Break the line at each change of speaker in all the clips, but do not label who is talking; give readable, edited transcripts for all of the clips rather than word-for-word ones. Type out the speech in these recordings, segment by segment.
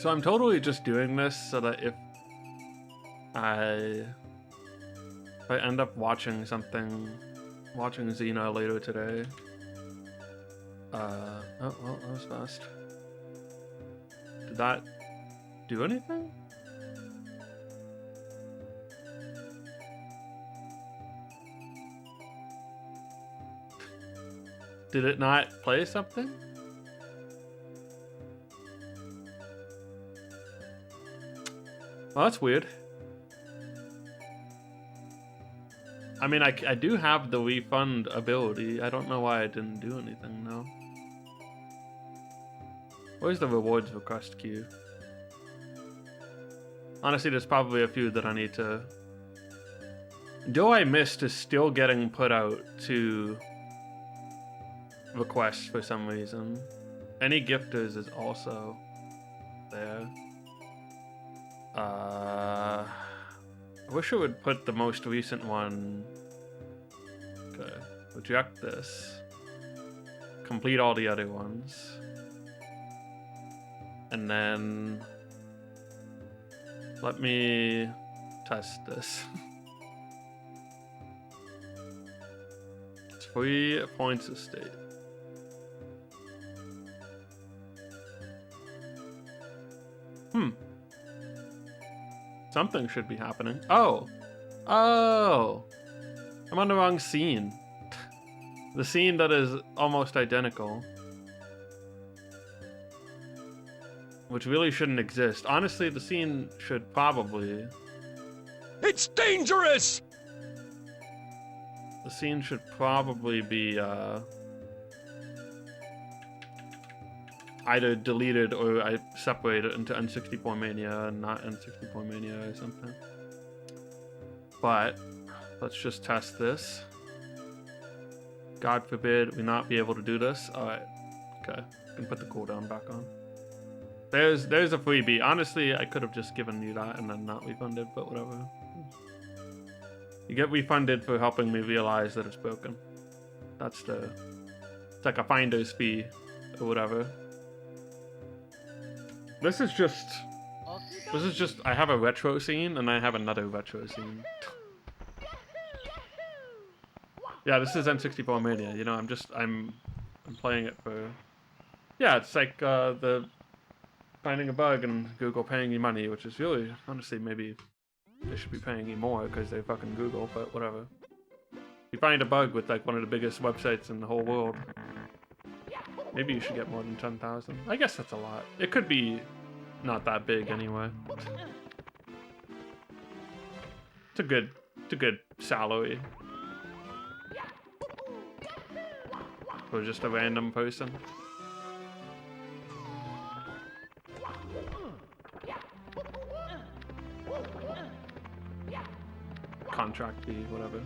So I'm totally just doing this so that if I end up watching Xena later today. Oh well, that was fast. Did that do anything? Did it not play something? Well, that's weird. I mean, I do have the refund ability. I don't know why I didn't do anything now. Where's the rewards request queue? Honestly, there's probably a few that I need to... Do I Mist is still getting put out to requests for some reason. Any gifters is also there. I wish it would put the most recent one. Okay, reject this. Complete all the other ones. And then let me test this. It's 3 points a state. Something should be happening. Oh! I'm on the wrong scene. The scene that is almost identical. Which really shouldn't exist. Honestly, the scene should probably...
It's dangerous!
The scene should probably be, either deleted or I separate it into N64 Mania and not N64 Mania or something. But let's just test this. God forbid we not be able to do this. Alright. Okay. Can put the cooldown back on. There's a freebie. Honestly, I could have just given you that and then not refunded, but whatever. You get refunded for helping me realize that it's broken. It's like a finder's fee or whatever. This is just, I have a retro scene and I have another retro scene. Yeah, this is N64 Mania, you know, I'm playing it for, yeah, it's like, the finding a bug and Google paying you money, which is really, honestly, maybe they should be paying you more because they fucking Google, but whatever. You find a bug with like one of the biggest websites in the whole world. Maybe you should get more than 10,000. I guess that's a lot. It could be not that big anyway. It's a good salary. For just a random person. Contract fee, whatever.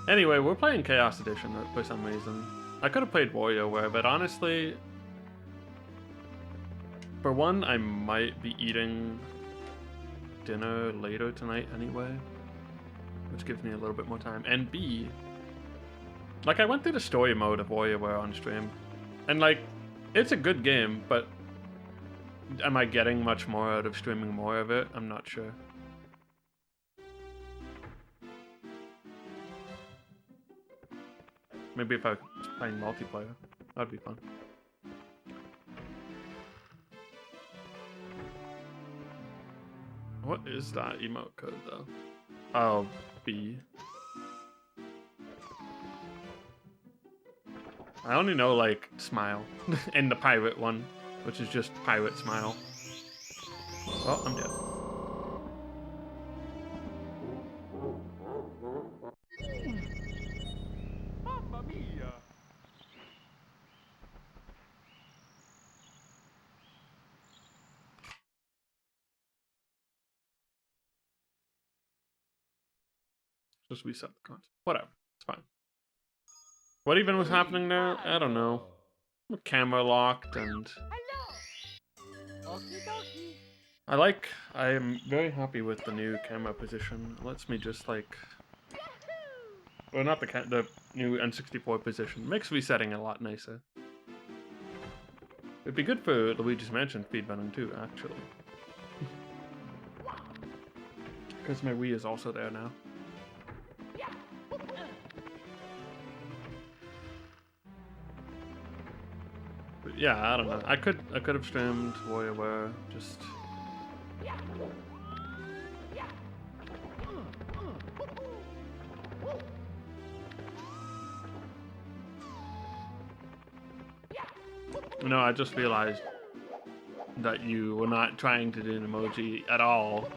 Anyway, we're playing Chaos Edition for some reason. I could have played WarioWare, but honestly, for one, I might be eating dinner later tonight anyway, which gives me a little bit more time. And B, like, I went through the story mode of WarioWare on stream, and like, it's a good game, but am I getting much more out of streaming more of it? I'm not sure. Maybe if I was playing multiplayer, that'd be fun. What is that emote code though? Oh, B. I only know like smile and the pirate one, which is just pirate smile. Oh, I'm dead. Just reset the content. Whatever. It's fine. What even was happening there? I don't know. Camera locked and... I am very happy with the new camera position. It lets me just like... Well, not the new N64 position. Makes resetting a lot nicer. It'd be good for Luigi's Mansion speedrunning too, actually. Because my Wii is also there now. But yeah, I don't know. I could have streamed WarioWare, just. No, I just realized that you were not trying to do an emoji at all.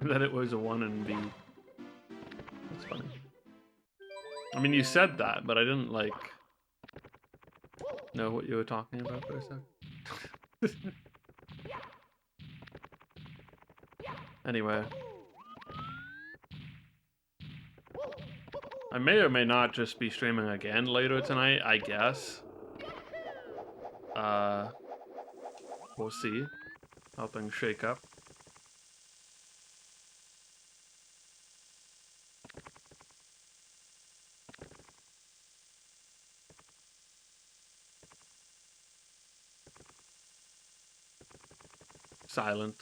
That it was a 1 and B. That's funny. I mean, you said that, but I didn't, like, know what you were talking about for a second. Anyway. I may or may not just be streaming again later tonight, I guess. We'll see how things shake up. Silent.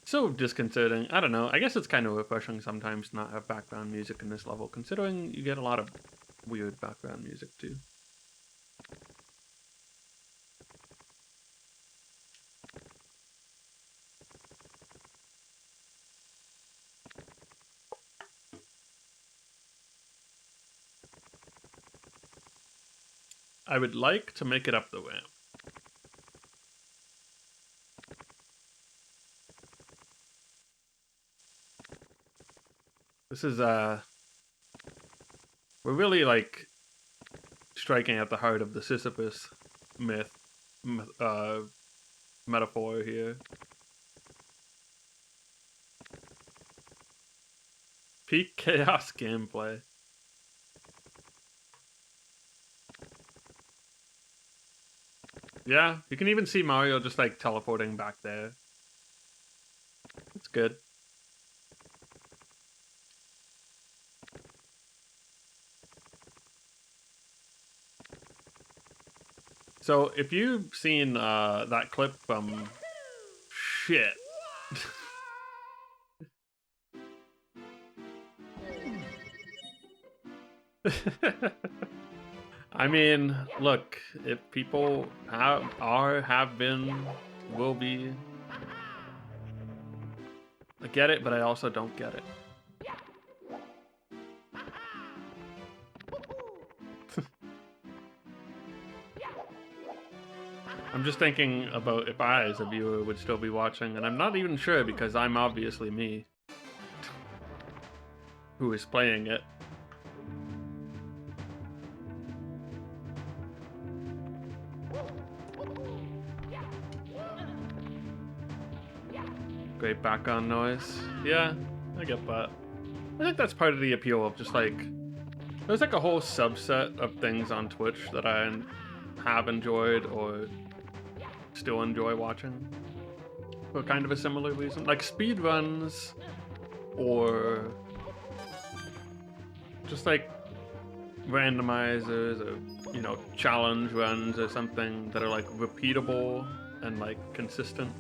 So disconcerting. I don't know. I guess it's kind of refreshing sometimes to not have background music in this level, considering you get a lot of weird background music too. I would like to make it up the ramp. This is, we're really, like, striking at the heart of the Sisyphus metaphor here. Peak chaos gameplay. Yeah, you can even see Mario just, like, teleporting back there. It's good. So, if you've seen that clip from... Shit. I mean, look, if people have been, will be... I get it, but I also don't get it. I'm just thinking about if I, as a viewer, would still be watching, and I'm not even sure because I'm obviously me who is playing it. Great background noise. Yeah, I get that. I think that's part of the appeal of just like... There's like a whole subset of things on Twitch that I have enjoyed or still enjoy watching for kind of a similar reason. Like speedruns or just like randomizers or, you know, challenge runs or something that are like repeatable and like consistent.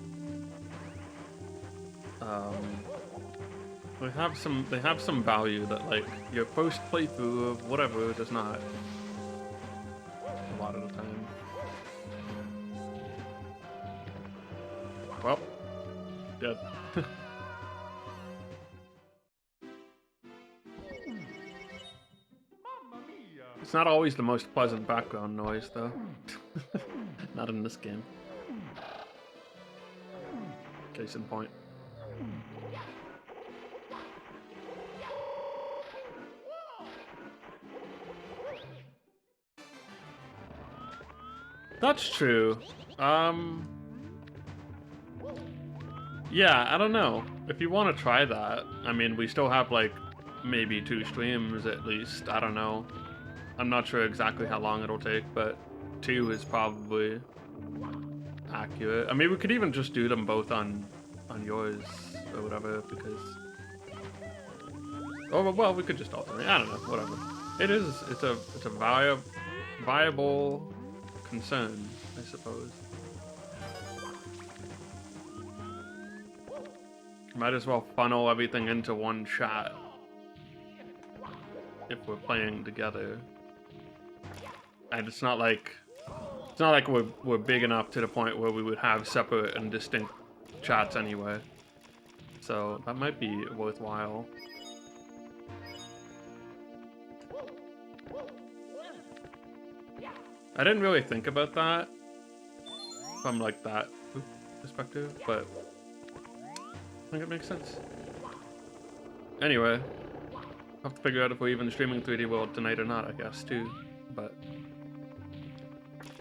They have some value that like your first playthrough of whatever does not a lot of the time. Well, dead. It's not always the most pleasant background noise though. Not in this game. Case in point. That's true. Yeah, I don't know. If you want to try that, I mean, we still have like maybe 2 streams at least. I don't know. I'm not sure exactly how long it'll take, but 2 is probably accurate. I mean, we could even just do them both on yours or whatever, because... Oh, well, we could just alternate. I don't know, whatever. It's a viable concern, I suppose. Might as well funnel everything into one chat if we're playing together. And it's not like we're big enough to the point where we would have separate and distinct chats anyway. So that might be worthwhile. I didn't really think about that from like that perspective, but I think it makes sense. Anyway, I'll have to figure out if we're even streaming 3D World tonight or not, I guess, too. But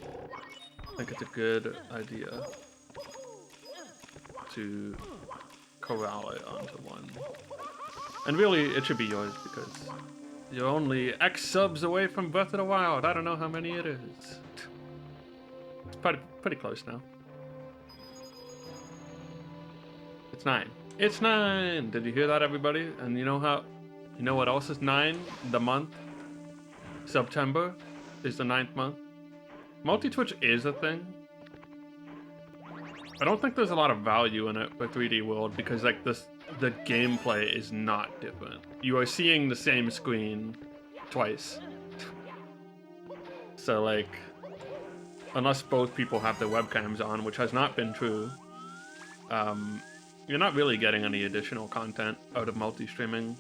I think it's a good idea to corral it onto one. And really, it should be yours because you're only X subs away from Breath of the Wild. I don't know how many it is. It's pretty close now. It's 9. It's 9! Did you hear that, everybody? And you know what else is 9? The month. September is the 9th month. Multi-Twitch is a thing. I don't think there's a lot of value in it for 3D World because like the gameplay is not different. You are seeing the same screen twice. So like, unless both people have their webcams on, which has not been true, you're not really getting any additional content out of multi-streaming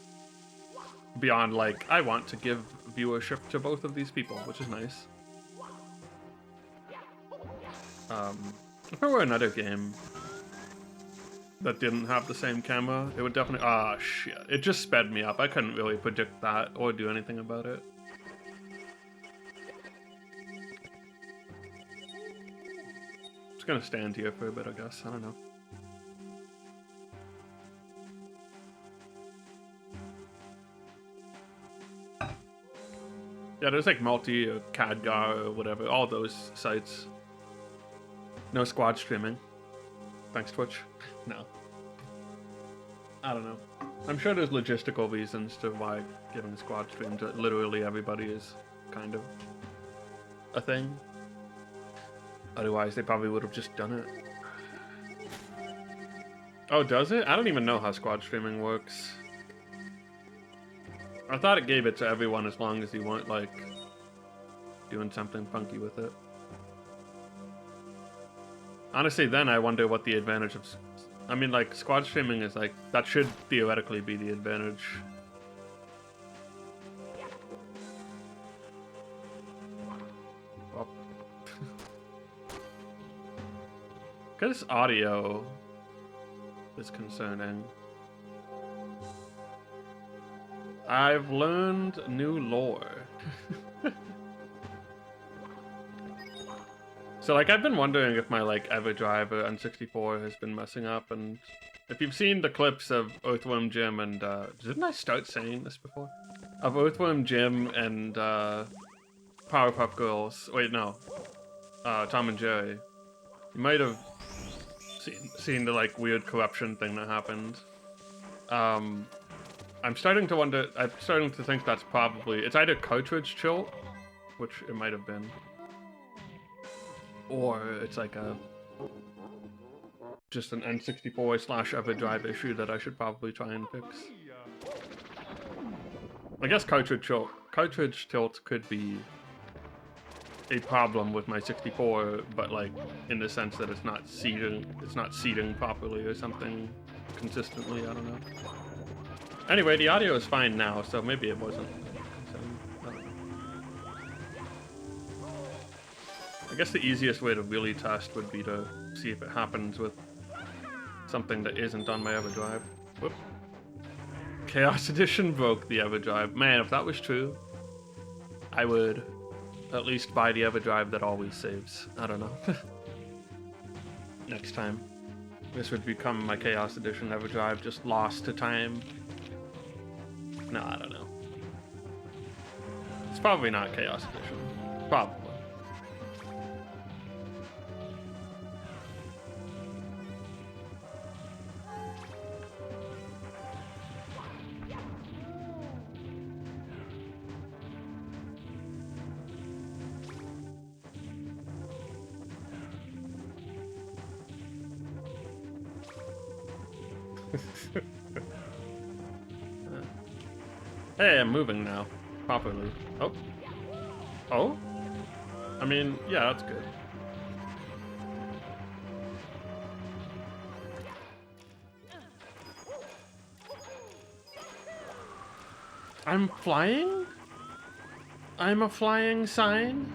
beyond like, I want to give viewership to both of these people, which is nice. If it were another game that didn't have the same camera, it would definitely... Ah, shit. It just sped me up. I couldn't really predict that or do anything about it. Just gonna stand here for a bit, I guess. I don't know. Yeah, there's like Multi or Khadgar or whatever, all those sites. No squad streaming. Thanks, Twitch. No. I don't know. I'm sure there's logistical reasons to why giving squad stream to literally everybody is kind of a thing. Otherwise, they probably would have just done it. Oh, does it? I don't even know how squad streaming works. I thought it gave it to everyone as long as you weren't, like, doing something funky with it. Honestly, then I wonder what the advantage of... I mean, like, squad streaming is, like, that should theoretically be the advantage. Oh. Because audio is concerning. I've learned new lore. So, like, I've been wondering if my, like, EverDrive or N64 has been messing up, and if you've seen the clips of Earthworm Jim and, didn't I start saying this before? Of Earthworm Jim and, Powerpuff Girls. Wait, no. Tom and Jerry. You might have seen the, like, weird corruption thing that happened. I'm starting to wonder, I'm starting to think that's probably, it's either cartridge tilt, which it might have been, or it's like just an N64/EverDrive issue that I should probably try and fix. I guess cartridge tilt could be a problem with my 64, but like in the sense that it's not seating properly or something consistently. I don't know. Anyway, the audio is fine now, so maybe it wasn't. I guess the easiest way to really test would be to see if it happens with something that isn't on my EverDrive. Whoop. Chaos Edition broke the EverDrive. Man, if that was true, I would at least buy the EverDrive that always saves. I don't know. Next time. This would become my Chaos Edition EverDrive, just lost to time. No, I don't know. It's probably not Chaos Edition. Probably. Hey, I'm moving now. Properly. Oh. Oh? I mean, yeah, that's good. I'm flying? I'm a flying sign?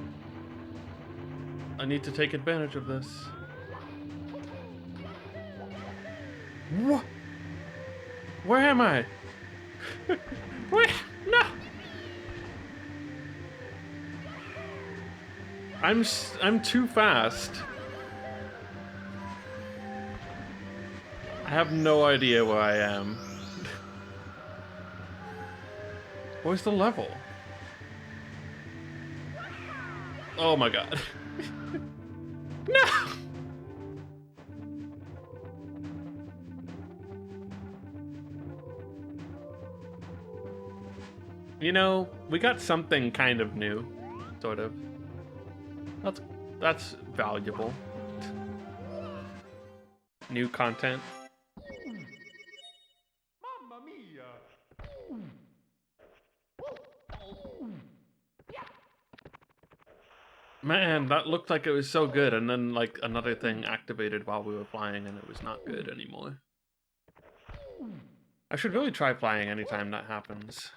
I need to take advantage of this. What? Where am I? Where? No! I'm too fast. I have no idea where I am. Where's the level? Oh my god. No! You know, we got something kind of new, sort of. That's valuable. New content.
Mamma mia!
Man, that looked like it was so good, and then like another thing activated while we were flying, and it was not good anymore. I should really try flying anytime that happens.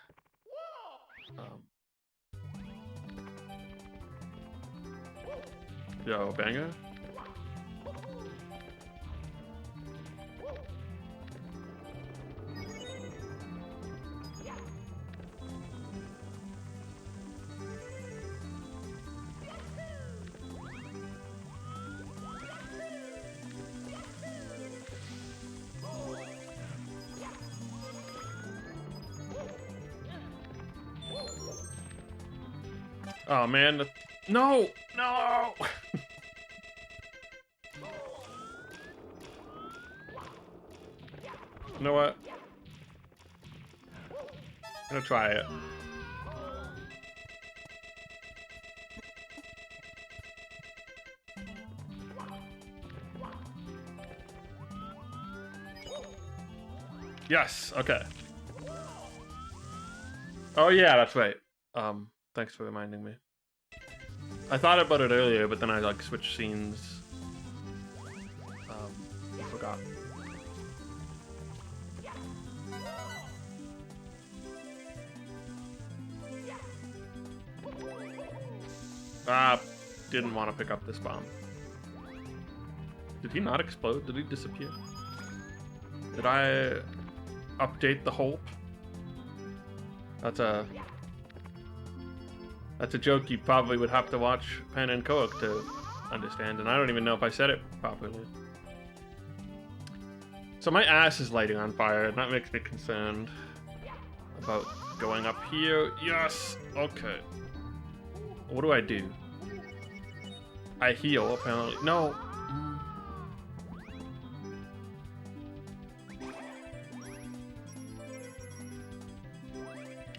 Yo, banger. Oh man, no, no. You know what? I'm gonna try it. Yes, okay. Oh yeah, that's right. Thanks for reminding me. I thought about it earlier, but then I like switched scenes. Forgot. Ah, didn't want to pick up this bomb. Did he not explode? Did he disappear? Did I update the hope? That's a joke you probably would have to watch Pen and Cook to understand, and I don't even know if I said it properly. So my ass is lighting on fire, and that makes me concerned about going up here. Yes! Okay. What do I do? I heal, apparently. No!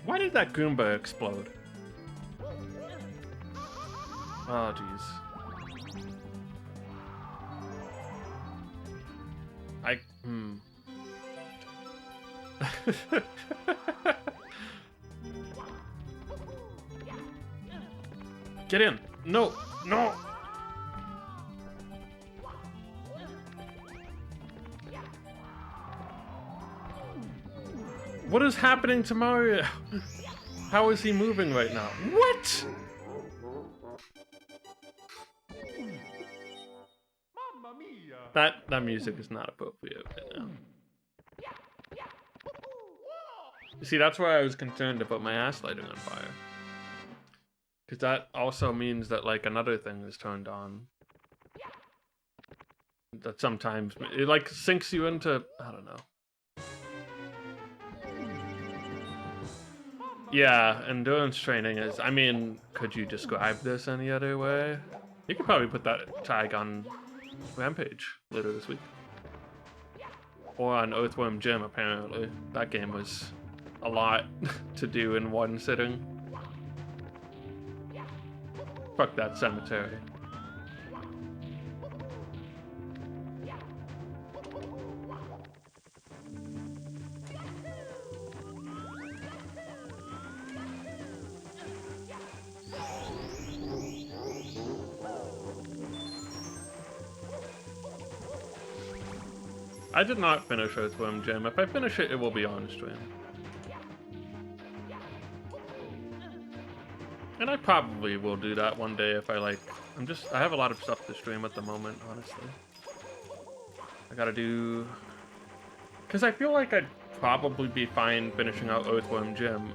Why did that Goomba explode? Oh, jeez. Get in! No! No! What is happening to Mario? How is he moving right now? What?
Mamma mia!
That music is not appropriate right now. You see, that's why I was concerned about my ass lighting on fire. Because that also means that, like, another thing is turned on. That sometimes, it, like, sinks you into, I don't know. Yeah, endurance training is, I mean, could you describe this any other way? You could probably put that tag on Rampage later this week. Or on Earthworm Jim, apparently. That game was a lot to do in one sitting. Fuck that cemetery. I did not finish Earthworm Jim. If I finish it, it will be on stream. And I probably will do that one day if I like. I have a lot of stuff to stream at the moment, honestly. I gotta do... Because I feel like I'd probably be fine finishing out Earthworm Jim,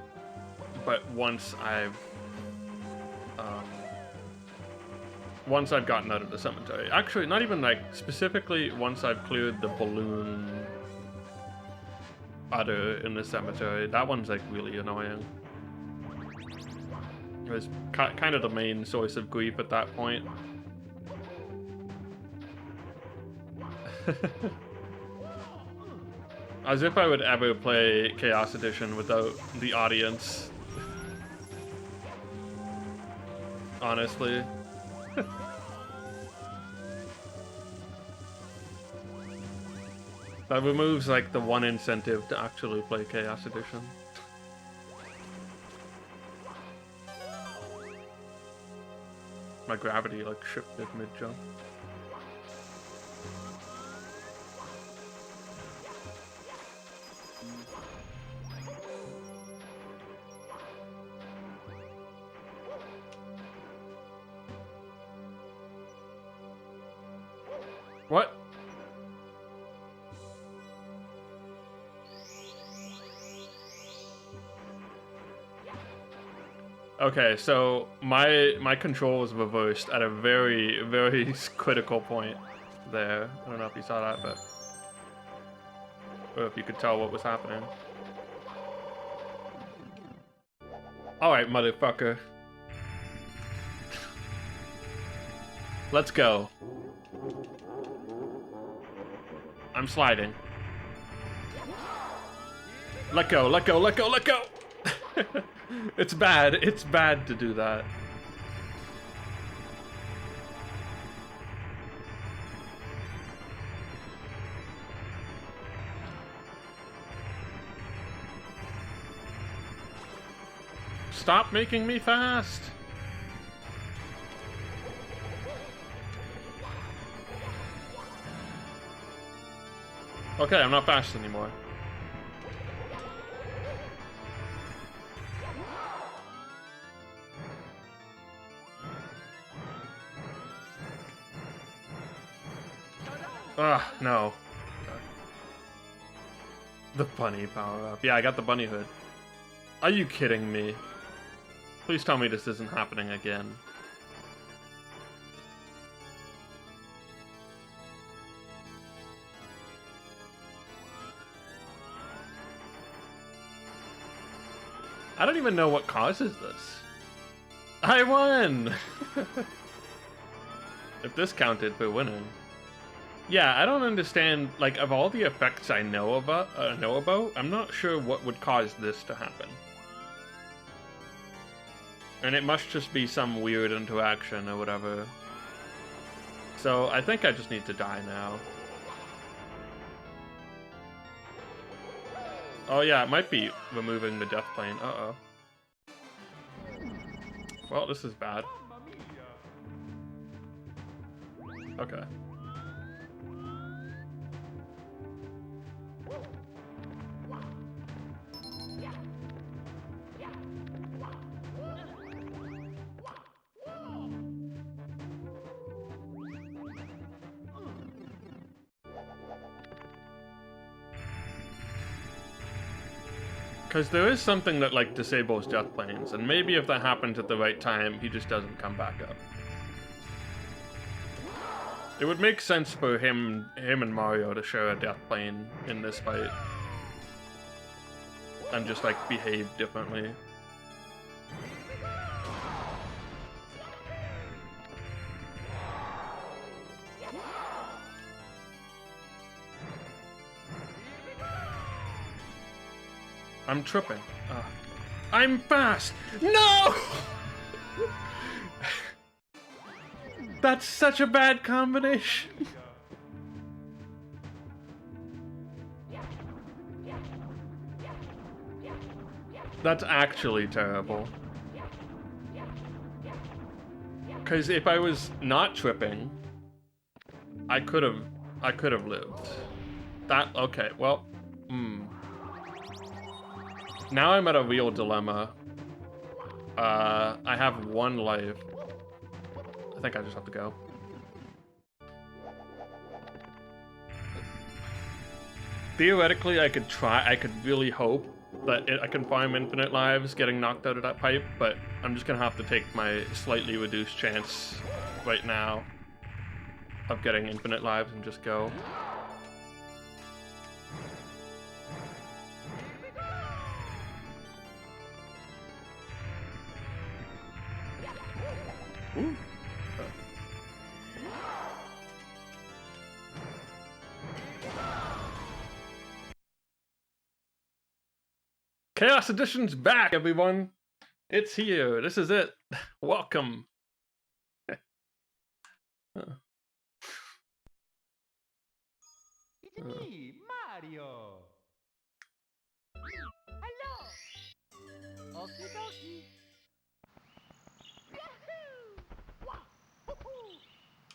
but once I've gotten out of the cemetery. Actually, not even like specifically once I've cleared the balloon udder in the cemetery. That one's like really annoying. It was kind of the main source of grief at that point. As if I would ever play Chaos Edition without the audience. Honestly. That removes like the one incentive to actually play Chaos Edition. My gravity like shifted mid-jump. What? Okay, so my control was reversed at a very, very critical point there. I don't know if you saw that, but... or if you could tell what was happening. Alright, motherfucker. Let's go. I'm sliding. Let go, let go, let go, let go! It's bad to do that. Stop making me fast! Okay, I'm not fast anymore. Ah, no. The bunny power-up. Yeah, I got the bunny hood. Are you kidding me? Please tell me this isn't happening again. I don't even know what causes this. I won! If this counted for winning. Yeah, I don't understand, like, of all the effects I know about, I'm not sure what would cause this to happen. And it must just be some weird interaction or whatever. So, I think I just need to die now. Oh yeah, it might be removing the death plane. Uh-oh. Well, this is bad. Okay. Because there is something that, like, disables death planes, and maybe if that happens at the right time, he just doesn't come back up. It would make sense for him and Mario to share a death plane in this fight. And just, like, behave differently. I'm tripping. I'm fast! No! That's such a bad combination. That's actually terrible. Because if I was not tripping, I could have lived. That, okay, well, now I'm at a real dilemma. I have 1 life. I think I just have to go. Theoretically, I could really hope that I can farm infinite lives getting knocked out of that pipe, but I'm just gonna have to take my slightly reduced chance right now of getting infinite lives and just go. Ooh. Chaos Edition's back, everyone. It's here. This is it. Welcome.
It's me, Mario. Hello. Okie dokie. Yahoo! Wah! Hoo-hoo!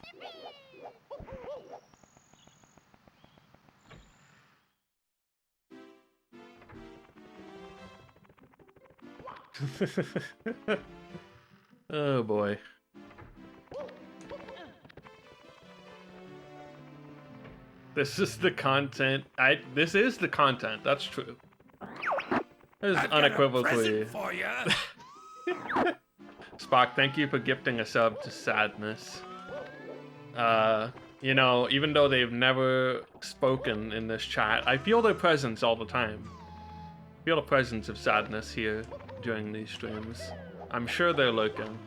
Yippee! Hoo-hoo!
Oh boy. This is the content. This is the content. That's true. This is unequivocally.
For you.
Spock, thank you for gifting a sub to Sadness. You know, even though they've never spoken in this chat, I feel their presence all the time. I feel the presence of Sadness here during these streams. I'm sure they're lurking.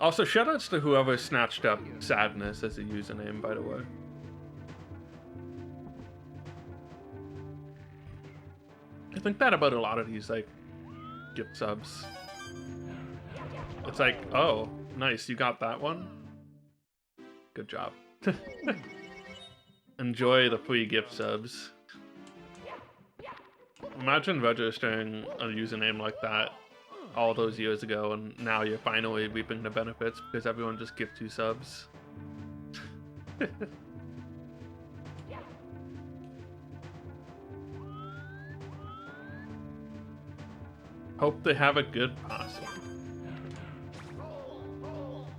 Also, shoutouts to whoever snatched up Sadness as a username, by the way. I think that about a lot of these, like, gift subs. It's like, oh, nice, you got that one? Good job. Enjoy the free gift subs. Imagine registering a username like that all those years ago, and now you're finally reaping the benefits because everyone just gives you subs. Hope they have a good password.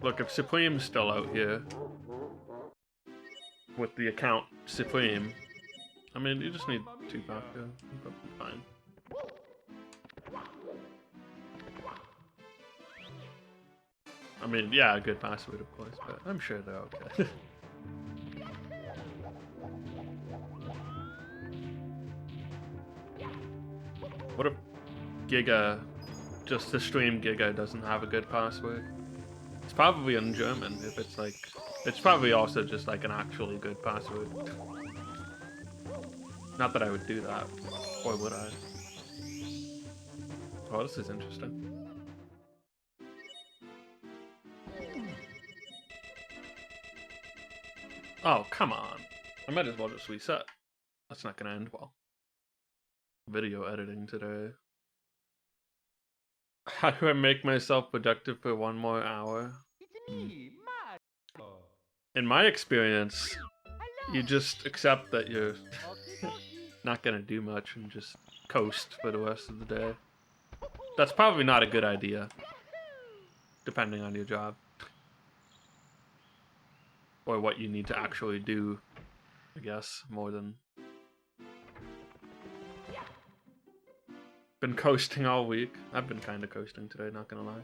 Look, if Supreme's still out here with the account Supreme, I mean, you just need 2-factor. That'll be fine. I mean, yeah, a good password, of course, but I'm sure they're okay. What if Giga, just the stream Giga, doesn't have a good password? It's probably in German, if it's like... It's probably also just like an actually good password. Not that I would do that, or would I? Oh, this is interesting. Oh, come on. I might as well just reset. That's not gonna end well. Video editing today. How do I make myself productive for 1 more hour?
It's me, Mario.
In my experience, you just accept that you're
Okie dokie.
not gonna do much and just coast for the rest of the day. That's probably not a good idea, depending on your job. Or what you need to actually do, I guess, more than... Been coasting all week. I've been kind of coasting today, not gonna lie.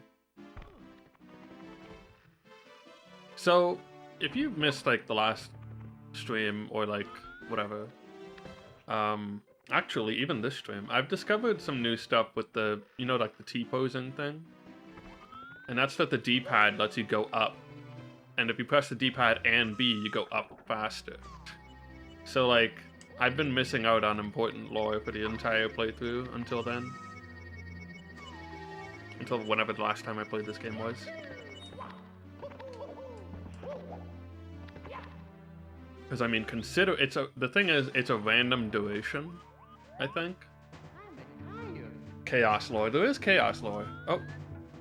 So, if you missed, like, the last stream, or, like, whatever, actually, even this stream, I've discovered some new stuff with the, you know, like, the T-posing thing. And that's that the D-pad lets you go up. And if you press the D-pad and B, you go up faster. So, like, I've been missing out on important lore for the entire playthrough until then. Until whenever the last time I played this game was. Because, I mean, consider... the thing is, it's a random duration, I think.
I'm tired.
Chaos lore. There is chaos lore. Oh.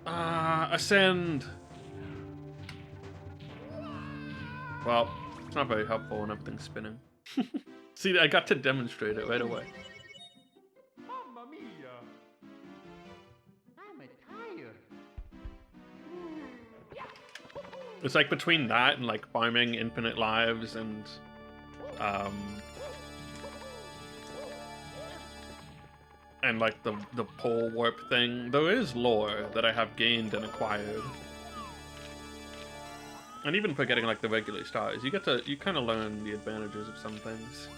Ascend! Well, it's not very helpful when everything's spinning. See, I got to demonstrate it right away.
Mamma mia! I'm tired.
It's like between that and like farming infinite lives and like the pole warp thing, there is lore that I have gained and acquired. And even for getting like the regular stars, you kind of learn the advantages of some things.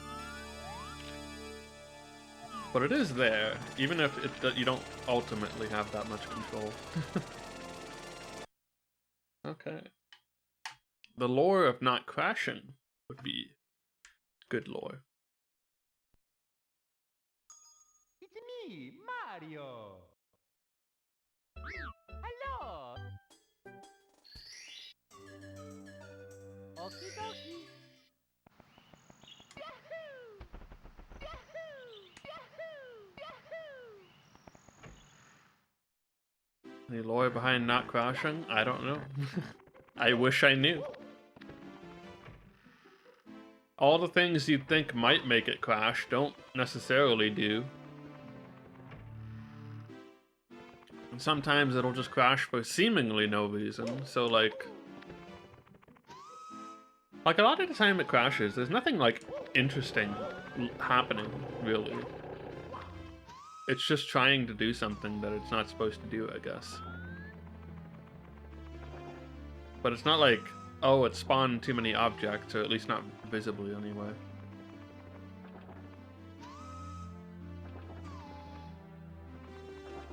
But it is there, even if you don't ultimately have that much control. Okay. The lore of not crashing would be good lore.
It's me, Mario. Hello. Okie dokie. Yahoo! Yahoo! Yahoo! Yahoo!
The lore behind not crashing? I don't know. I wish I knew. All the things you'd think might make it crash don't necessarily do. And sometimes it'll just crash for seemingly no reason. So like a lot of the time it crashes, there's nothing like interesting happening, really. It's just trying to do something that it's not supposed to do, I guess. But it's not like, oh, it spawned too many objects, or at least not visibly anyway.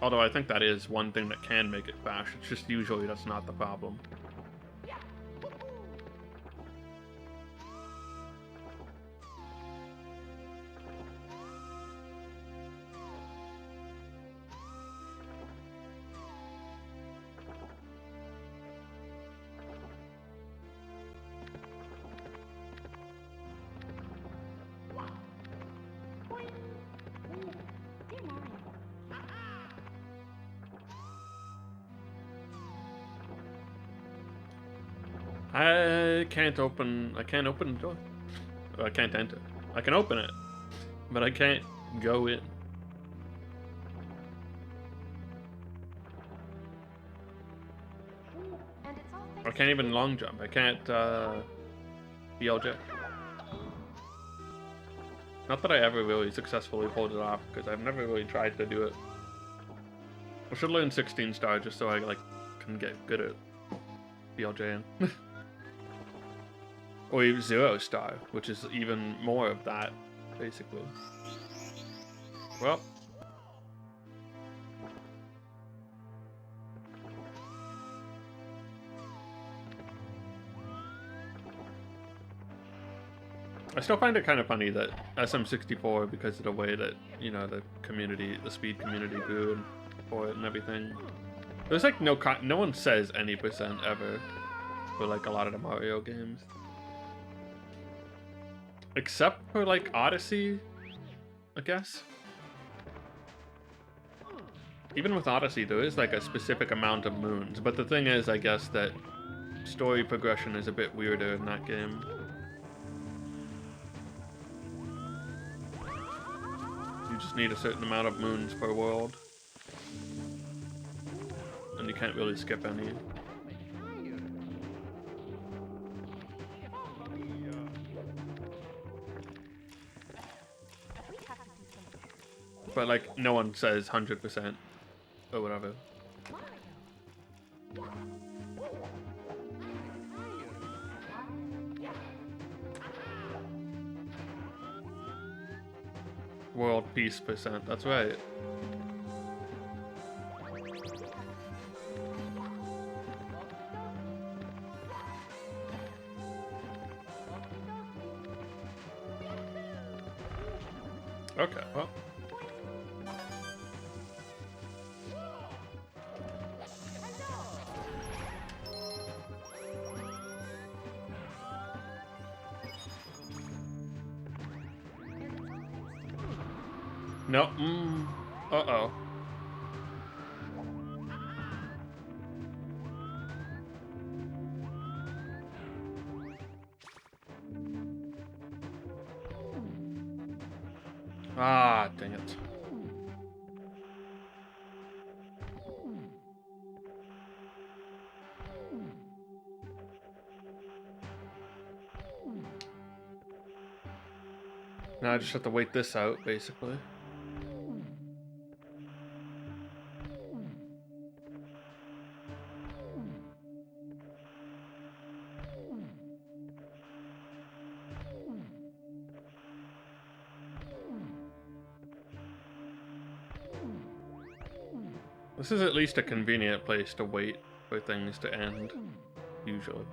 Although I think that is one thing that can make it crash. It's just usually that's not the problem. I can't open the door. Or I can't enter. I can open it, but I can't go in. I can't even long jump. I can't BLJ. Not that I ever really successfully pulled it off, because I've never really tried to do it. I should learn 16 star just so I like can get good at BLJing. Or even 0 star, which is even more of that, basically. Well. I still find it kind of funny that SM64, because of the way that, you know, the speed community grew for it and everything. There's like no one says any percent ever for like a lot of the Mario games. Except for like Odyssey, I guess. Even with Odyssey, there is like a specific amount of moons. But the thing is, I guess, that story progression is a bit weirder in that game. You just need a certain amount of moons per world. And you can't really skip any. But like, no one says 100% or whatever. World peace percent, that's right. Okay, well. No, uh-oh. Ah, dang it. Now I just have to wait this out, basically. This is at least a convenient place to wait for things to end, usually.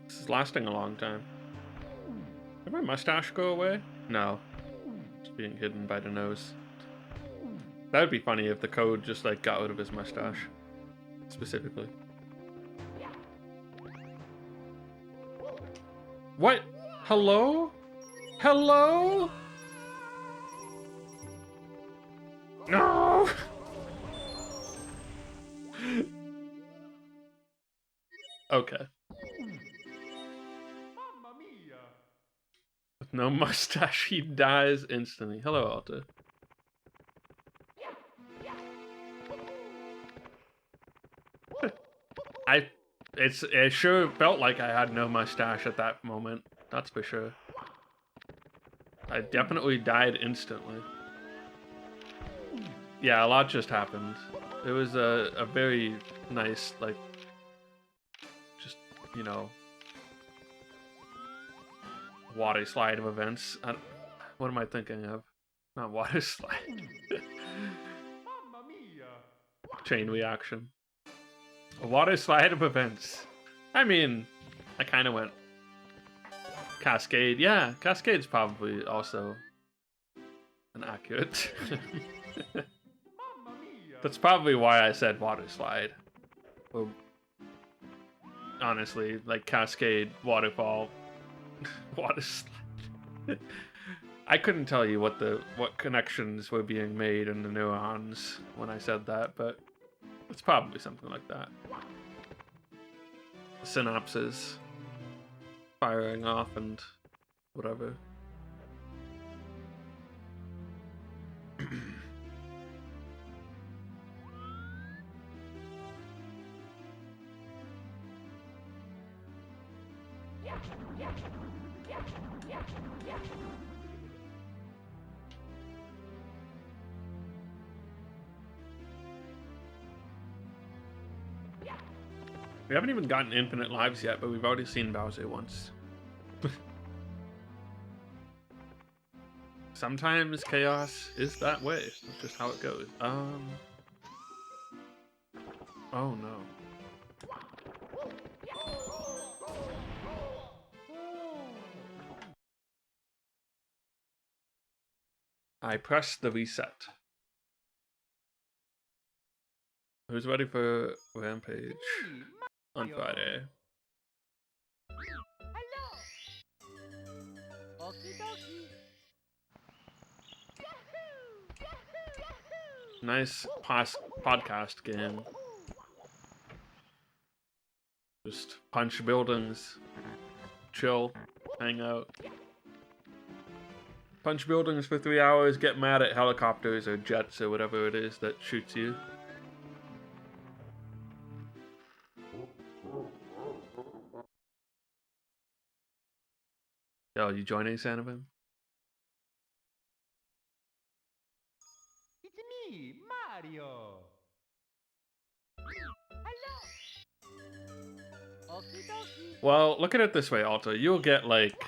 This is lasting a long time. Did my mustache go away? No. It's being hidden by the nose. That would be funny if the code just like got out of his mustache. Specifically. What? Hello? Hello? No! Okay.
Mamma mia!
With no mustache, he dies instantly. Hello, Alta. It sure felt like I had no mustache at that moment. That's for sure. I definitely died instantly. Yeah, a lot just happened. It was a very nice, like, just, you know, water slide of events. What am I thinking of? Not water slide.
Mamma mia!
Chain reaction. A water slide of events. I mean, I kind of went Cascade. Yeah, Cascade's probably also an accurate.
Mamma mia!
That's probably why I said water slide. Well, honestly, like Cascade, waterfall, water slide. I couldn't tell you what connections were being made in the neurons when I said that, but it's probably something like that. Synapses firing off and whatever. We haven't even gotten infinite lives yet, but we've already seen Bowser once. Sometimes chaos is that way. That's just how it goes. Oh no. I pressed the reset. Who's ready for Rampage on Friday?
Hello! Okie dokie!
Nice podcast game. Just punch buildings, chill, hang out. Punch buildings for 3 hours, get mad at helicopters or jets or whatever it is that shoots you. Yo, you joining, Sanovan?
It's me, Mario! Hello! Okie dokie!
Well, look at it this way, Alta. You'll get like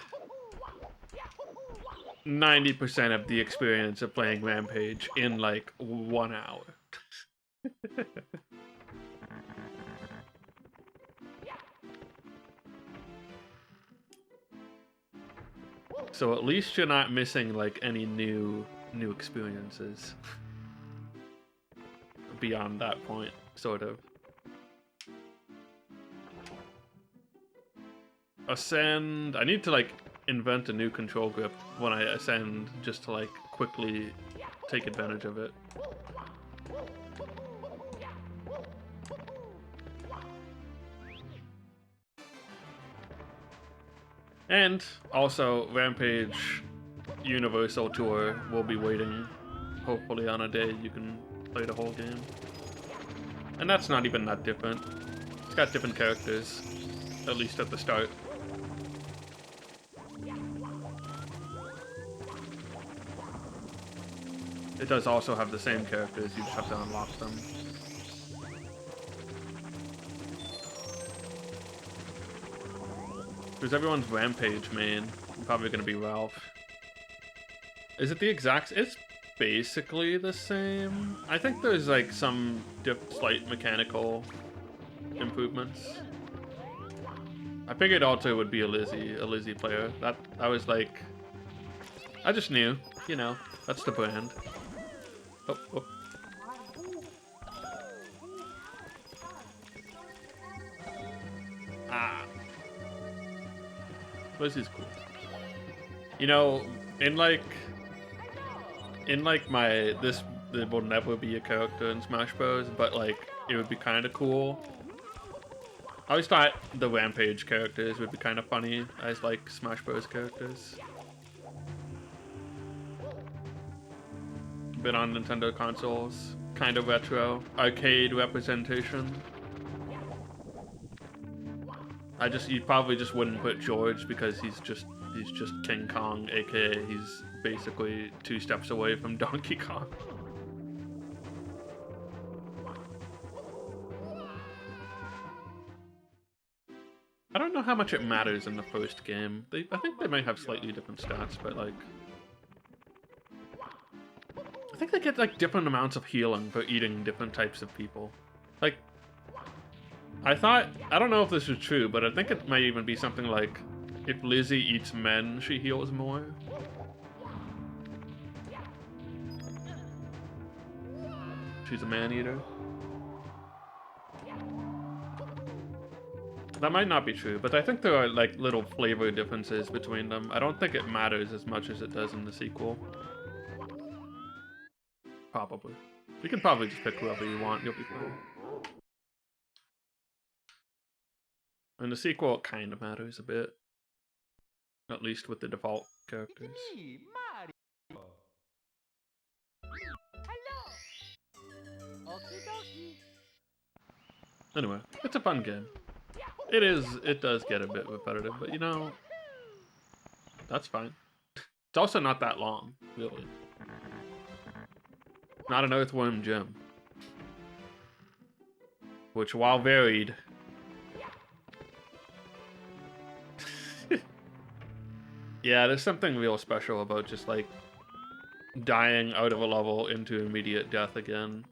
90% of the experience of playing Rampage in like 1 hour. So at least you're not missing like any new experiences. beyond that point, sort of. Ascend. I need to like invent a new control grip when I ascend just to like quickly take advantage of it. And also Rampage Universal Tour will be waiting hopefully on a day you can play the whole game. And that's not even that different. It's got different characters, at least at the start. It does also have the same characters, you just have to unlock them. Because everyone's Rampage main, probably gonna be Ralph. Is it the exact? It's basically the same. I think there's like some slight mechanical improvements. I figured Alto would be a Lizzie player. That I was like, I just knew, you know, that's the brand. Oh, oh. Ah. Lizzie's cool. You know, in like my there will never be a character in Smash Bros, but like it would be kind of cool. I always thought the Rampage characters would be kind of funny as like Smash Bros characters. Been on Nintendo consoles, kind of retro, arcade representation. You probably just wouldn't put George because he's just King Kong, aka he's basically 2 steps away from Donkey Kong. I don't know how much it matters in the first game. I think they might have slightly different stats, but like I think they get like different amounts of healing for eating different types of people. Like I don't know if this is true, but I think it might even be something like if Lizzie eats men, she heals more. She's a man-eater. That might not be true, but I think there are like little flavor differences between them. I don't think it matters as much as it does in the sequel. Probably. You can probably just pick whoever you want, you'll be cool. In the sequel, it kind of matters a bit. At least with the default characters.
It's me, Mario. Hello. Okie dokie.
Anyway, it's a fun game. It does get a bit repetitive, but you know, that's fine. It's also not that long, really. Not an Earthworm Jim. Which, while varied... yeah, there's something real special about just, like, dying out of a level into immediate death again.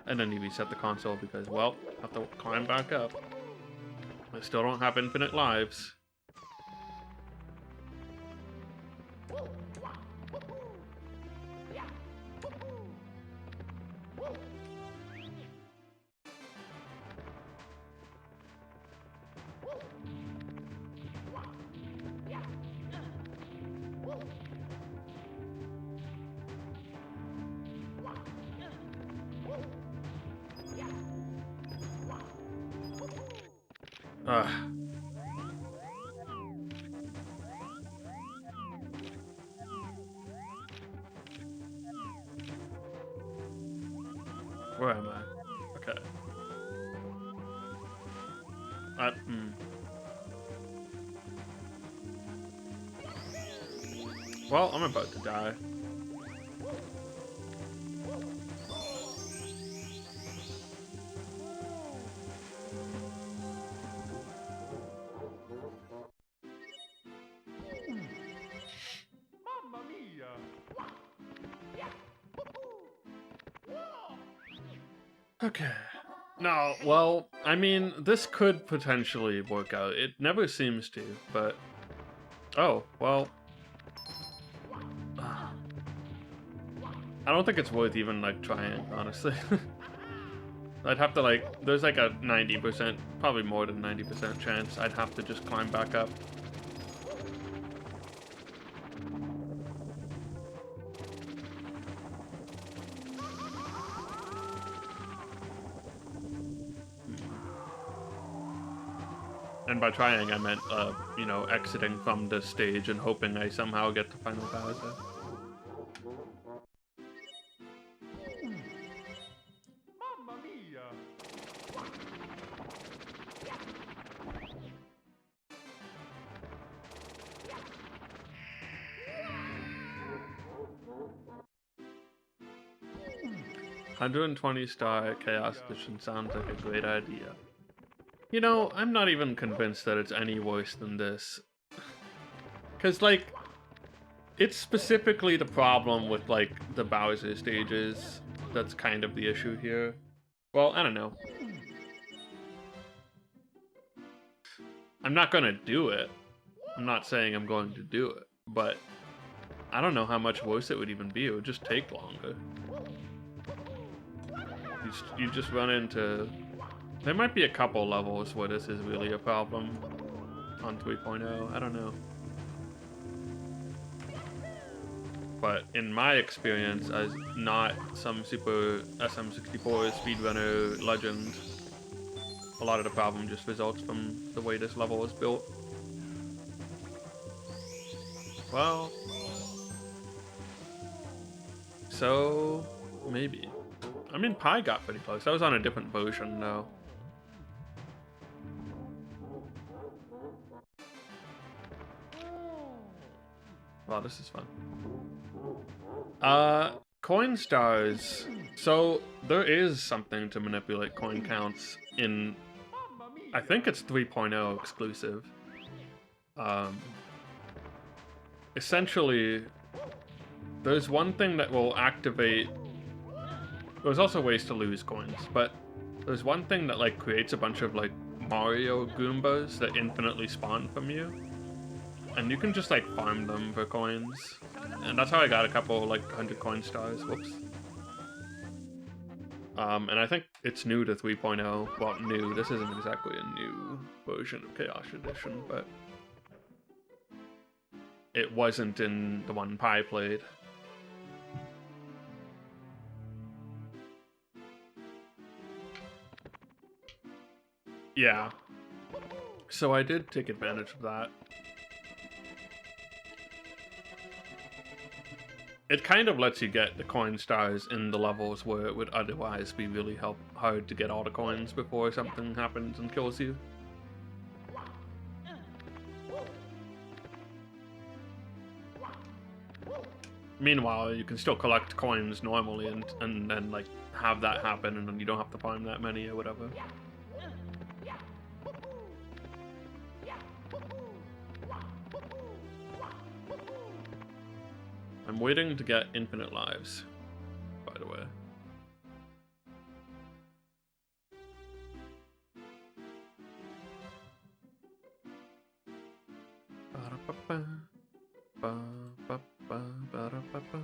And then you reset the console because, well, I have to climb back up. I still don't have infinite lives. Where am I? Okay. Well, I'm about to die.
Mamma mia.
Okay. No, well, I mean, this could potentially work out. It never seems to, but... oh, well... I don't think it's worth even like trying, honestly. I'd have to like, there's like a 90%, probably more than 90% chance I'd have to just climb back up. And by trying, I meant, you know, exiting from the stage and hoping I somehow get to Final Bowser.
Mamma mia!
120-star Chaos Edition sounds like a great idea. You know, I'm not even convinced that it's any worse than this. Cause like, it's specifically the problem with like the Bowser stages that's kind of the issue here. Well, I don't know. I'm not gonna do it. I'm not saying I'm going to do it, but I don't know how much worse it would even be. It would just take longer. You just run into... There might be a couple levels where this is really a problem on 3.0. I don't know. But in my experience, as not some super SM64 speedrunner legend, a lot of the problem just results from the way this level is built. Well... So... maybe. I mean, Pi got pretty close. That was on a different version, though. Wow, this is fun. Coin stars. So, there is something to manipulate coin counts in...
Mamma mia!
I think it's 3.0 exclusive. Essentially, there's one thing that will activate... There's also ways to lose coins, but there's one thing that like creates a bunch of like Mario Goombas that infinitely spawn from you. And you can just like farm them for coins. And that's how I got a couple like 100 coin stars, whoops. And I think it's new to 3.0. Well, new, this isn't exactly a new version of Chaos Edition, but it wasn't in the one Pi played. Yeah. So I did take advantage of that. It kind of lets you get the coin stars in the levels where it would otherwise be really hard to get all the coins before something happens and kills you. Meanwhile, you can still collect coins normally and then like have that happen and then you don't have to farm that many or whatever. I'm waiting to get infinite lives, by the way. Ba-da-ba-ba. Ba-ba-ba. Ba-da-ba-ba.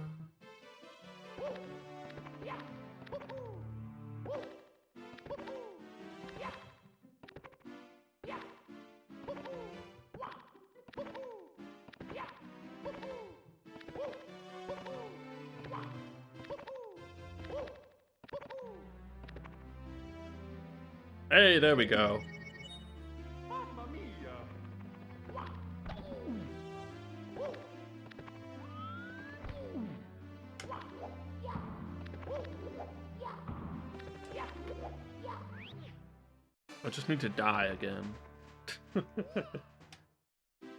Hey, there we go.
Mamma mia!
I just need to die again.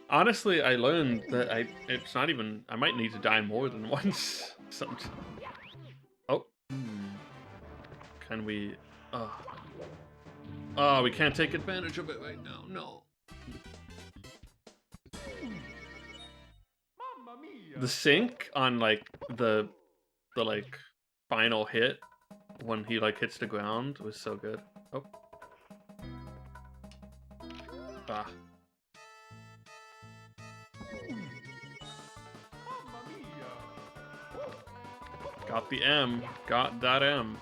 Honestly, I learned that it's not even... I might need to die more than once. Sometimes. Oh. Can we... Oh, we can't take advantage of it right now. No.
Mamma mia!
The sync on like the like final hit when he like hits the ground was so good. Oh. Ah.
Mamma mia!
Got the M. Got that M.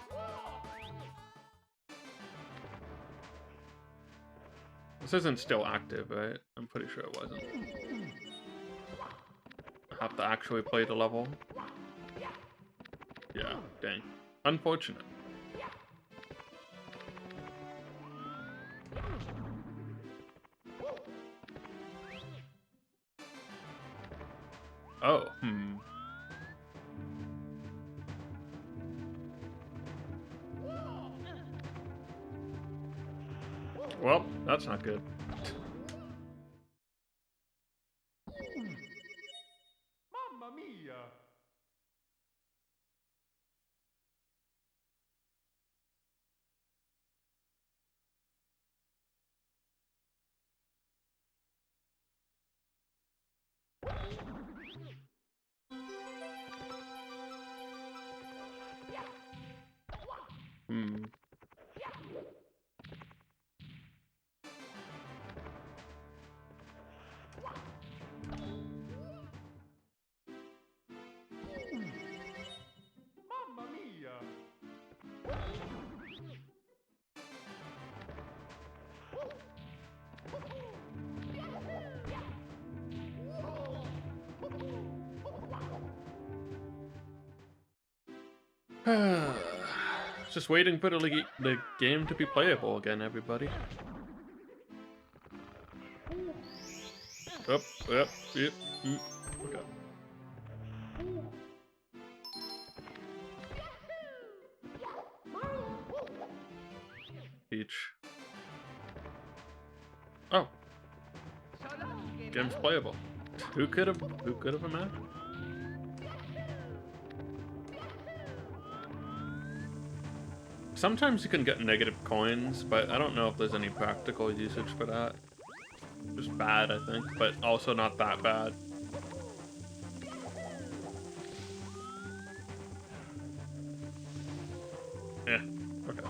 This isn't still active, right? I'm pretty sure it wasn't. I have to actually play the level. Yeah, dang. Unfortunate. Oh, Well, that's not good.
Mamma mia!
Hmm.
Mamma mia!
Just waiting for the game to be playable again, everybody. Up, yep. Okay. Peach. Oh, game's playable. Who could have imagined? Sometimes you can get negative coins, but I don't know if there's any practical usage for that. Just bad, I think, but also not that bad. Eh, okay.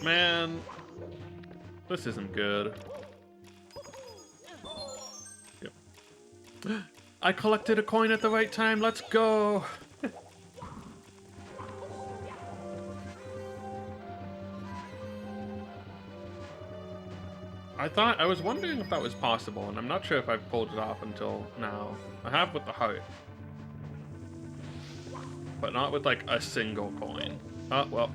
Man, this isn't good. Yep. I collected a coin at the right time, let's go! I was wondering if that was possible, and I'm not sure if I've pulled it off until now. I have with the heart. But not with, like, a single coin. Oh, well.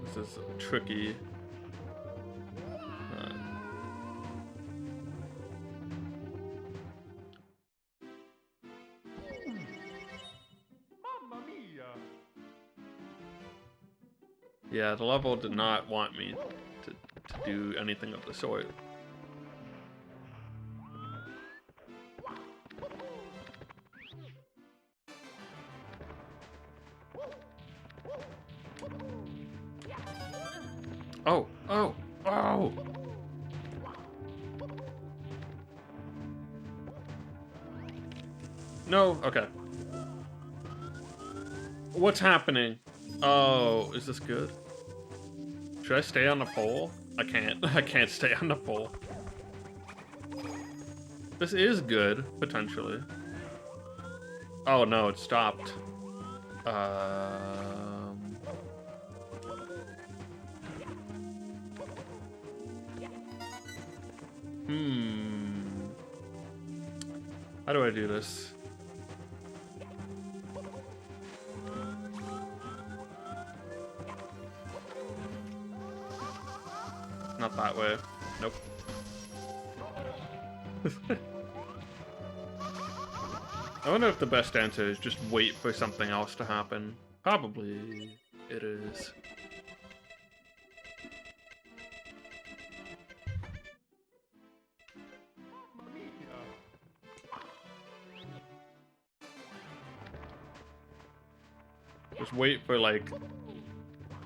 This is tricky.
Mamma mia!
Yeah, the level did not want me to do anything of the sort. Oh, oh, oh! No, okay. What's happening? Oh, is this good? Should I stay on the pole? I can't. I can't stay on the pole. This is good, potentially. Oh no, it stopped. How do I do this? Not that way. Nope. I wonder if the best answer is just wait for something else to happen. Probably it is. Just wait for, like,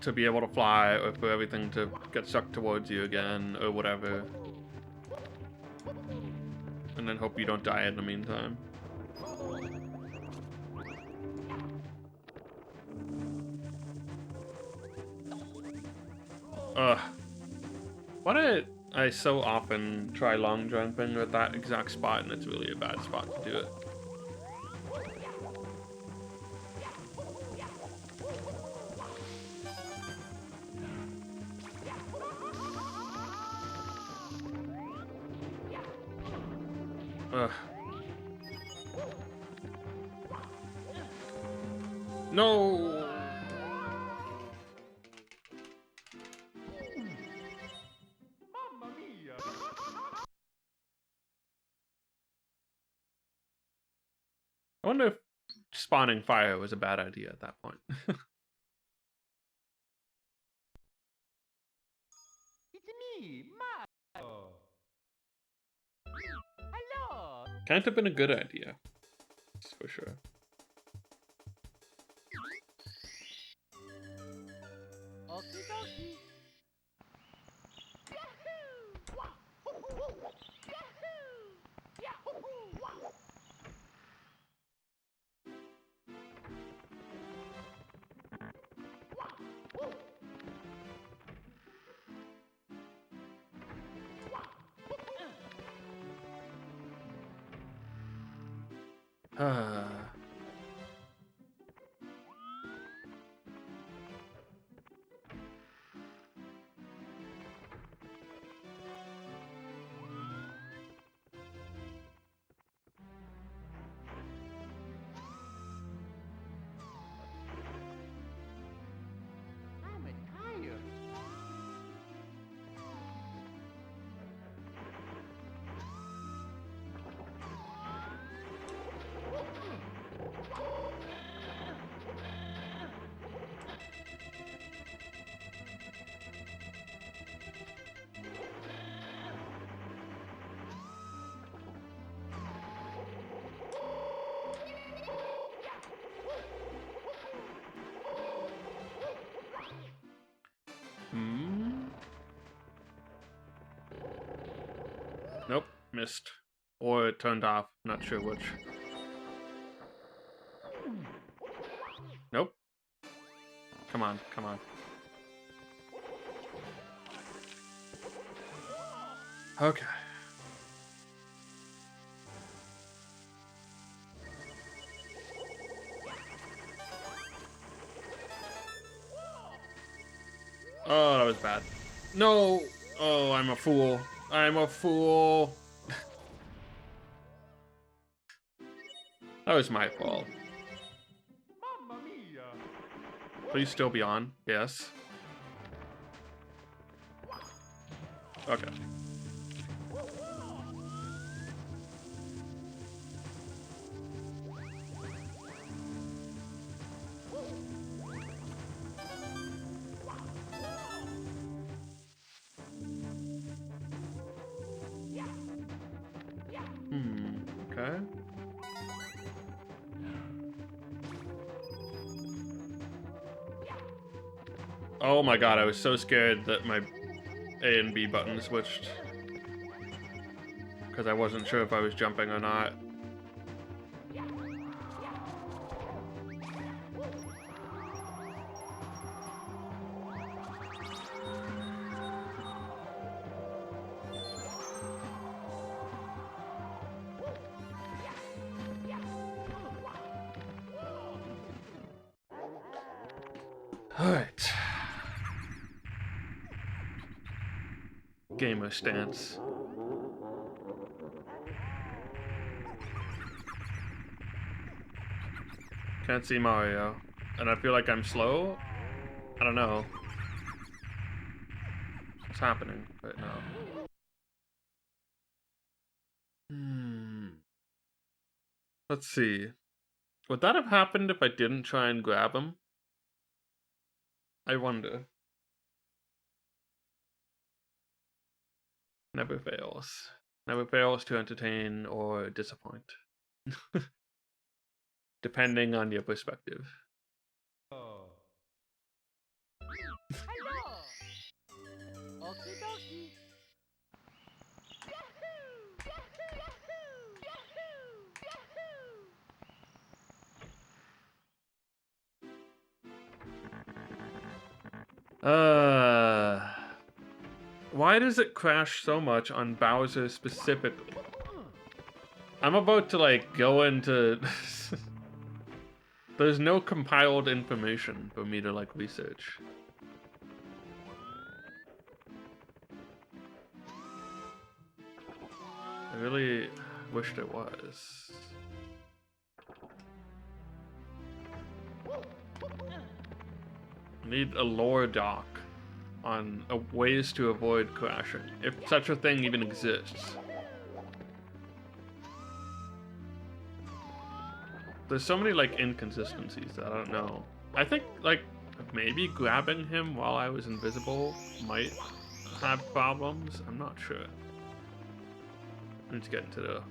to be able to fly, or for everything to get sucked towards you again, or whatever. And then hope you don't die in the meantime. Ugh. What a... I so often try long jumping at that exact spot, and it's really a bad spot to do it. Ugh. No!
Mamma mia!
I wonder if spawning fire was a bad idea at that point.
It's me, Mario! Hello!
Can't have been a good idea. That's for sure.
Okie dokie!
Ah.
I'm tired.
Nope, missed. Or it turned off, not sure which. Nope. Come on, come on. Okay. Oh, that was bad. No! Oh, I'm a fool. I'm a fool. That was my fault.
Mamma mia!
Please still be on. Yes. Okay. Okay. Oh my god, I was so scared that my A and B button switched. Because I wasn't sure if I was jumping or not. Alright. Gamer stance. Can't see Mario. And I feel like I'm slow? I don't know. What's happening right now? Let's see. Would that have happened if I didn't try and grab him? I wonder. Never fails. Never fails to entertain or disappoint. Depending on your perspective.
Oh. Hello! Okie dokie!
Why Why does it crash so much on Bowser specifically? I'm about to, like, go into... There's no compiled information for me to, like, research. I really wished it was. I need a lore doc on ways to avoid crashing, if such a thing even exists. There's so many, like, inconsistencies that I don't know. I think, like, maybe grabbing him while I was invisible might have problems. I'm not sure. I need to get into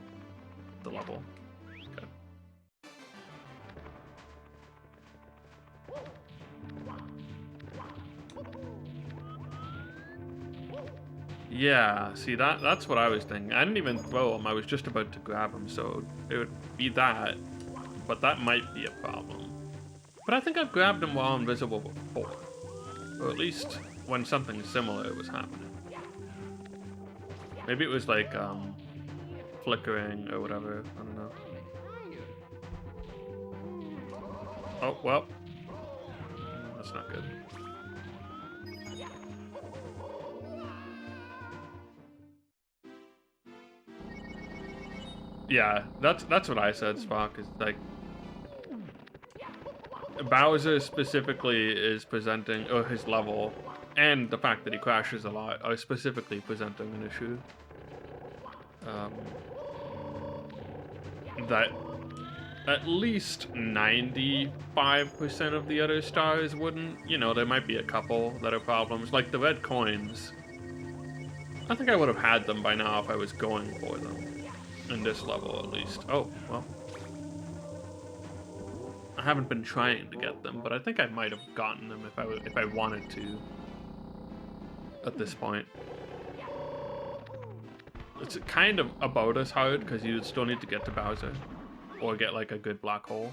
the level. Okay. Yeah, see, that's what I was thinking. I didn't even throw him, I was just about to grab him, so it would be that, but that might be a problem. But I think I've grabbed him while invisible before, or at least when something similar was happening. Maybe it was like, flickering or whatever, I don't know. Oh, well, that's not good. Yeah, that's what I said, Spock, is like Bowser specifically is presenting, or his level, and the fact that he crashes a lot are specifically presenting an issue. That at least 95% of the other stars wouldn't. You know, there might be a couple that are problems, like the red coins. I think I would have had them by now if I was going for them. In this level, at least. Oh, well. I haven't been trying to get them, but I think I might have gotten them if I wanted to. At this point. It's kind of about as hard, because you still need to get to Bowser. Or get, like, a good black hole.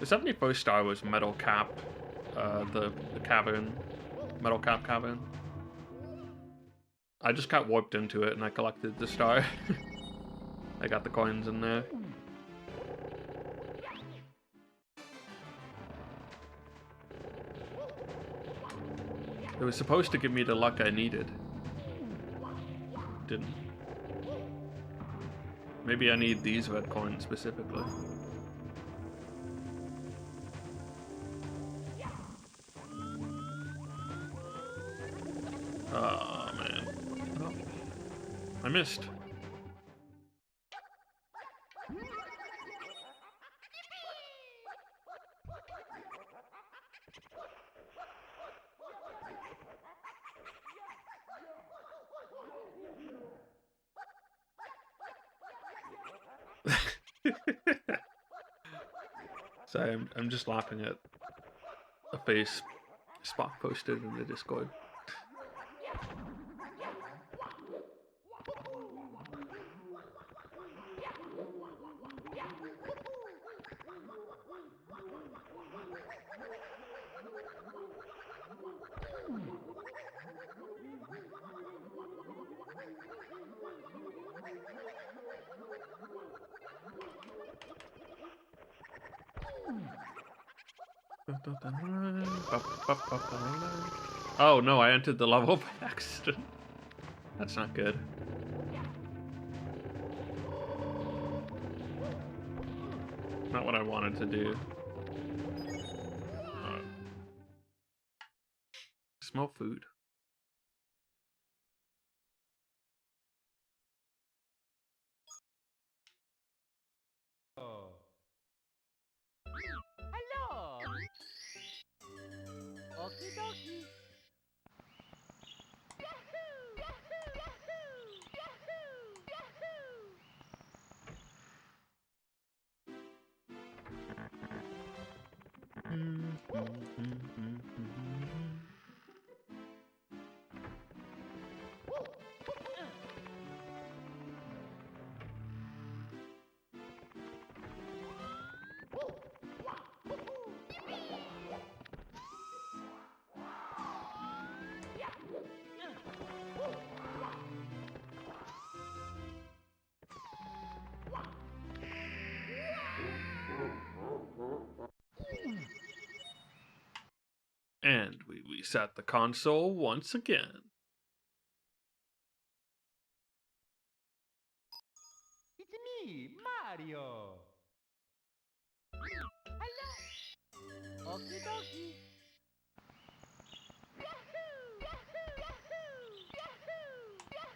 The 71st star was Metal Cap. The cavern. Metal Cap Cavern. I just got warped into it and I collected the star. I got the coins in there. It was supposed to give me the luck I needed. Didn't. Maybe I need these red coins specifically. Oh, man. Oh. I missed. Sorry, I'm just laughing at a face Spock posted in the Discord. Oh no, I entered the level by accident. That's not good. Not what I wanted to do. Smell food.
Hello. Okie dokie.
And we reset the console once again.
It's me, Mario. Hello. Okie dokie. Yahoo! Yahoo! Yahoo! Yahoo! Yahoo!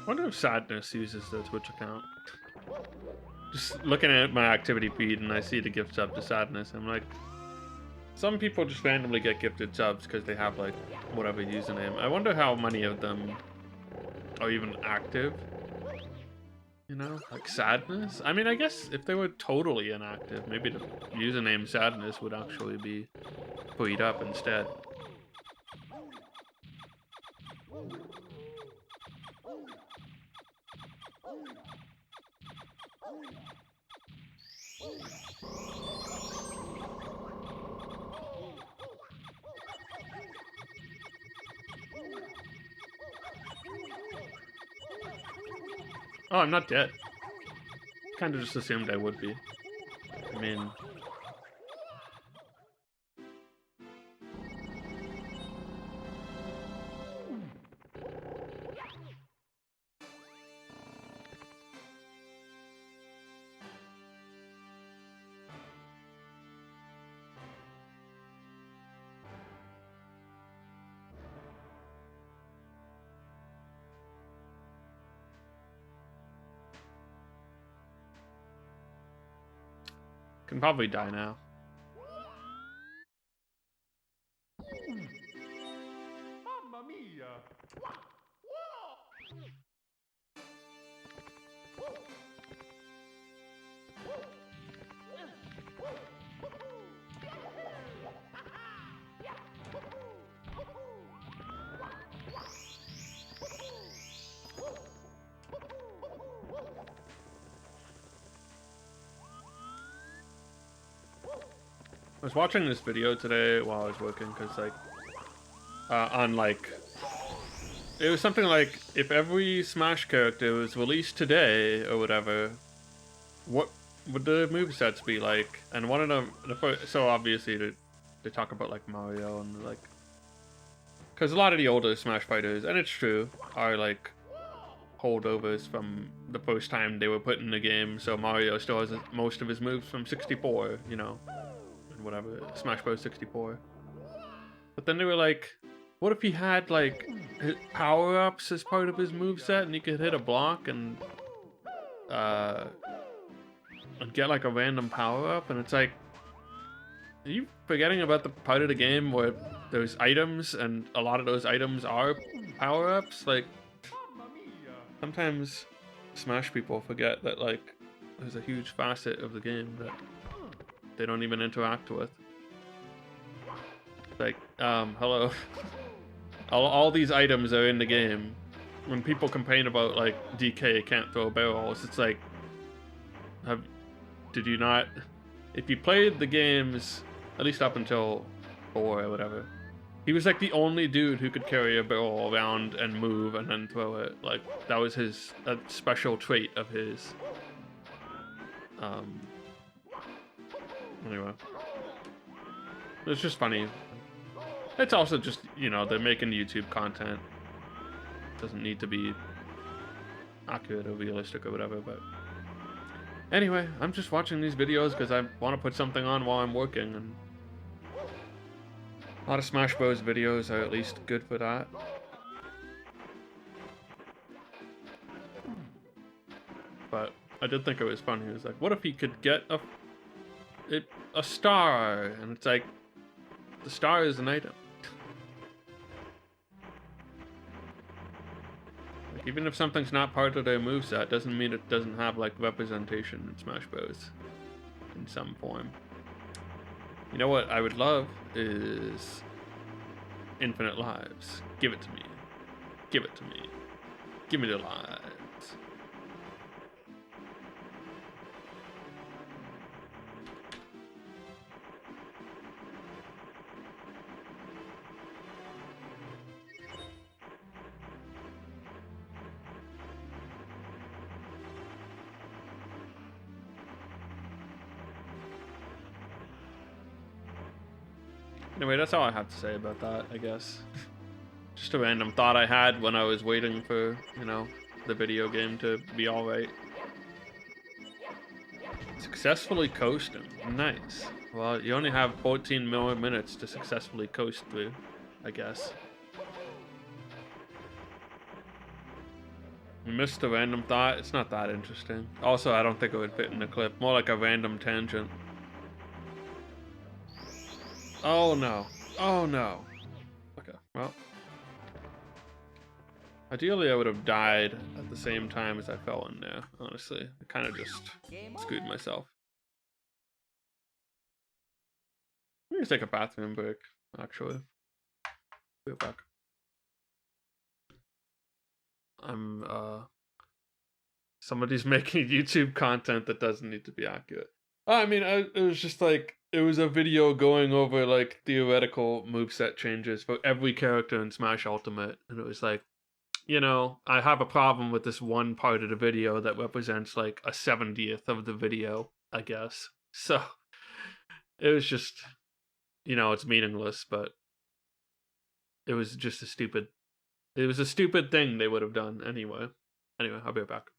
Wonder if Sadness uses the Twitch account. Just looking at my activity feed and I see the gift sub to Sadness, I'm like, some people just randomly get gifted subs because they have like whatever username. I wonder how many of them are even active. You know, like Sadness? I mean, I guess if they were totally inactive, maybe the username Sadness would actually be freed up instead. Oh, I'm not dead. Kind of just assumed I would be. I mean... Can probably die now.
Mamma mia!
I was watching this video today while I was working, because like, on like, it was something like, if every Smash character was released today or whatever, what would the movesets be like? And one of them, so obviously they talk about like Mario and like, because a lot of the older Smash fighters, and it's true, are like holdovers from the first time they were put in the game, so Mario still has most of his moves from 64, you know. Whatever, Smash Bros. 64. But then they were like, what if he had like power-ups as part of his moveset and he could hit a block and get like a random power-up? And it's like, are you forgetting about the part of the game where there's items and a lot of those items are power-ups? Like, sometimes Smash people forget that like there's a huge facet of the game that they don't even interact with. Like, hello. all these items are in the game. When people complain about like DK can't throw barrels, it's like, did you not? If you played the games, at least up until 4 or whatever, he was like the only dude who could carry a barrel around and move and then throw it. Like, that was his a special trait of his. Anyway, it's just funny. It's also just, you know, they're making YouTube content. It doesn't need to be accurate or realistic or whatever, but anyway, I'm just watching these videos because I want to put something on while I'm working, and a lot of Smash Bros videos are at least good for that. But I did think it was funny. It was like, what if he could get a star? And it's like, the star is an item. Like, even if something's not part of their moveset, doesn't mean it doesn't have like representation in Smash Bros. In some form. You know what I would love is infinite lives. Give it to me. Give it to me. Give me the lives. Anyway, that's all I have to say about that, I guess. Just a random thought I had when I was waiting for, you know, the video game to be alright. Successfully coasting. Nice. Well, you only have 14 more minutes to successfully coast through, I guess. You missed a random thought. It's not that interesting. Also, I don't think it would fit in the clip. More like a random tangent. Oh no. Oh no. Okay, well. Ideally, I would have died at the same time as I fell in there, honestly. I kind of just screwed myself. I'm gonna take a bathroom break, actually. Be right back. I'm, somebody's making YouTube content that doesn't need to be accurate. I mean, it was just like, it was a video going over, like, theoretical moveset changes for every character in Smash Ultimate, and it was like, you know, I have a problem with this one part of the video that represents, like, a 70th of the video, I guess. So, it was just, you know, it's meaningless, but it was just a stupid thing they would have done anyway. Anyway, I'll be right back.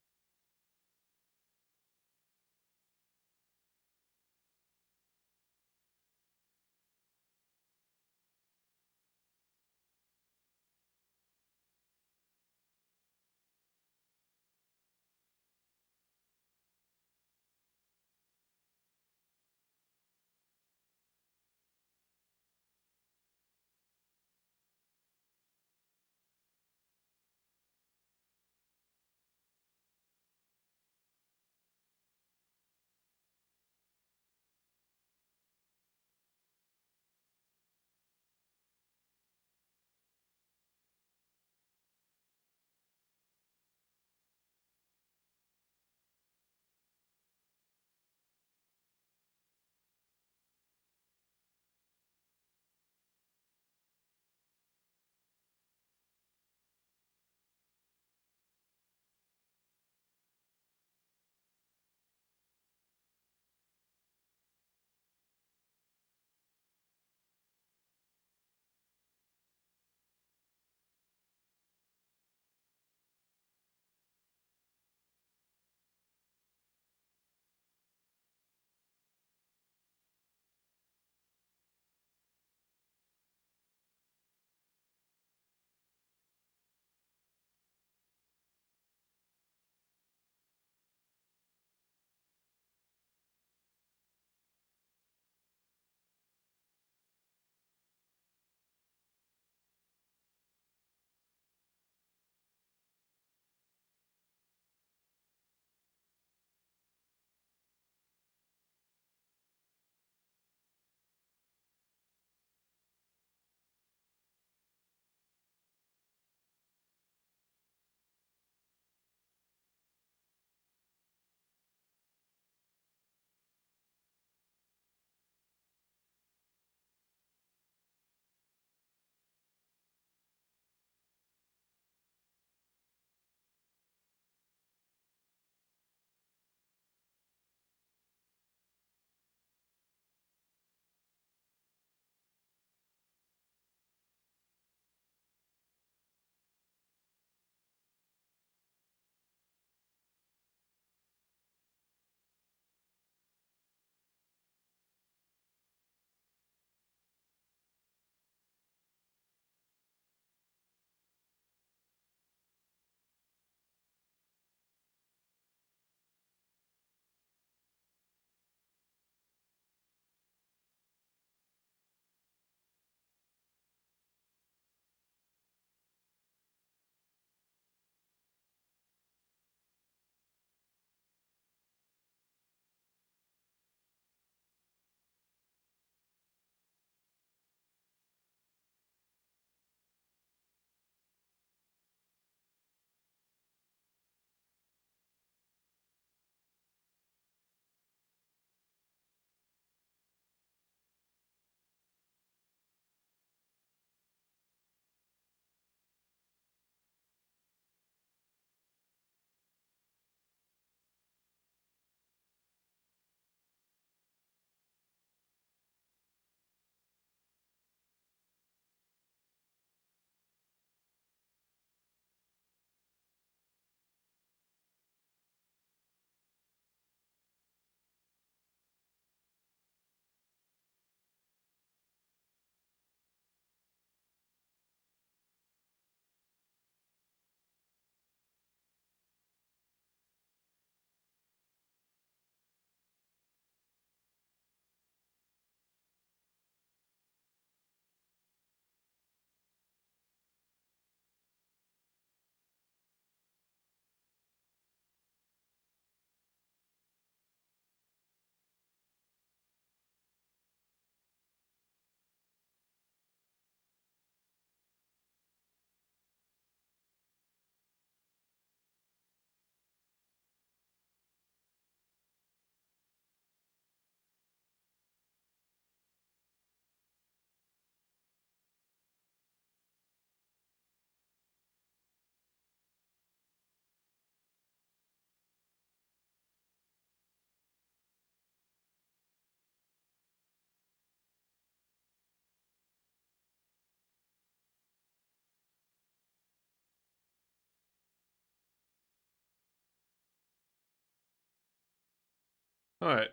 Alright.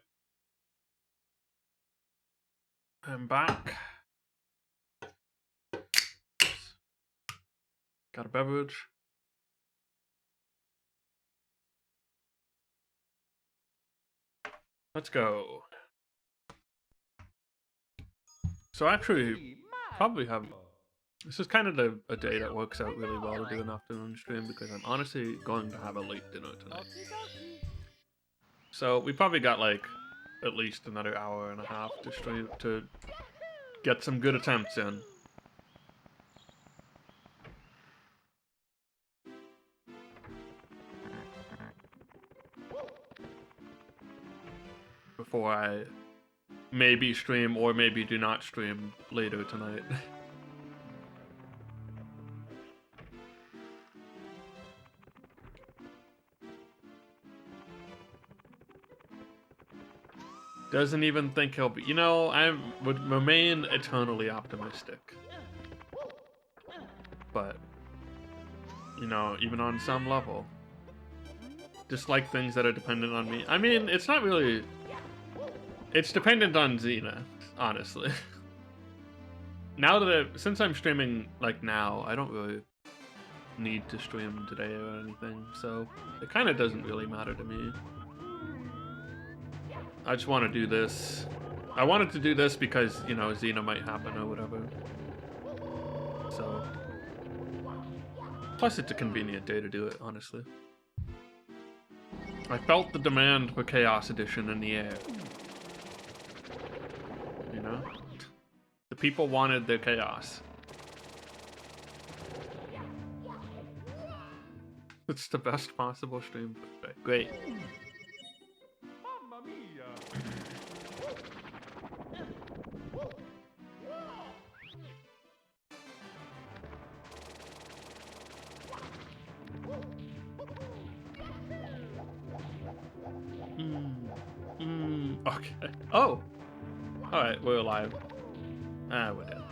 I'm back. Got a beverage. Let's go. So actually, probably have... This is kind of a day that works out really well to do an afternoon stream because I'm honestly going to have a late dinner tonight. So we probably got like at least another hour and a half to stream to get some good attempts in. Before I maybe stream or maybe do not stream later tonight. Doesn't even think he'll be. You know, I would remain eternally optimistic. But, you know, even on some level, dislike things that are dependent on me. I mean, it's not really... It's dependent on Xena, honestly. Now that since I'm streaming, like, now, I don't really need to stream today or anything, so it kind of doesn't really matter to me. I just want to do this. I wanted to do this because, you know, Xena might happen or whatever. So. Plus, it's a convenient day to do it, honestly. I felt the demand for Chaos Edition in the air. You know? The people wanted their chaos. It's the best possible stream. Great.
Mamma mia!
Okay. Oh! Alright, we're alive. Ah, we're dead.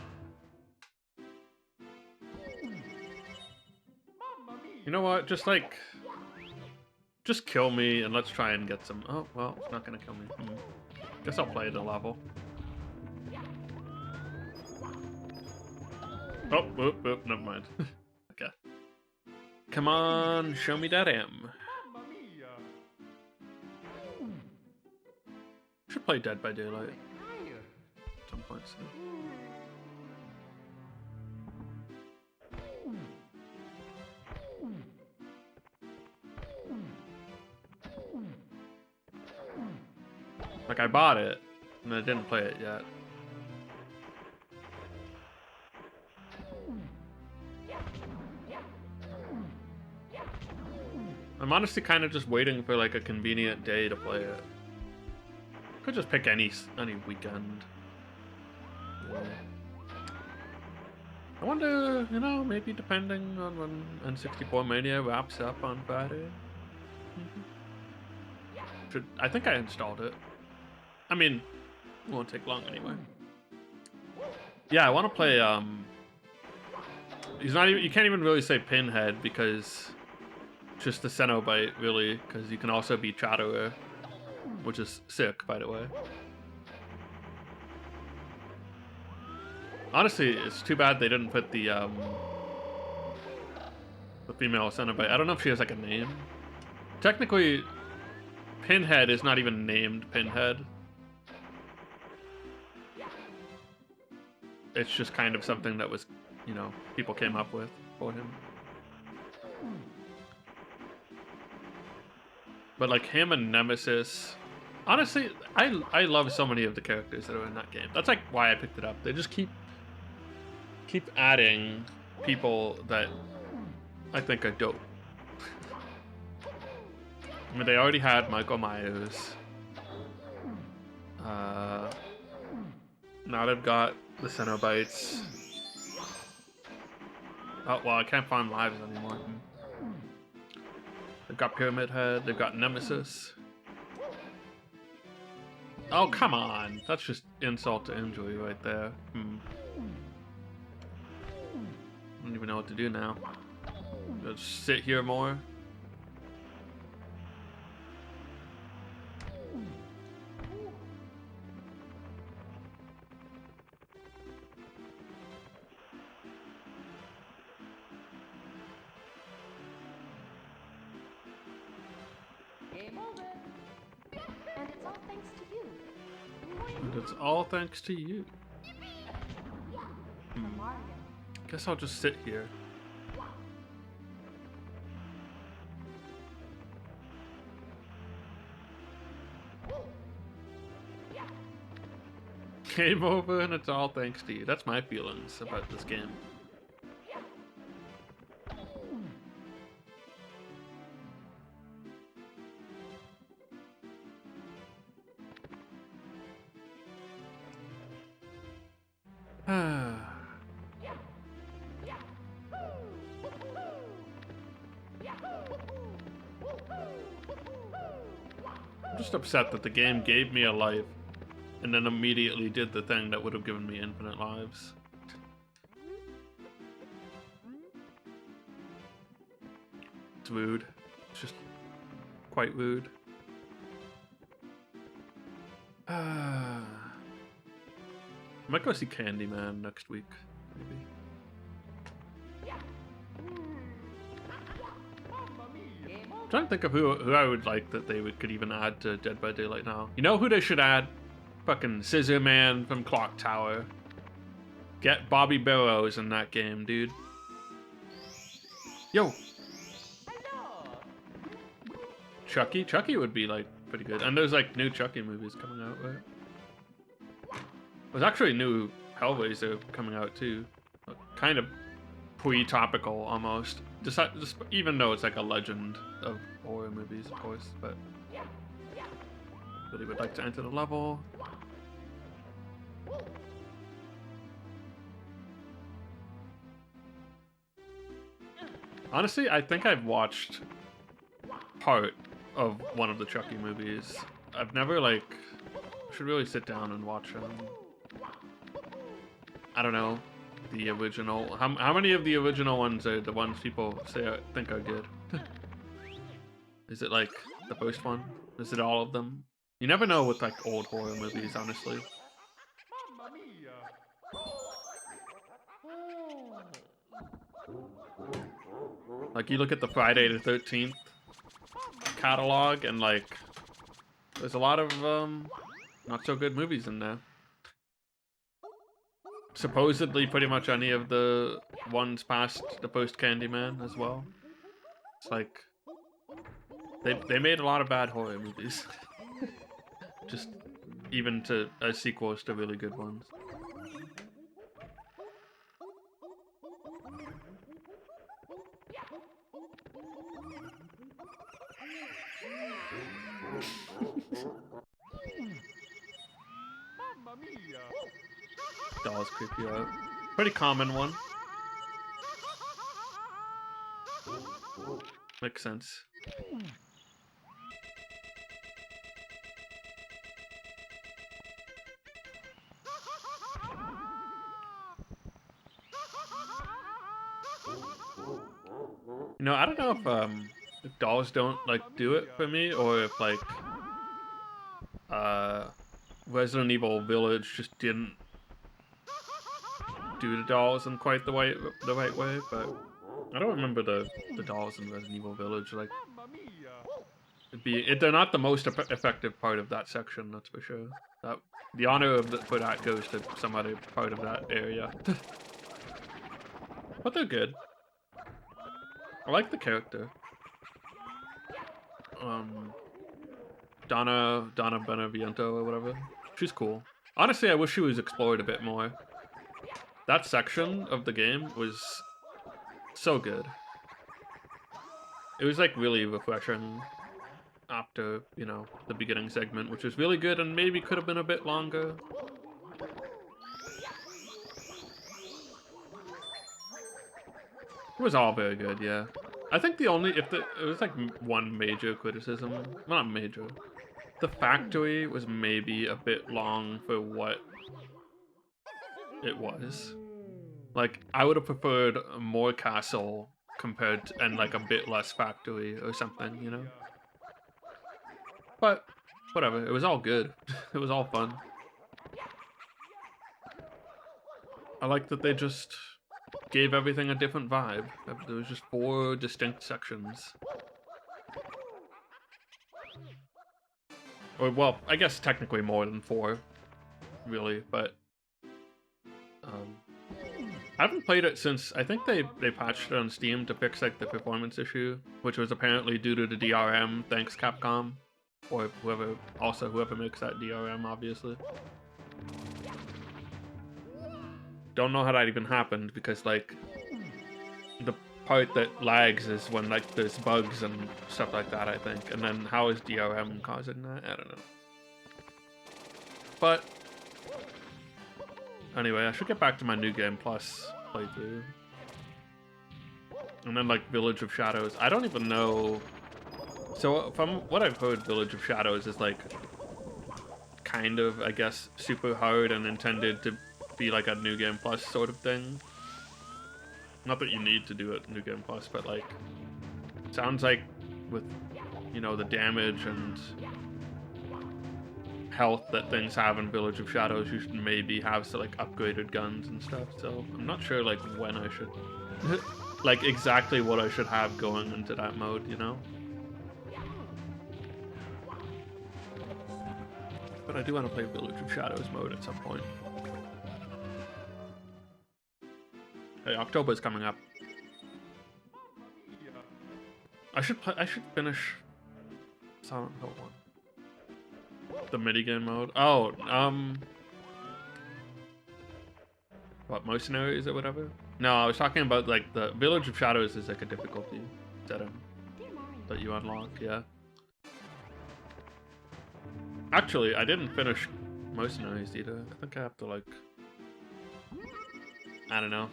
You know what? Just like... Just kill me and let's try and get some... Oh, well, it's not gonna kill me. Guess I'll play the level. Oh, whoop, whoop, never mind. Okay. Come on, show me that M.
Mamma mia!
Should play Dead by Daylight at some point soon. Like, I bought it, and I didn't play it yet. I'm honestly kind of just waiting for, like, a convenient day to play it. Could just pick any weekend. Yeah. I wonder, you know, maybe depending on when N64 Mania wraps up on Friday. I think I installed it. I mean, it won't take long anyway. Yeah, I want to play, he's not even, you can't even really say Pinhead because just the Cenobite, really, because you can also be Chatterer, which is sick, by the way. Honestly, it's too bad they didn't put the female Cenobite. I don't know if she has, like, a name. Technically, Pinhead is not even named Pinhead. It's just kind of something that was, you know, people came up with for him. But like him and Nemesis, honestly, I love so many of the characters that are in that game. That's like why I picked it up. They just keep adding people that I think are dope. I mean, they already had Michael Myers. Now they've got the Cenobites. Oh, well, I can't find lives anymore. They've got Pyramid Head. They've got Nemesis. Oh, come on. That's just insult to injury right there. I don't even know what to do now. Just sit here more.
thanks to you.
And it's all thanks to you.
Mario.
Guess I'll just sit here. Game over and it's all thanks to you. That's my feelings about this game. I'm just upset that the game gave me a life and then immediately did the thing that would have given me infinite lives. It's rude. It's just quite rude. I might go see Candyman next week, maybe. I'm trying to think of who I would like that they could even add to Dead by Daylight now. You know who they should add? Fucking Scissor Man from Clock Tower. Get Bobby Burrows in that game, dude. Yo. Chucky? Chucky would be like pretty good. And there's like new Chucky movies coming out, right? There's actually new Hellraiser coming out too. Kind of pre-topical almost. Just even though it's like a legend of horror movies, of course, but really would like to enter the level. Honestly, I think I've watched part of one of the Chucky movies. I've never like should really sit down and watch them. I don't know. The original. How many of the original ones are the ones people say think are good? Is it like the first one? Is it all of them? You never know with like old horror movies, honestly.
Mamma mia!
Like you look at the Friday the 13th catalog and like there's a lot of not so good movies in there. Supposedly pretty much any of the ones past the post Candyman as well. It's like they made a lot of bad horror movies. Just even to as sequels to really good ones.
Mamma mia!
Dolls creep you out. Pretty common one. Makes sense. You know, I don't know if dolls don't like do it for me, or if like Resident Evil Village just didn't do the dolls in quite the right way, but I don't remember the dolls in Resident Evil Village. Like,
Mamma mia!
they're not the most effective part of that section, that's for sure. The honor for that goes to some other part of that area. But they're good. I like the character. Donna Beneviento or whatever. She's cool. Honestly, I wish she was explored a bit more. That section of the game was so good. It was like really refreshing after, you know, the beginning segment, which was really good and maybe could have been a bit longer. It was all very good, yeah. I think it was like one major criticism, well, not major. The factory was maybe a bit long for what it was. Like, I would have preferred more castle compared to, and like a bit less factory or something, you know? But, whatever, it was all good. It was all fun. I like that they just gave everything a different vibe. There was just 4 distinct sections. Or, well, I guess technically more than 4, really, but I haven't played it since, I think they patched it on Steam to fix like the performance issue, which was apparently due to the DRM, thanks Capcom, or whoever makes that DRM, obviously. Don't know how that even happened, because like the part that lags is when like there's bugs and stuff like that, I think, and then how is DRM causing that? I don't know. But anyway, I should get back to my New Game Plus playthrough. And then like Village of Shadows. I don't even know. So from what I've heard, Village of Shadows is like kind of, I guess, super hard and intended to be like a New Game Plus sort of thing. Not that you need to do it New Game Plus, but like sounds like with, you know, the damage and health that things have in Village of Shadows, you should maybe have like upgraded guns and stuff. So I'm not sure like when I should like exactly what I should have going into that mode, you know? But I do want to play Village of Shadows mode at some point. Hey, October's coming up. I should finish Silent Hill 1. The minigame mode. Oh, what, Mercenaries or whatever? No, I was talking about like the Village of Shadows is like a difficulty setting that you unlock, yeah. Actually, I didn't finish Mercenaries either. I think I have to like, I don't know.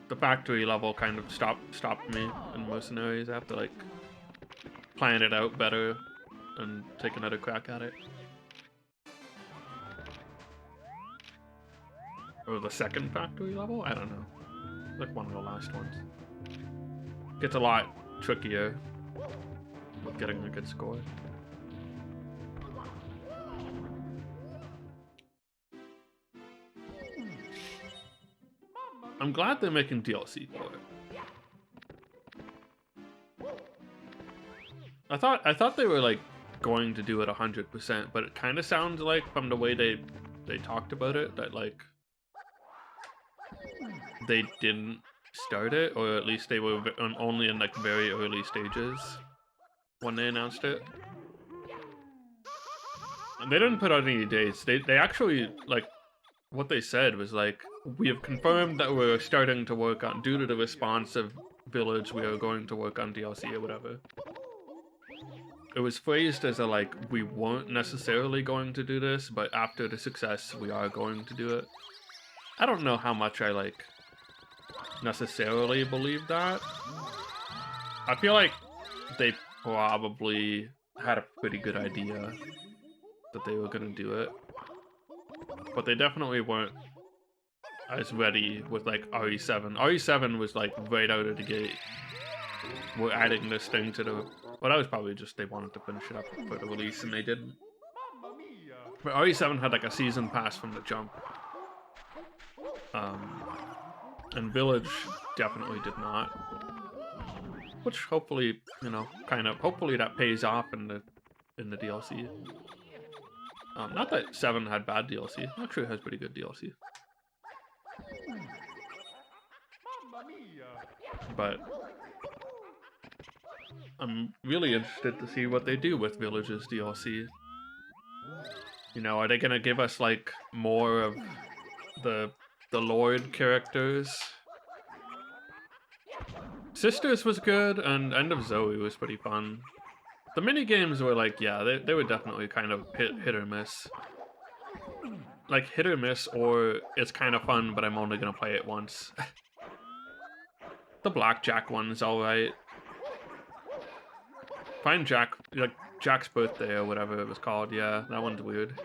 The factory level kind of stopped me in Mercenaries. I have to like plan it out better and take another crack at it. Or the second factory level? I don't know. Like one of the last ones. Gets a lot trickier with getting a good score. I'm glad they're making DLC for it. I thought they were like going to do it 100%, but it kind of sounds like from the way they talked about it that like they didn't start it, or at least they were only in like very early stages when they announced it. And they didn't put out any dates. They actually like what they said was like, we have confirmed that we're starting to work on, due to the response of Village, we are going to work on DLC or whatever. It was phrased as a like, we weren't necessarily going to do this, but after the success, we are going to do it. I don't know how much I like necessarily believe that. I feel like they probably had a pretty good idea that they were gonna do it, but they definitely weren't as ready with like RE7. RE7 was like right out of the gate. We're adding this thing to the... Well, that was probably just they wanted to finish it up for the release and they didn't. But RE7 had like a season pass from the jump. And Village definitely did not. Which hopefully, you know, hopefully that pays off in the DLC. Not that 7 had bad DLC. Actually, it has pretty good DLC. But I'm really interested to see what they do with Village's DLC. You know, are they gonna give us like more of the Lord characters? Sisters was good, and End of Zoe was pretty fun. The mini games were like, yeah, they were definitely kind of hit or miss. Like hit or miss, or it's kind of fun, but I'm only gonna play it once. The Blackjack one's alright. Find Jack, like Jack's Birthday or whatever it was called. Yeah, that one's weird.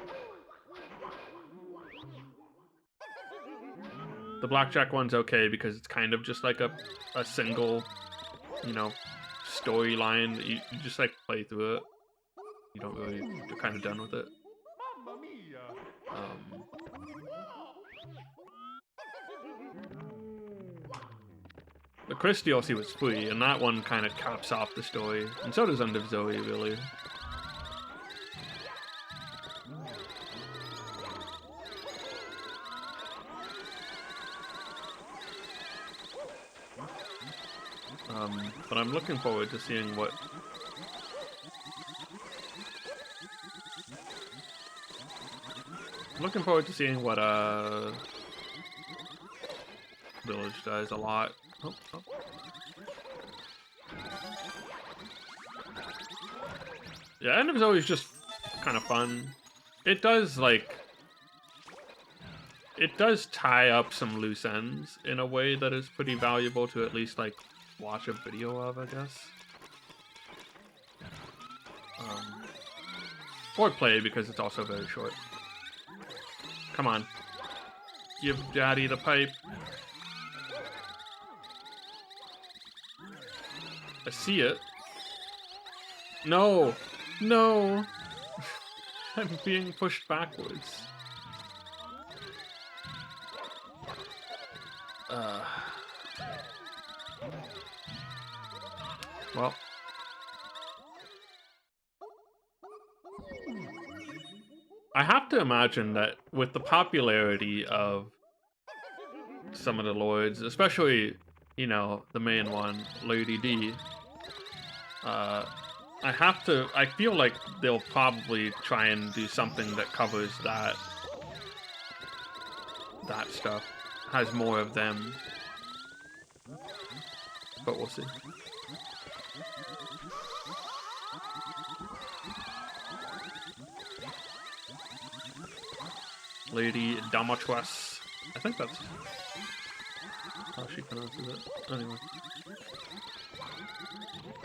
The Blackjack one's okay because it's kind of just like a single, you know, storyline. You just like play through it. You don't really, you're kind of done with it. The Chris DLC was free, and that one kind of caps off the story, and so does End of Zoe, really. But I'm looking forward to seeing what Village does a lot. Oh, oh. Yeah, and it was always just kind of fun. It does tie up some loose ends in a way that is pretty valuable to at least like watch a video of, I guess. Or play because it's also very short. Come on. Give daddy the pipe. I see it. No! No! I'm being pushed backwards. Well. I have to imagine that with the popularity of some of the lords, especially, you know, the main one, Lady D, I feel like they'll probably try and do something that covers that stuff, has more of them, but we'll see. Lady Damatrus. I think that's how she pronounces it. Anyway.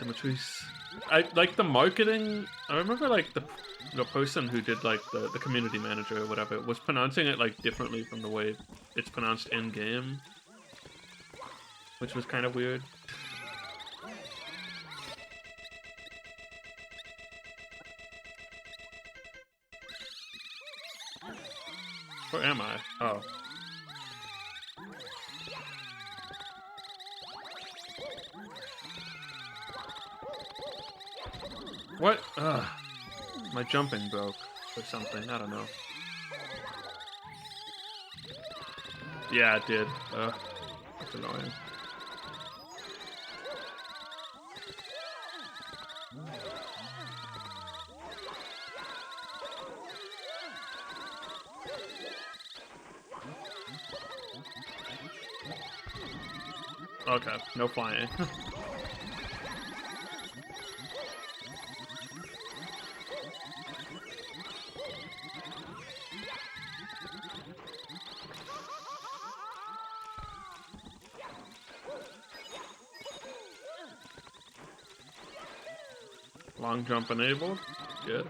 Damatrus. I like the marketing. I remember like the person who did like the community manager or whatever was pronouncing it like differently from the way it's pronounced in game, which was kind of weird. Where am I? Oh. What? Ugh. My jumping broke or something. I don't know. Yeah, it did. That's annoying. Okay, no flying. Long jump enabled. Good.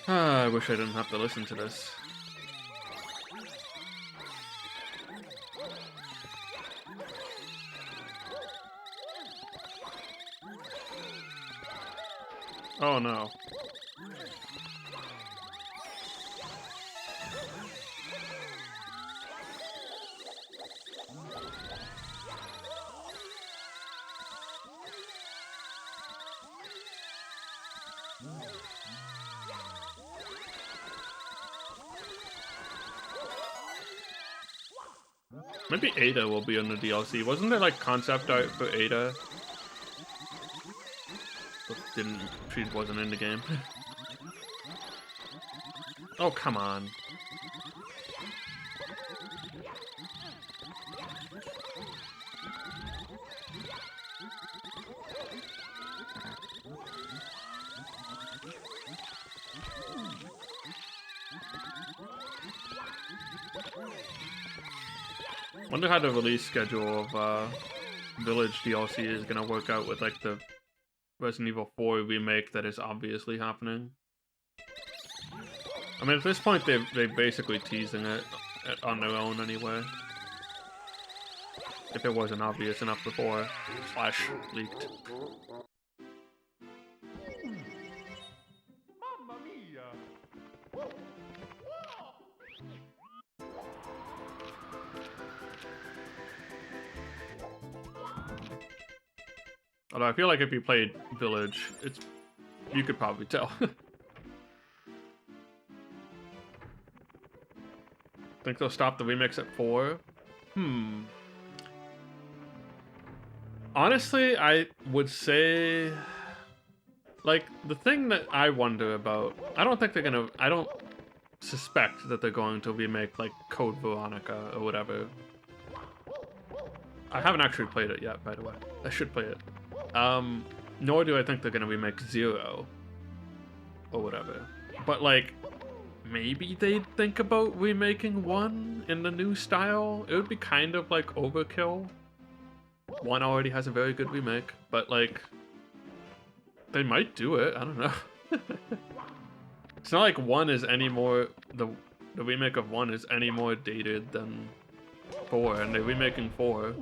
I wish I didn't have to listen to this. Oh no. Maybe Ada will be on the DLC. Wasn't there like concept art for Ada? But she wasn't in the game. Oh, come on. Wonder how the release schedule of Village DLC is gonna work out with like the Resident Evil 4 remake that is obviously happening. I mean, at this point, they're basically teasing it on their own anyway. If it wasn't obvious enough before, Flash leaked.
Mamma mia!
Although I feel like if you played Village, you could probably tell. Think they'll stop the remakes at 4? Honestly, I would say, like, the thing that I wonder about, I don't think they're gonna, I don't suspect that they're going to remake, like, Code Veronica or whatever. I haven't actually played it yet, by the way. I should play it. Nor do I think they're gonna remake 0 or whatever. But, like, maybe they'd think about remaking 1 in the new style. It would be kind of like overkill. 1 already has a very good remake, but like, they might do it. I don't know. It's not like 1 is any more, the remake of 1 is any more dated than 4, and they're remaking 4.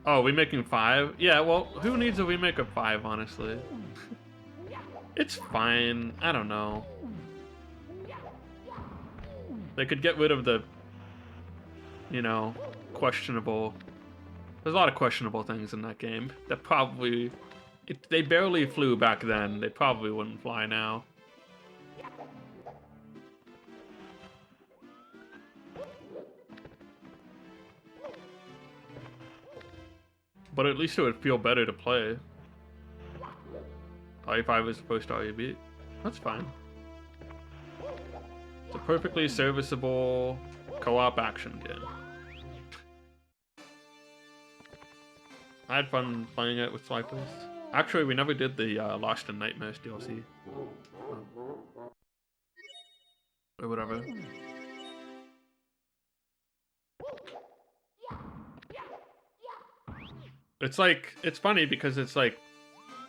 Oh, remaking 5? Yeah, well, who needs a remake of 5, honestly? It's fine. I don't know. They could get rid of the, you know, questionable... There's a lot of questionable things in that game that probably... If they barely flew back then, they probably wouldn't fly now. But at least it would feel better to play. RE5 is the first RE beat. That's fine. It's a perfectly serviceable co-op action game. I had fun playing it with Cycles. Actually, we never did the Lost in Nightmares DLC. Or whatever. It's like, it's funny because it's like,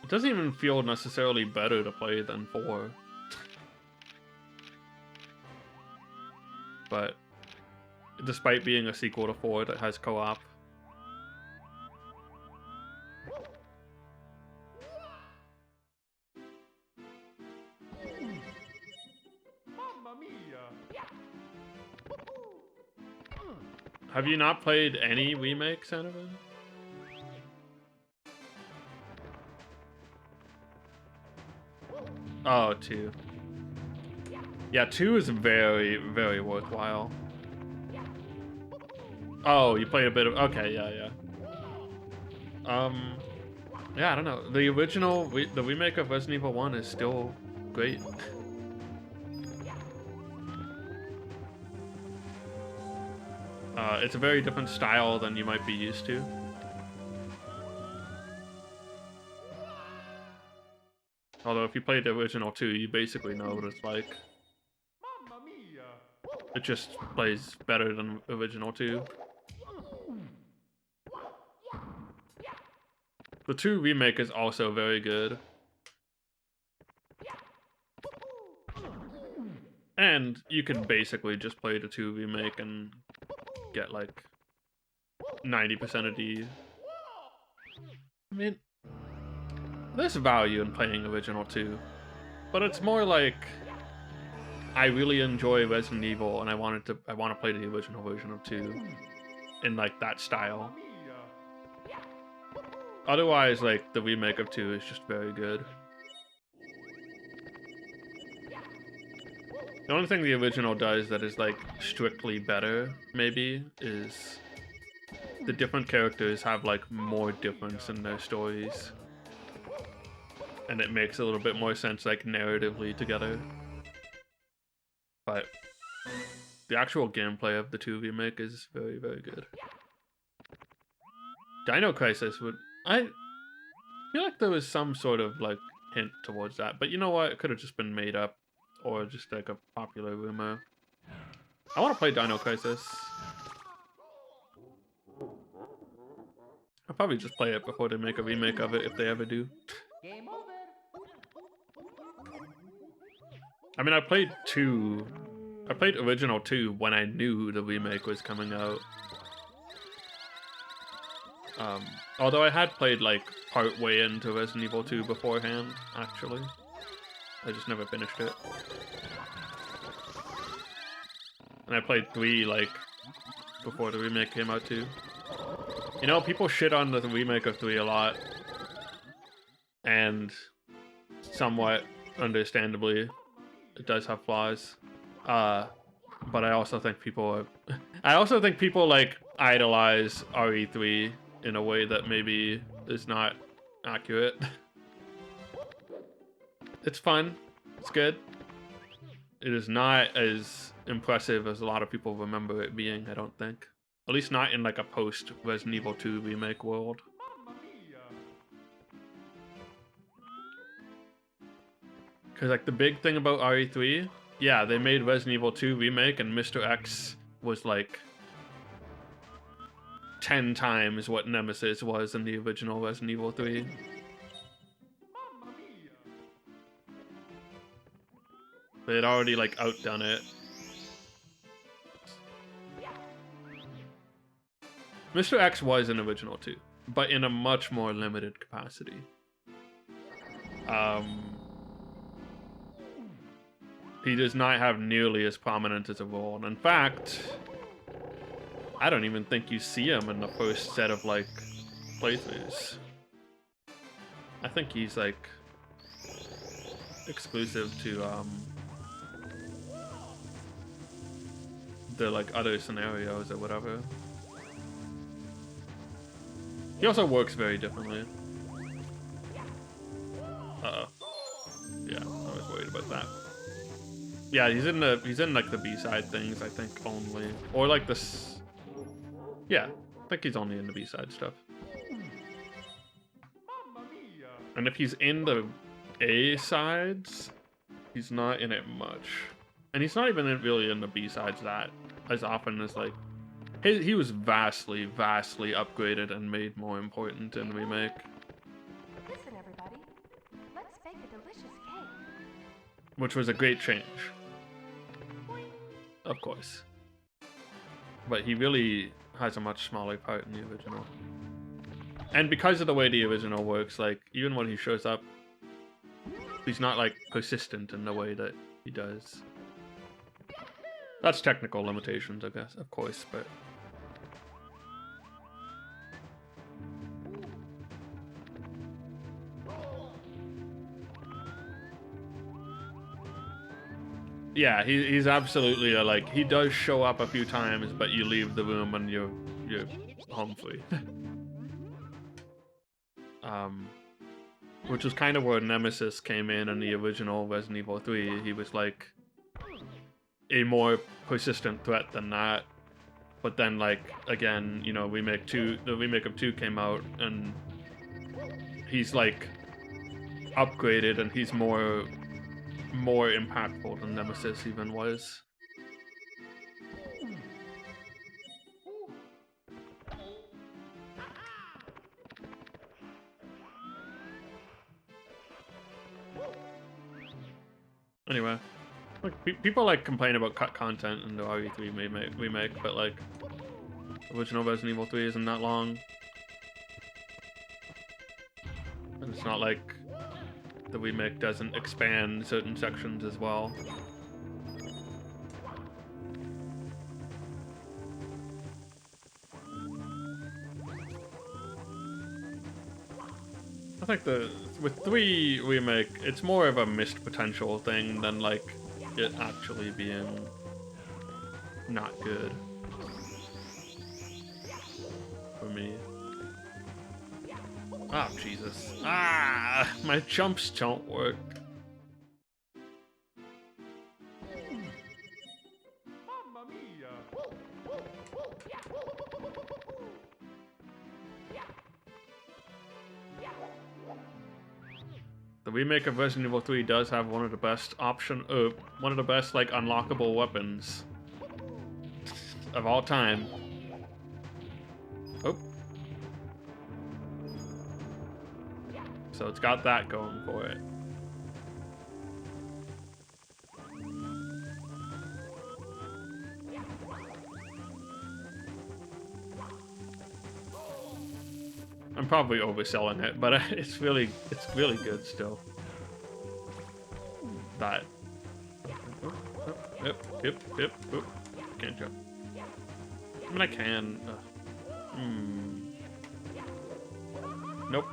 it doesn't even feel necessarily better to play than 4. But, despite being a sequel to 4 that has co-op.
Mamma mia!
Have you not played any remakes, Annabelle? Oh, 2. Yeah, 2 is very, very worthwhile. Oh, you played a bit of... Okay, yeah. Yeah, I don't know. The original... the remake of Resident Evil 1 is still great. It's a very different style than you might be used to. Although if you played the original 2, you basically know what it's like.
Mamma mia!
It just plays better than original 2. The 2 remake is also very good. And you can basically just play the 2 remake and get like 90% of the... I mean, there's value in playing original 2, but it's more like I really enjoy Resident Evil and I want to play the original version of 2 in like that style. Otherwise, like the remake of 2 is just very good. The only thing the original does that is like strictly better, maybe, is the different characters have like more difference in their stories. And it makes a little bit more sense like narratively together. But the actual gameplay of the 2 remake is very, very good. Dino Crisis would... I feel like there was some sort of like hint towards that, but you know what? It could have just been made up or just like a popular rumor. I want to play Dino Crisis. I'll probably just play it before they make a remake of it if they ever do.
Game over.
I mean, I played original 2 when I knew the remake was coming out. Although I had played like part way into Resident Evil 2 beforehand, actually. I just never finished it. And I played 3 like before the remake came out too. You know, people shit on the remake of 3 a lot. And somewhat understandably, it does have flaws. but I also think people like idolize RE3 in a way that maybe is not accurate. It's fun. It's good. It is not as impressive as a lot of people remember it being, I don't think. At least not in like a post Resident Evil 2 remake world.
Mamma mia.
Because like the big thing about RE3, yeah, they made Resident Evil 2 remake and Mr. X was like 10 times what Nemesis was in the original Resident Evil 3.
Mamma mia.
They had already like outdone it. Mr. X was in original 2, but in a much more limited capacity. He does not have nearly as prominent as a role. And in fact, I don't even think you see him in the first set of like playthroughs. I think he's like exclusive to the like other scenarios or whatever. He also works very differently. Uh-oh. Yeah, I was worried about that. Yeah, he's in like the B-side things, I think, only. Or like this. Yeah, I think he's only in the B-side stuff.
Mamma mia.
And if he's in the A-sides, he's not in it much. And he's not even really in the B-sides that as often as like he was vastly upgraded and made more important in Remake.
Listen, everybody. Let's bake a delicious cake.
Which was a great change. Of course. But he really has a much smaller part in the original. And because of the way the original works, like, even when he shows up, he's not, like, persistent in the way that he does. That's technical limitations, I guess, of course, but... Yeah, he's absolutely like, he does show up a few times, but you leave the room and you're home free. Which was kind of where Nemesis came in the original Resident Evil 3. He was like a more persistent threat than that. But then, like, again, you know, the remake of 2 came out, and he's like upgraded, and he's more impactful than Nemesis even was. Anyway, like, people like complain about cut content in the RE3 remake, but like, original Resident Evil 3 isn't that long, and it's not like the remake doesn't expand certain sections as well. I think with 3 remake, it's more of a missed potential thing than like it actually being not good for me. Oh, Jesus. Ah, my jumps don't work.
Mamma mia.
The remake of Resident Evil 3 does have one of the best like unlockable weapons of all time. Oh. So it's got that going for it. I'm probably overselling it, but it's really good still. That. Yep. Can't jump. I mean, I can. Nope.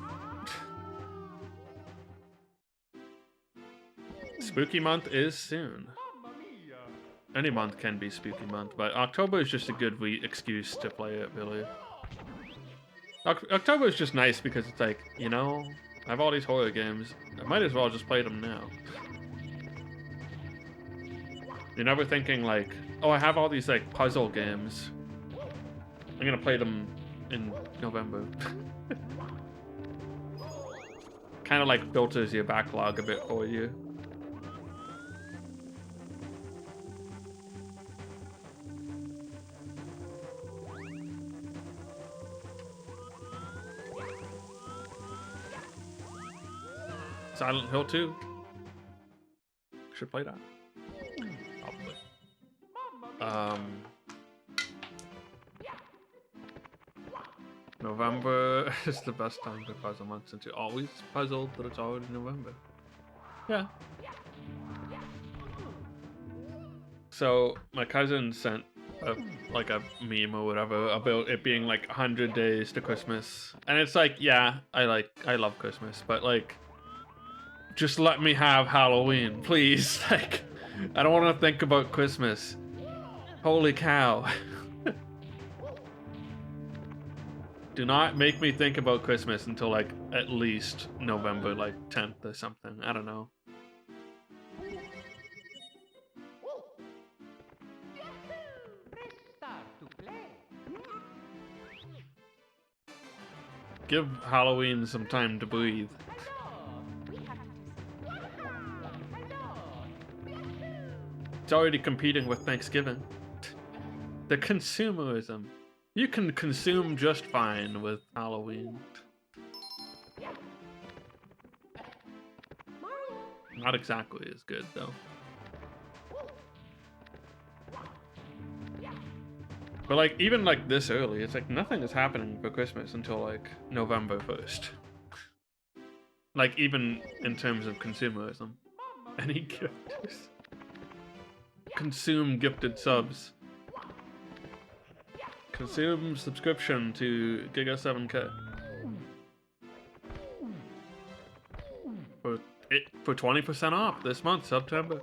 Spooky month is soon.
Mamma mia.
any month can be spooky month, but October is just a good excuse to play it, really. October is just nice because it's like, you know, I have all these horror games. I might as well just play them now. You're never thinking like, oh, I have all these like puzzle games. I'm gonna play them in November. Kind of like filters your backlog a bit for you. Silent Hill 2. Should play that. Probably. November is the best time to puzzle month since you're always puzzled that it's already November. Yeah. So my cousin sent like a meme or whatever about it being like 100 days to Christmas, and it's like, yeah, I love Christmas, but like, just let me have Halloween, please. Like, I don't want to think about Christmas. Holy cow. Do not make me think about Christmas until like at least November like 10th or something. I don't know. Give Halloween some time to breathe. It's already competing with Thanksgiving. The consumerism. You can consume just fine with Halloween. Not exactly as good, though. But like, even like this early, it's like nothing is happening for Christmas until like November 1st. Like, even in terms of consumerism. Any gifters? Consume gifted subs. Consume subscription to Giga 7K. For 20% off this month, September.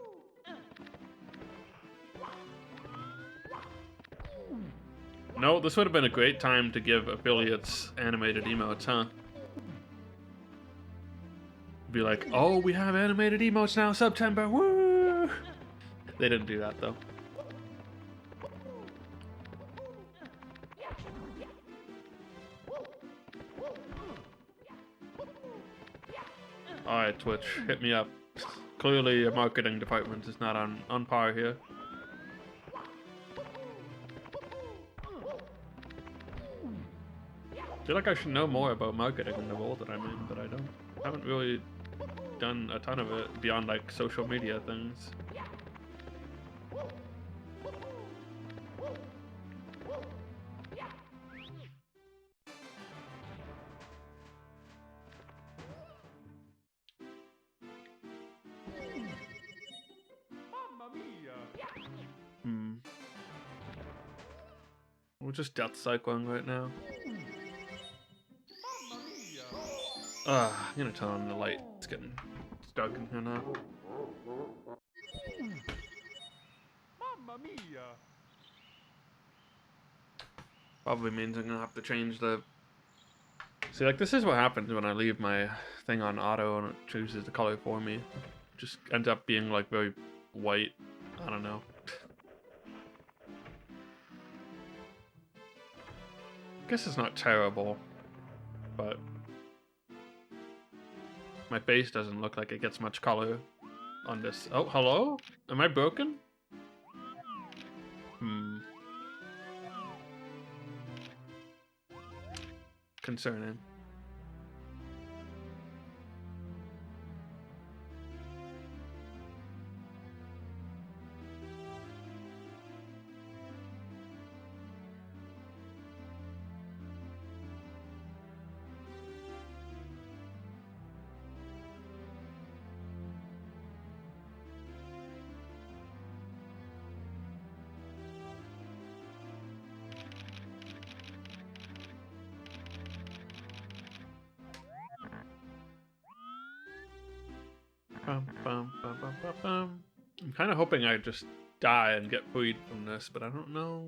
No, this would have been a great time to give affiliates animated emotes, huh? Be like, oh, we have animated emotes now, September, woo! They didn't do that, though. Alright, Twitch, hit me up. Clearly, your marketing department is not on par here. I feel like I should know more about marketing in the role that I'm in, but I don't. I haven't really done a ton of it beyond like social media things. We're just death cycling right now. I'm gonna turn on the light. It's getting stuck in here now.
Mamma mia!
Probably means I'm gonna have to change the... See, like, this is what happens when I leave my thing on auto and it chooses the color for me. It just ends up being, like, very white. I don't know. I guess it's not terrible, but my face doesn't look like it gets much color on this. Oh, hello? Am I broken? Concerning. I'm kind of hoping I just die and get freed from this, but I don't know.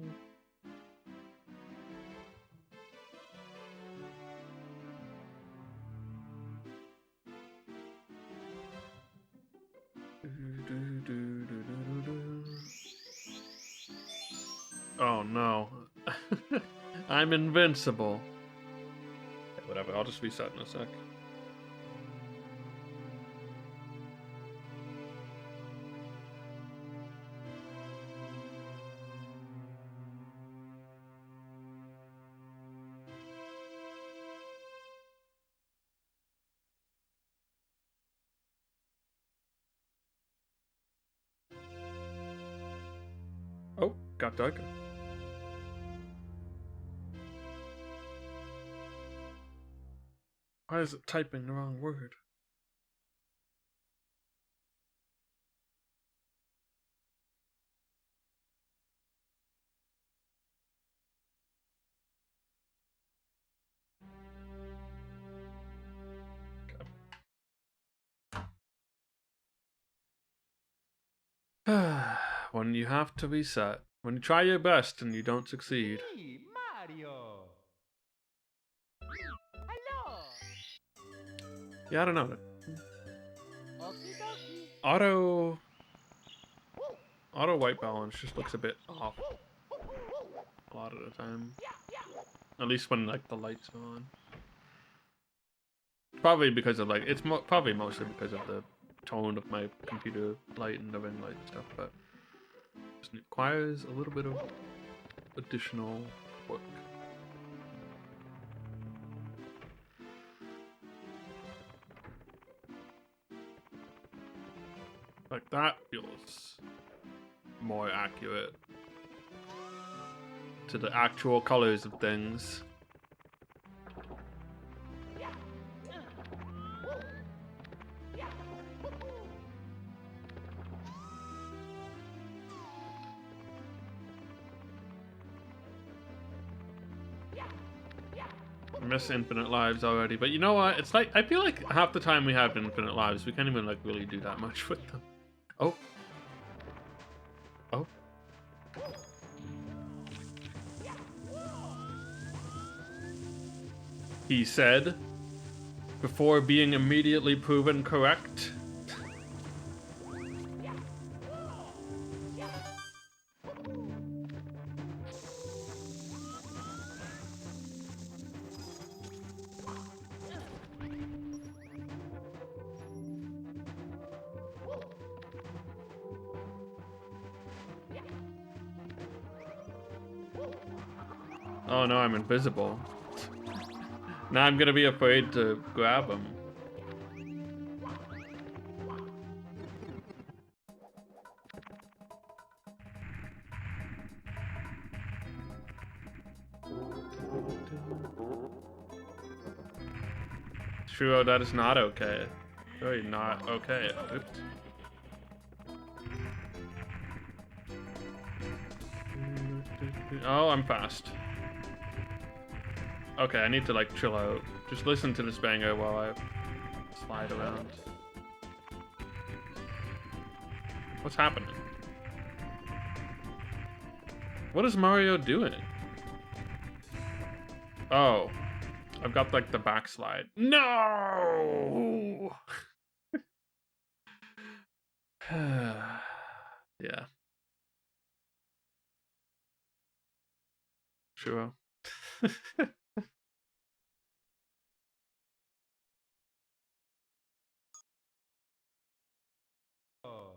Oh no. I'm invincible. Okay, whatever, I'll just reset in a sec. Oh, got darker. Why is it typing the wrong word? Okay. When you have to reset. When you try your best and you don't succeed.
Me, Mario. Hello.
Yeah, I don't know.
Okie dokie.
Auto white balance just looks a bit off a lot of the time. At least when like the lights are on. Probably because of like it's probably mostly because of the tone of my computer light and the ring light and stuff, but just requires a little bit of additional work. Like that feels more accurate to the actual colors of things. I miss infinite lives already, but you know what? It's like I feel like half the time we have infinite lives, we can't even like really do that much with them. Oh. Oh. He said, before being immediately proven correct. Oh no, I'm invisible. Now I'm gonna be afraid to grab him. Shuro, that is not okay. Very not okay. Oops. Oh, I'm fast. Okay, I need to like chill out. Just listen to this banger while I slide around. What's happening? What is Mario doing? Oh, I've got like the backslide. No! Yeah. Sure.
Hello.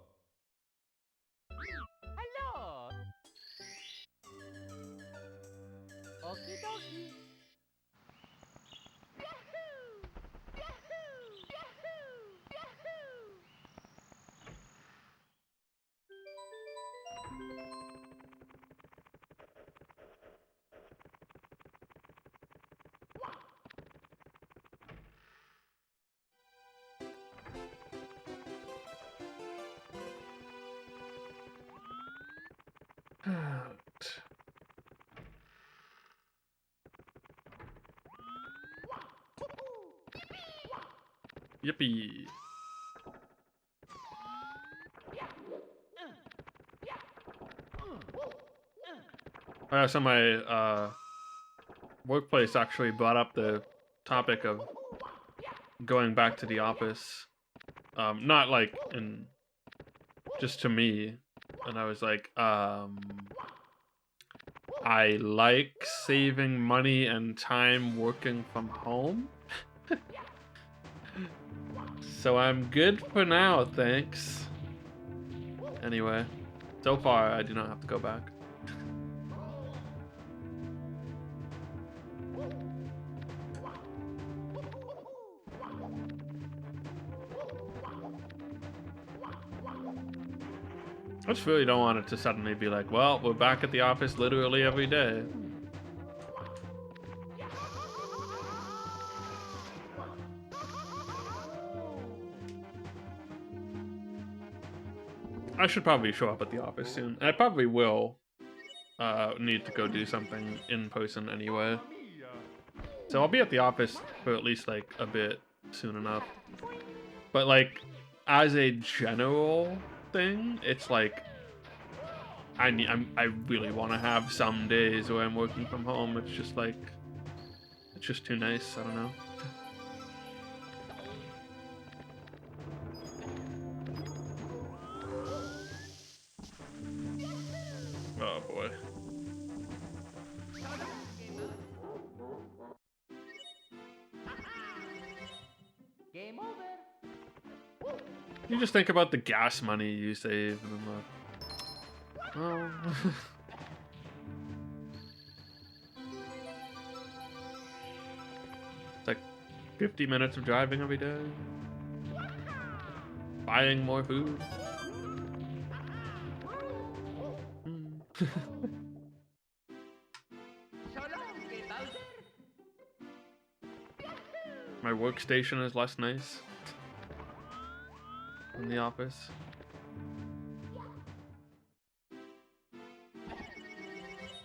Okie dokie. Yahoo! Yahoo! Yahoo! Yahoo!
Yippee. So my workplace actually brought up the topic of going back to the office. Not like in just to me. And I was like, I like saving money and time working from home. So I'm good for now, thanks. Anyway, so far I do not have to go back. I just really don't want it to suddenly be like, well, we're back at the office literally every day. I should probably show up at the office soon. I probably will need to go do something in person anyway. So I'll be at the office for at least like a bit soon enough. But like as a general thing, it's like I really want to have some days where I'm working from home. It's just like it's just too nice. I don't know. Oh boy.
Game over.
You just think about the gas money you save and I'm like, oh. It's like 50 minutes of driving every day. Buying more food. My workstation is less nice in the office.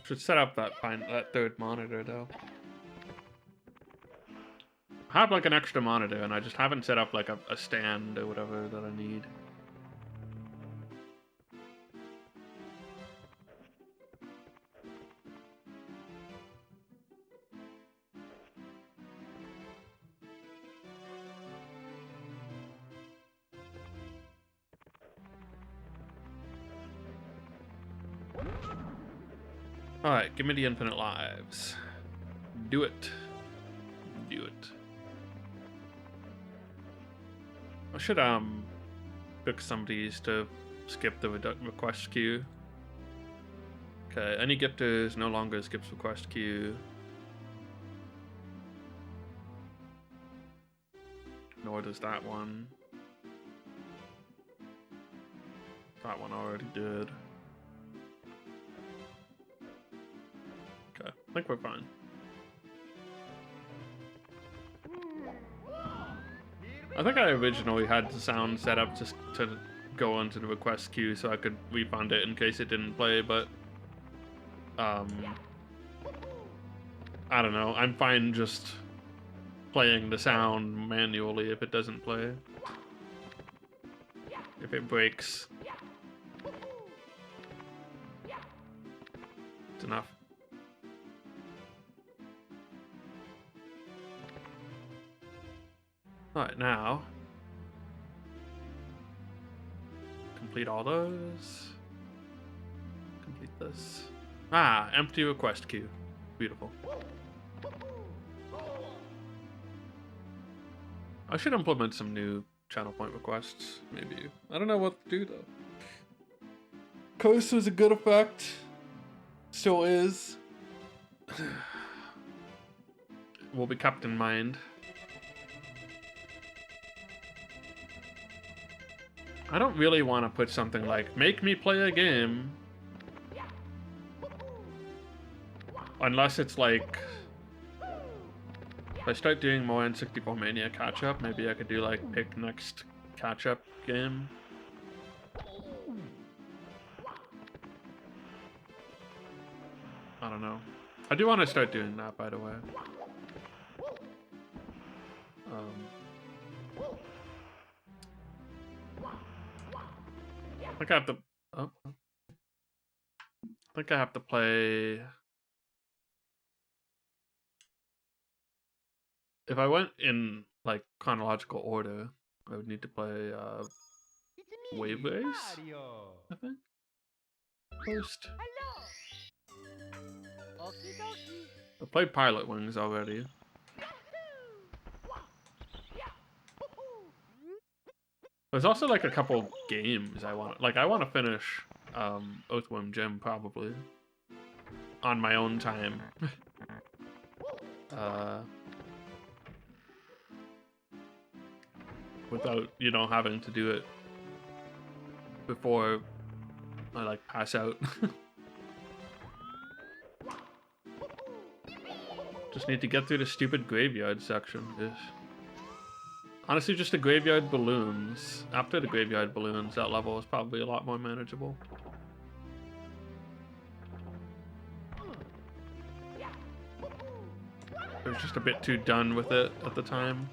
Should set up that third monitor though. I have like an extra monitor and I just haven't set up like a stand or whatever that I need. Alright, give me the infinite lives. Do it. Do it. I should pick some of these to skip the request queue. Okay, any gifters no longer skips request queue. Nor does that one. That one already did. Okay, I think we're fine. I think I originally had the sound set up just to go into the request queue so I could refund it in case it didn't play, but I don't know. I'm fine just playing the sound manually if it doesn't play. If it breaks. It's enough. Alright, now complete all those. Complete this. Ah, empty request queue. Beautiful. I should implement some new channel point requests, maybe. I don't know what to do though. Coast was a good effect. Still is. Will be kept in mind. I don't really want to put something like, make me play a game. Unless it's like, if I start doing more N64 Mania catch-up, maybe I could do like, pick next catch-up game. I don't know. I do want to start doing that, by the way. I think I have to. Oh. I think I have to play if I went in like chronological order, I would need to play
It's me,
Wave Race,
Mario.
I think. First.
Hello. Okie dokie.
I played Pilot Wings already. There's also like a couple games I want. Like I want to finish Earthworm Jim probably on my own time. Without, you know, having to do it before I like pass out. Just need to get through the stupid graveyard section. Ugh. Honestly, just the graveyard balloons. After the graveyard balloons, that level is probably a lot more manageable. I was just a bit too done with it at the time.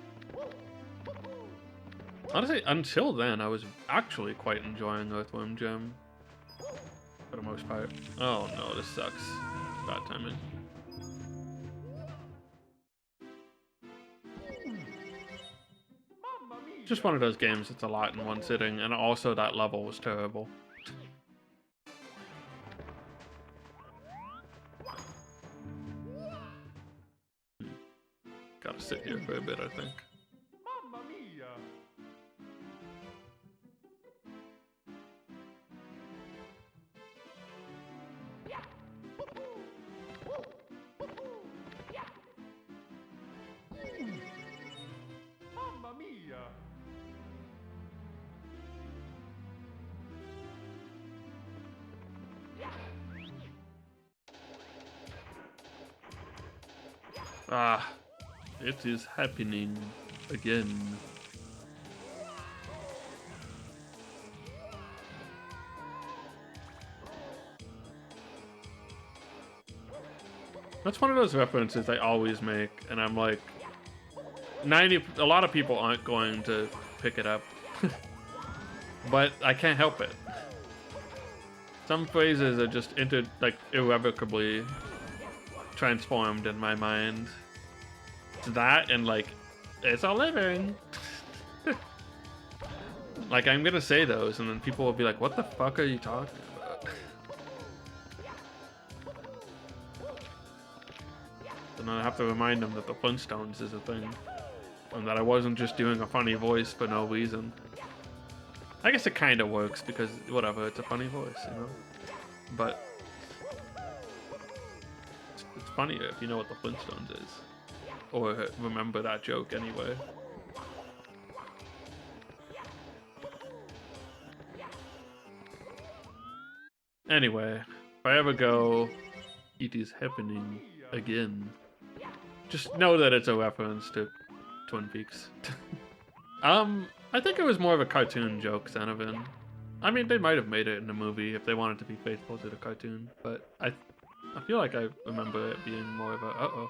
Honestly, until then, I was actually quite enjoying Earthworm Jim. For the most part. Oh no, this sucks. Bad timing. Just one of those games that's a lot in one sitting, and also that level was terrible. Gotta sit here for a bit, I think.
Mamma mia. Mamma mia.
Ah, it is happening again. That's one of those references I always make, and I'm like, a lot of people aren't going to pick it up, but I can't help it. Some phrases are just irrevocably transformed in my mind. That and like, it's a living. Like I'm gonna say those, and then people will be like, "What the fuck are you talking about?" And then I have to remind them that the Flintstones is a thing, and that I wasn't just doing a funny voice for no reason. I guess it kind of works because whatever, it's a funny voice, you know. But it's funnier if you know what the Flintstones is, or remember that joke anyway. Anyway, if I ever go, it is happening again. Just know that it's a reference to Twin Peaks. I think it was more of a cartoon joke, Xenovan. I mean, they might have made it in the movie if they wanted to be faithful to the cartoon, but I feel like I remember it being more of a, uh-oh.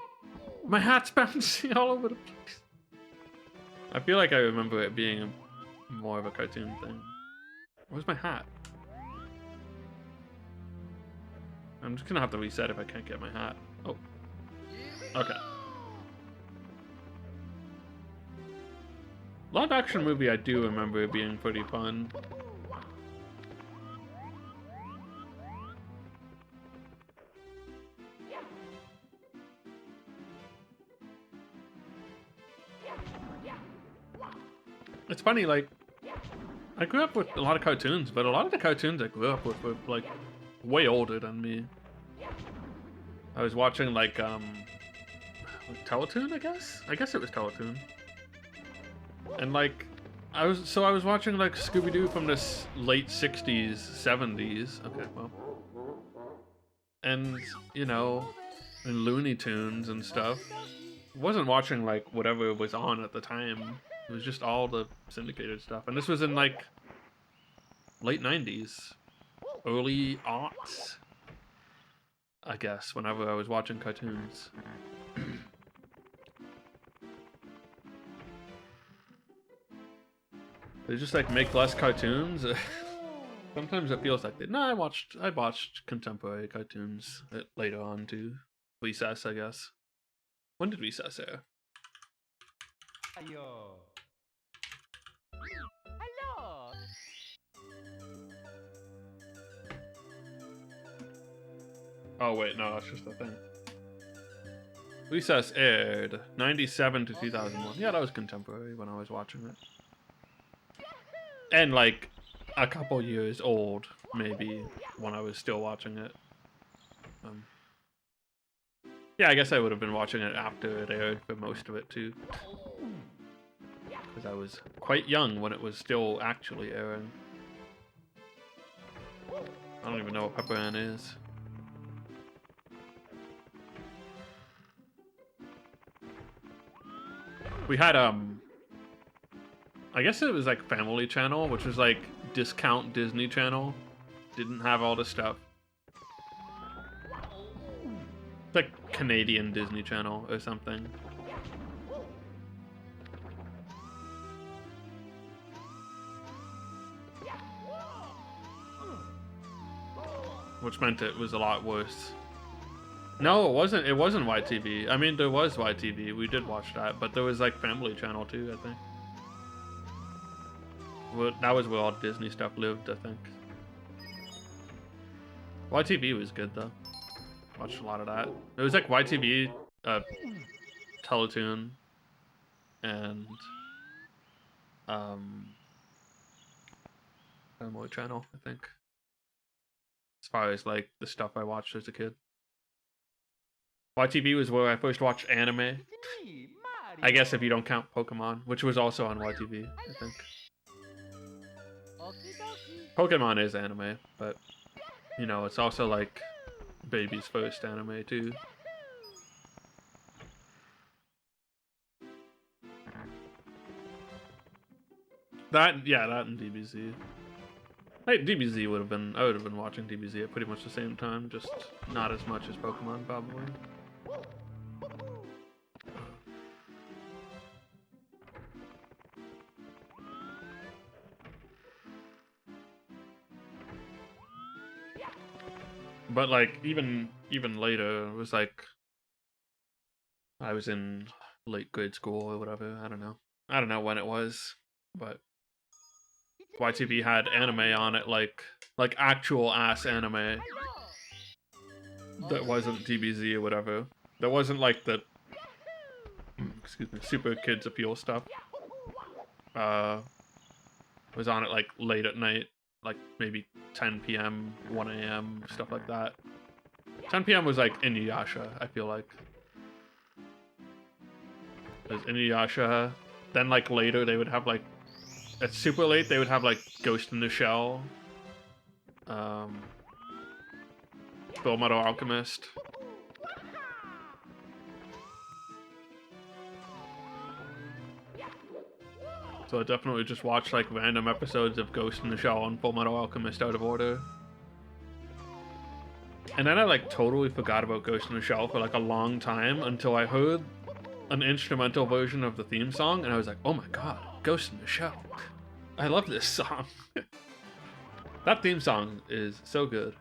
My hat's bouncing all over the place. I feel like I remember it being more of a cartoon thing. Where's my hat? I'm just gonna have to reset if I can't get my hat. Oh. Okay. Live action movie I do remember being pretty fun. It's funny, like, I grew up with a lot of cartoons, but a lot of the cartoons I grew up with were, like, way older than me. I was watching, like Teletoon, I guess? I guess it was Teletoon. And, like, I was watching, like, Scooby-Doo from this late 60s, 70s. Okay, well. And, you know, and Looney Tunes and stuff. I wasn't watching, like, whatever was on at the time. It was just all the syndicated stuff. And this was in, like, late 90s. Early aughts, I guess, whenever I was watching cartoons. They just, like, make less cartoons. Sometimes it feels like they... No, I watched contemporary cartoons later on, too. Recess, I guess. When did Recess air?
Yo. Hello.
Oh wait, no, that's just a thing. Recess aired 97 to 2001. Yeah, that was contemporary when I was watching it. And like a couple years old, maybe, when I was still watching it. Yeah, I guess I would have been watching it after it aired for most of it too. Because I was quite young when it was still actually airing. I don't even know what Pepper Ann is. We had I guess it was like Family Channel, which was like discount Disney Channel. Didn't have all the stuff. It's like Canadian Disney Channel or something. Which meant it was a lot worse. No, it wasn't. It wasn't YTV. I mean, there was YTV. We did watch that, but there was like Family Channel too, I think. Well, that was where all Disney stuff lived, I think. YTV was good though. Watched a lot of that. It was like YTV, Teletoon, and Family Channel, I think. As far as like the stuff I watched as a kid. YTV was where I first watched anime. I guess if you don't count Pokemon, which was also on YTV, I think. Pokemon is anime, but you know, it's also like baby's first anime too. That and DBZ. Hey, DBZ would have been. I would have been watching DBZ at pretty much the same time, just not as much as Pokemon, probably. But like even later, it was like I was in late grade school or whatever. I don't know when it was, but YTV had anime on it, like actual ass anime that wasn't DBZ or whatever. That wasn't like the excuse me, Super Kids Appeal stuff. Was on it like late at night, like maybe 10 p.m., 1 a.m., stuff like that. 10 p.m. was like Inuyasha, I feel like. There's Inuyasha. Then like later they would have like, at super late they would have like Ghost in the Shell. Full Metal Alchemist. So I definitely just watched like random episodes of Ghost in the Shell and Full Metal Alchemist out of order. And then I like totally forgot about Ghost in the Shell for like a long time until I heard an instrumental version of the theme song and I was like, oh my god, Ghost in the Shell. I love this song. That theme song is so good.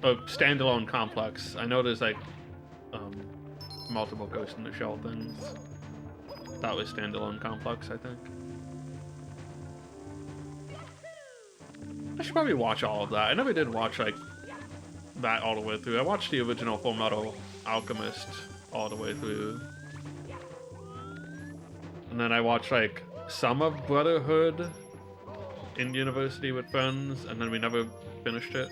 A standalone complex. I know there's like multiple Ghost in the Shell things. That was standalone complex, I think. I should probably watch all of that. I never did watch like that all the way through. I watched the original Full Metal Alchemist all the way through. And then I watched like some of Brotherhood in university with friends, and then we never finished it.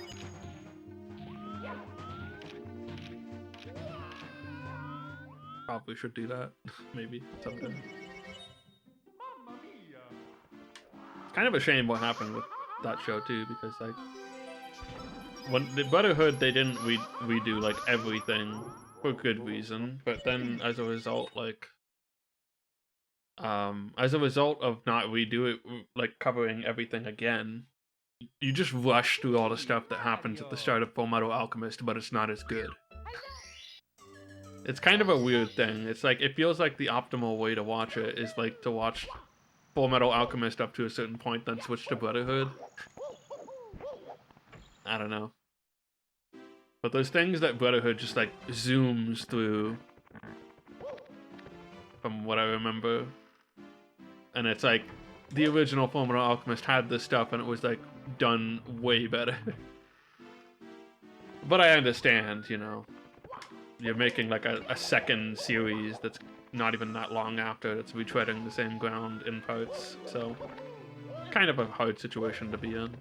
Probably should do that, maybe sometime. It's kind of a shame what happened with that show too, because like when the Brotherhood they didn't redo like everything for good reason, but then as a result of not redo it, like covering everything again, you just rush through all the stuff that happens at the start of Full Metal Alchemist, but it's not as good. It's kind of a weird thing. It's like, it feels like the optimal way to watch it is like to watch Full Metal Alchemist up to a certain point, then switch to Brotherhood. I don't know. But those things that Brotherhood just like zooms through, from what I remember. And it's like the original Fullmetal Alchemist had this stuff, and it was like done way better. But I understand, you know, you're making like a second series that's not even that long after, that's retreading the same ground in parts, so kind of a hard situation to be in.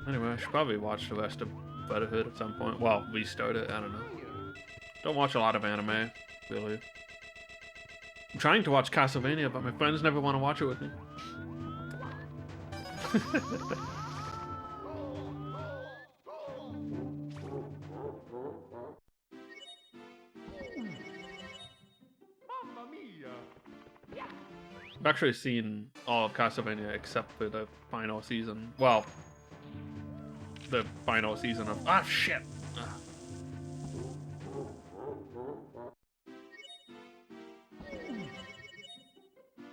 Anyway, I should probably watch the rest of Brotherhood at some point. Well, restart it, I don't know. Don't watch a lot of anime, really. I'm trying to watch Castlevania, but my friends never want to watch it with me.
Mamma mia!
I've actually seen all of Castlevania except for the final season. Well, the final season of... Ah, shit! Ah.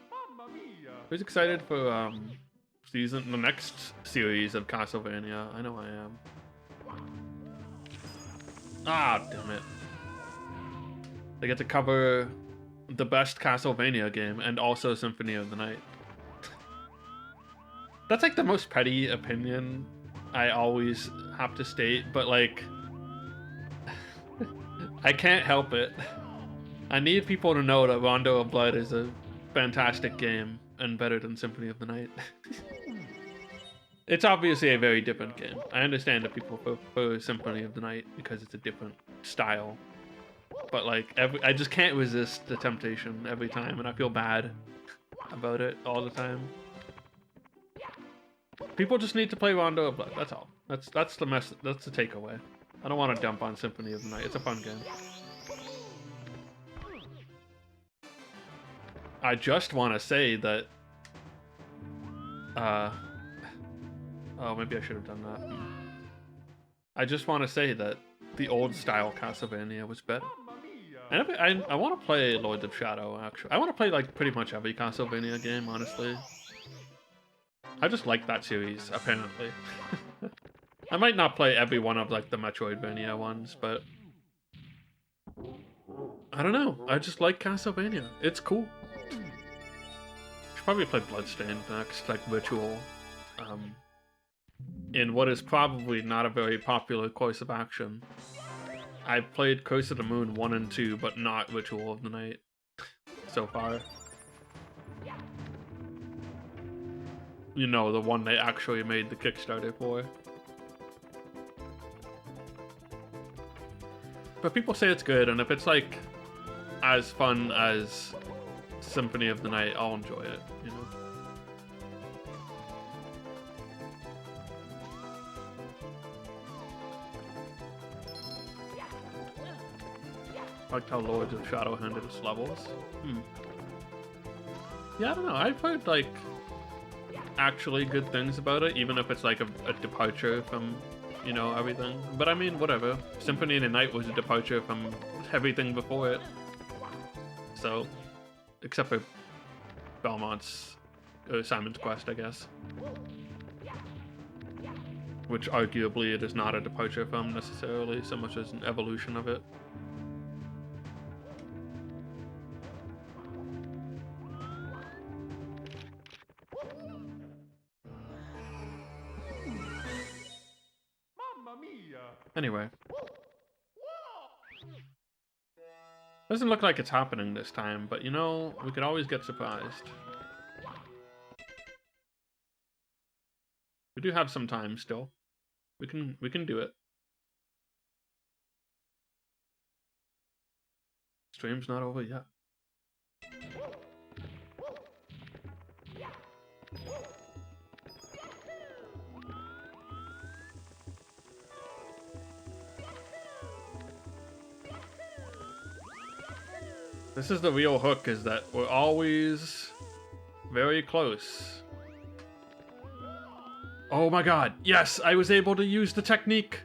Mamma mia!
Who's excited for the next series of Castlevania? I know I am. Ah, damn it. They get to cover the best Castlevania game and also Symphony of the Night. That's like the most petty opinion I always have to state, but like I can't help it. I need people to know that Rondo of Blood is a fantastic game and better than Symphony of the Night. It's obviously a very different game. I understand that people prefer Symphony of the Night because it's a different style. But like, I just can't resist the temptation every time, and I feel bad about it all the time. People just need to play Rondo of Blood. That's all. That's the takeaway. I don't want to dump on Symphony of the Night. It's a fun game. I just want to say that. Oh, maybe I should have done that. I just want to say that the old style Castlevania was better.
Mamma mia!
And I want to play Lords of Shadow, actually. I want to play like pretty much every Castlevania game, honestly. I just like that series, apparently. I might not play every one of like the Metroidvania ones, but I don't know. I just like Castlevania. It's cool. Should probably play Bloodstained next, like Ritual. In what is probably not a very popular course of action. I played Curse of the Moon 1 and 2, but not Ritual of the Night so far. You know, the one they actually made the Kickstarter for. But people say it's good, and if it's like as fun as Symphony of the Night, I'll enjoy it, you know. I liked how Lords of Shadow handled its levels. Yeah, I don't know. I've heard like actually good things about it, even if it's like a departure from, you know, everything. But I mean, whatever. Symphony of the Night was a departure from everything before it. So, except for Belmont's Simon's Quest, I guess. Which arguably it is not a departure from necessarily, so much as an evolution of it.
Mamma mia!
Anyway. Doesn't look like it's happening this time, but you know, we could always get surprised. We do have some time still. We can do it. Stream's not over yet. This is the real hook, is that we're always very close. Oh my god, yes, I was able to use the technique.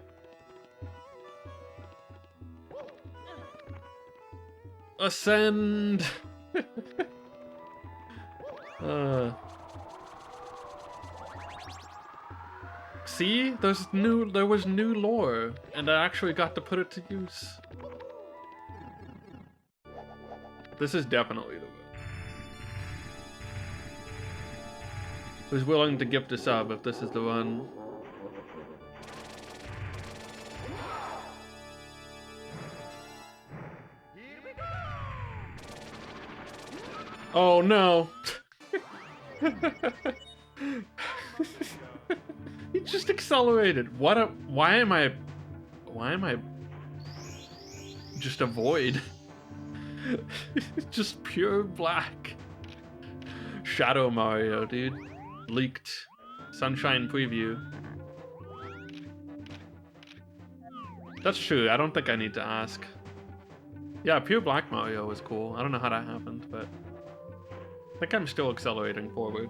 Ascend. See, there was new lore, and I actually got to put it to use. This is definitely the one. Who's willing to gift a sub if this is the one? Oh no! He just accelerated. Why am I just a void? Just pure black. Shadow Mario, dude. Leaked Sunshine preview. That's true. I don't think I need to ask. Yeah, pure black Mario was cool. I don't know how that happened, but I think I'm still accelerating forward.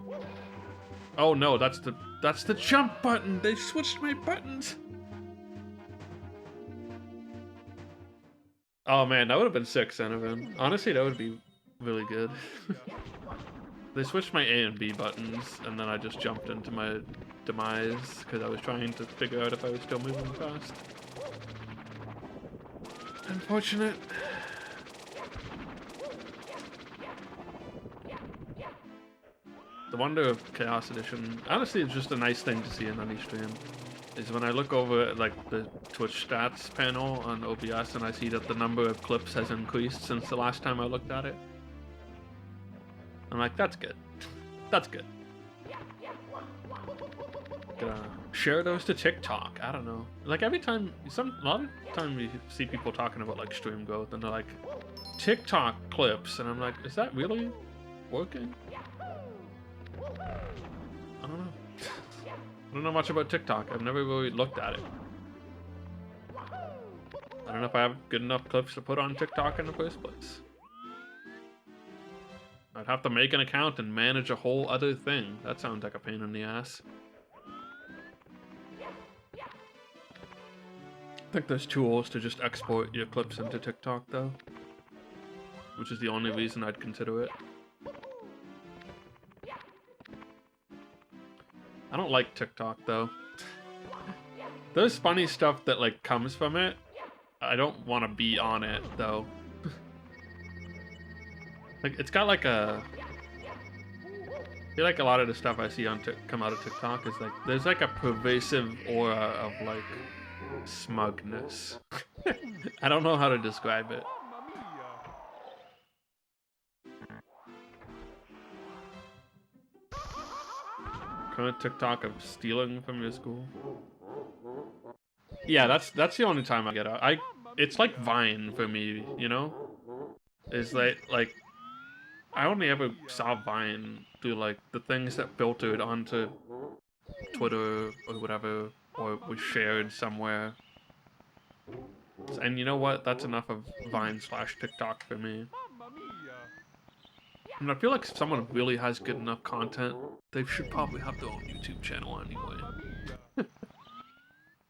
Oh no, that's the jump button. They switched my buttons. Oh man, that would have been sick, Cinnamon. Honestly, that would be really good. They switched my A and B buttons, and then I just jumped into my demise because I was trying to figure out if I was still moving fast. Unfortunate. The wonder of Chaos Edition, honestly, it's just a nice thing to see in any stream, is when I look over at like the Twitch stats panel on OBS and I see that the number of clips has increased since the last time I looked at it. I'm like, that's good. That's good. Gonna share those to TikTok. I don't know. Like every time, a lot of time you see people talking about like stream growth and they're like, TikTok clips, and I'm like, is that really working? I don't know. I don't know much about TikTok. I've never really looked at it. I don't know if I have good enough clips to put on TikTok in the first place. I'd have to make an account and manage a whole other thing. That sounds like a pain in the ass. I think there's tools to just export your clips into TikTok though, which is the only reason I'd consider it. I don't like TikTok though. There's funny stuff that like comes from it. I don't want to be on it though. Like it's got like a, I feel like a lot of the stuff I see on come out of TikTok is like there's like a pervasive aura of like smugness. I don't know how to describe it. Current TikTok of stealing from your school. Yeah, that's the only time I get out. It's like Vine for me, you know? It's like I only ever saw Vine through like the things that filtered onto Twitter or whatever, or was shared somewhere. And you know what? That's enough of Vine/TikTok for me. And I feel like if someone really has good enough content, they should probably have their own YouTube channel anyway.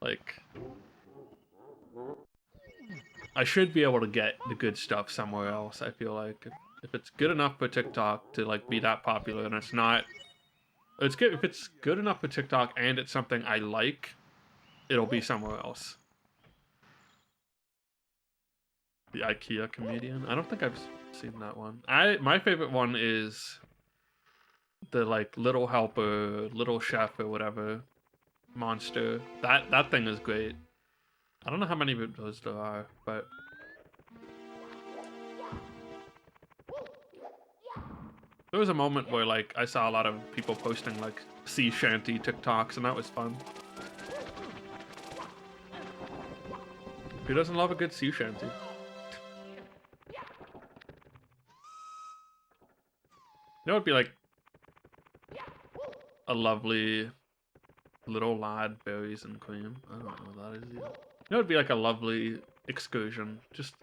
Like, I should be able to get the good stuff somewhere else, I feel like. If it's good enough for TikTok to like be that popular, and it's not, it's good if it's good enough for TikTok and it's something I like, it'll be somewhere else. The IKEA comedian. I don't think I've seen that one. My favorite one is the like Little Helper, Little Chef or whatever monster. That thing is great. I don't know how many of those there are, but there was a moment where like I saw a lot of people posting like sea shanty TikToks, and that was fun. Who doesn't love a good sea shanty? You know, it'd be like a lovely little lad, berries and cream. I don't know what that is either. You know, it'd be like a lovely excursion. Just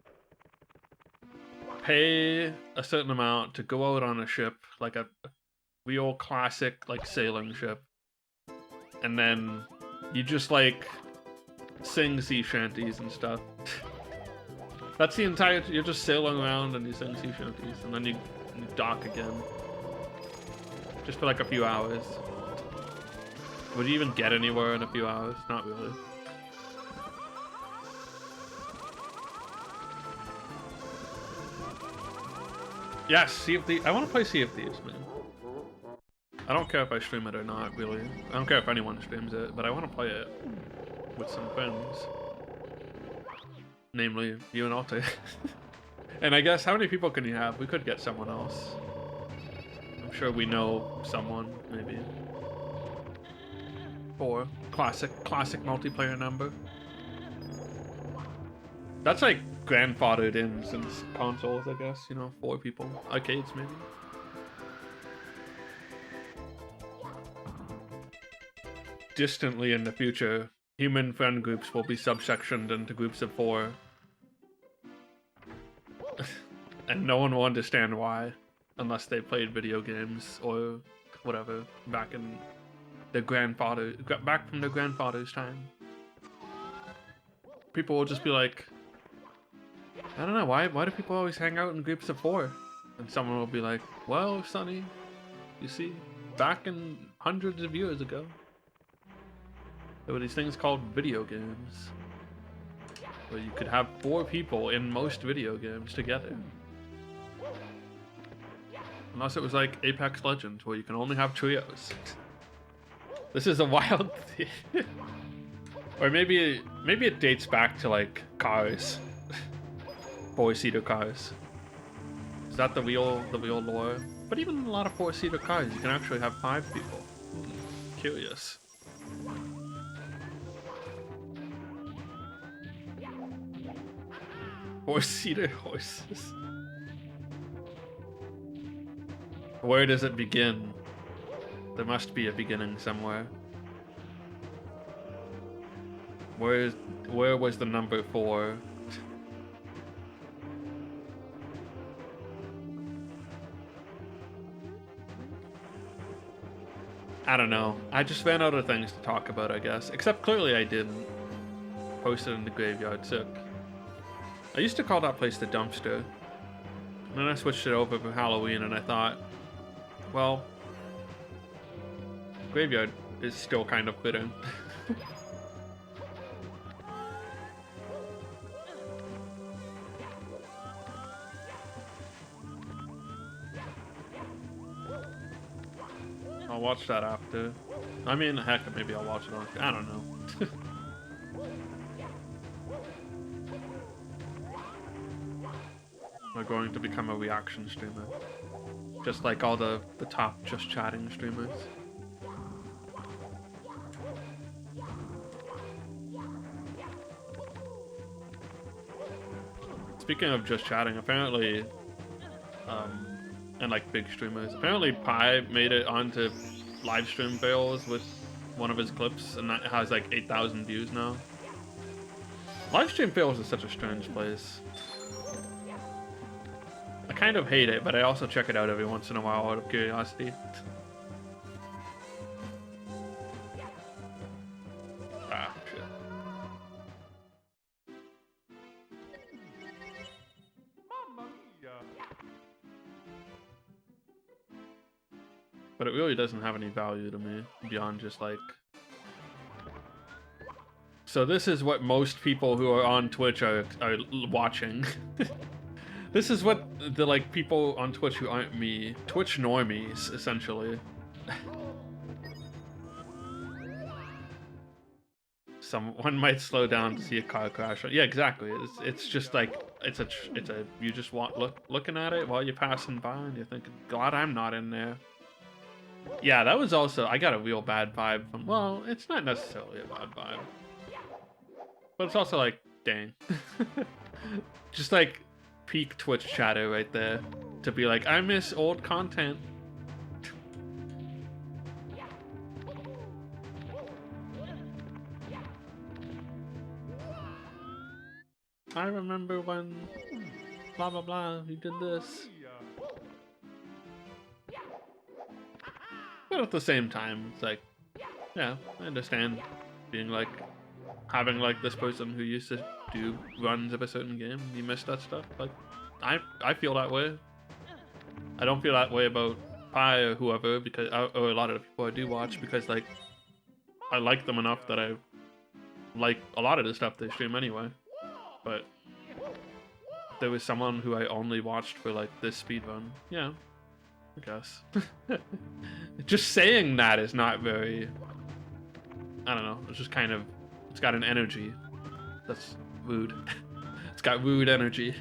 pay a certain amount to go out on a ship, like a real classic like sailing ship, and then you just like sing sea shanties and stuff. That's the entire. You're just sailing around and you sing sea shanties, and then you dock again. Just for like a few hours. Would you even get anywhere in a few hours? Not really. Yes, Sea of Thieves. I want to play Sea of Thieves, man. I don't care if I stream it or not, really. I don't care if anyone streams it, but I want to play it with some friends. Namely, you and Alter. And I guess, how many people can you have? We could get someone else. I'm sure we know someone, maybe. 4. Classic multiplayer number. That's like grandfathered in since consoles, I guess. You know, 4 people. Arcades, maybe. Distantly in the future, human friend groups will be subsectioned into groups of 4. And no one will understand why, unless they played video games or whatever back in their back from their grandfather's time. People will just be like, I don't know, why do people always hang out in groups of 4? And someone will be like, well, Sonny, you see, back in hundreds of years ago, there were these things called video games, where you could have 4 people in most video games together. Unless it was like Apex Legends, where you can only have trios. This is a wild thing. Or maybe it dates back to like cars. 4-seater cars. Is that the real lore? But even a lot of 4-seater cars, you can actually have 5 people. Curious. Four-seater horses. Where does it begin? There must be a beginning somewhere. Where was the number 4? I don't know. I just ran out of things to talk about, I guess. Except clearly I didn't. Posted in the graveyard sick. I used to call that place the dumpster. And then I switched it over for Halloween and I thought, well, graveyard is still kind of fitting. I'll watch that after. I mean, heck, maybe I'll watch it on. I don't know. We're going to become a reaction streamer. Just like all the top just chatting streamers. Speaking of just chatting, apparently, and like big streamers, apparently Pi made it onto livestream fails with one of his clips, and that has like 8,000 views now. Livestream fails is such a strange place. I kind of hate it, but I also check it out every once in a while out of curiosity. Ah, shit.
Mamma mia!
But it really doesn't have any value to me, beyond just like... So this is what most people who are on Twitch are watching. This is what the like people on Twitch who aren't me, Twitch normies, essentially. Someone might slow down to see a car crash. Yeah, exactly. It's just like it's a you just want looking at it while you're passing by and you're thinking, glad I'm not in there. Yeah, that was also, I got a real bad vibe from, well, it's not necessarily a bad vibe, but it's also like, dang. Just like peak Twitch chatter right there, to be like, I miss old content. I remember when blah blah blah, you did this. But at the same time, it's like, yeah, I understand being like, having like this person who used to do runs of a certain game, you miss that stuff. Like, I feel that way. I don't feel that way about Pi or whoever, because or a lot of the people I do watch, because like I like them enough that I like a lot of the stuff they stream anyway. But there was someone who I only watched for like this speedrun. Yeah, I guess. Just saying that is not very, I don't know, it's just kind of, it's got an energy that's rude. It's got rude energy.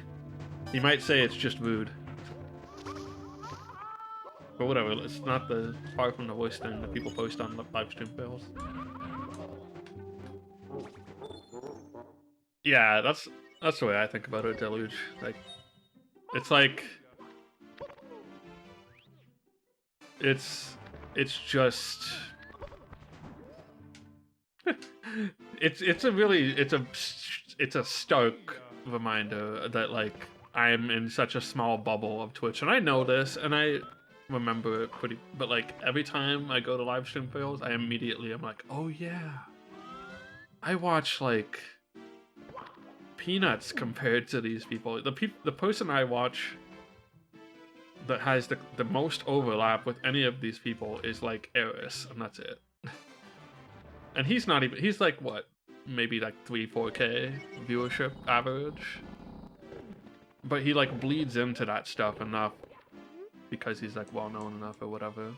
You might say it's just rude. But whatever, it's not the far from the worst thing that people post on the live stream fails. Yeah, that's the way I think about it, Deluge. Like, it's like, it's just, it's a stark reminder that like I'm in such a small bubble of Twitch, and I know this, and I remember it pretty, but like every time I go to live stream fails, I'm like, oh yeah, I watch like peanuts compared to these people. The person I watch that has the most overlap with any of these people is like Eris, and that's it. And he's not even, he's like what, maybe like 3-4K viewership average, but he like bleeds into that stuff enough because he's like well known enough or whatever,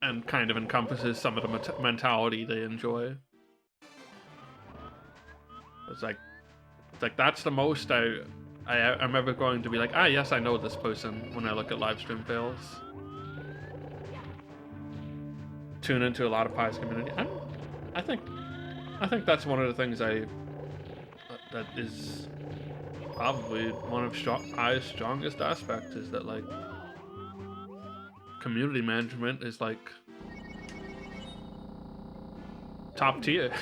and kind of encompasses some of the mentality they enjoy. It's like that's the most I'm ever going to be like, ah yes, I know this person when I look at live stream fails. Tune into a lot of Pi's community. I think that's one of the things that is probably one of Pi's strongest aspects, is that like community management is like top tier.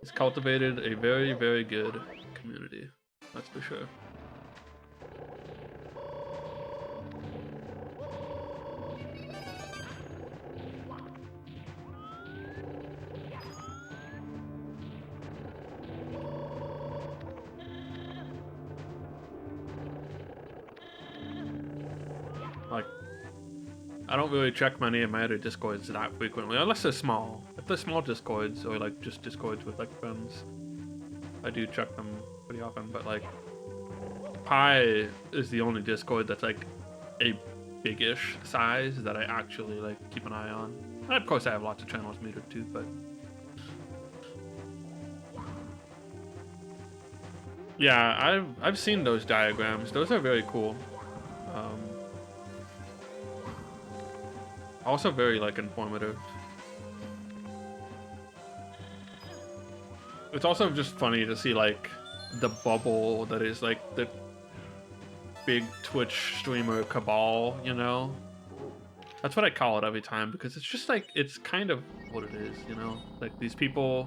He's cultivated a very, very good community, that's for sure. Like, I don't really check many of my other Discords that frequently, unless they're small. If they're small Discords, or like just Discords with like friends, I do check them pretty often. But like, Pi is the only Discord that's like a big-ish size that I actually like keep an eye on. And of course I have lots of channels metered too, but yeah, I've seen those diagrams. Those are very cool. Also very like informative. It's also just funny to see like the bubble that is like the big Twitch streamer cabal, you know? That's what I call it every time, because it's just like, it's kind of what it is, you know? Like these people,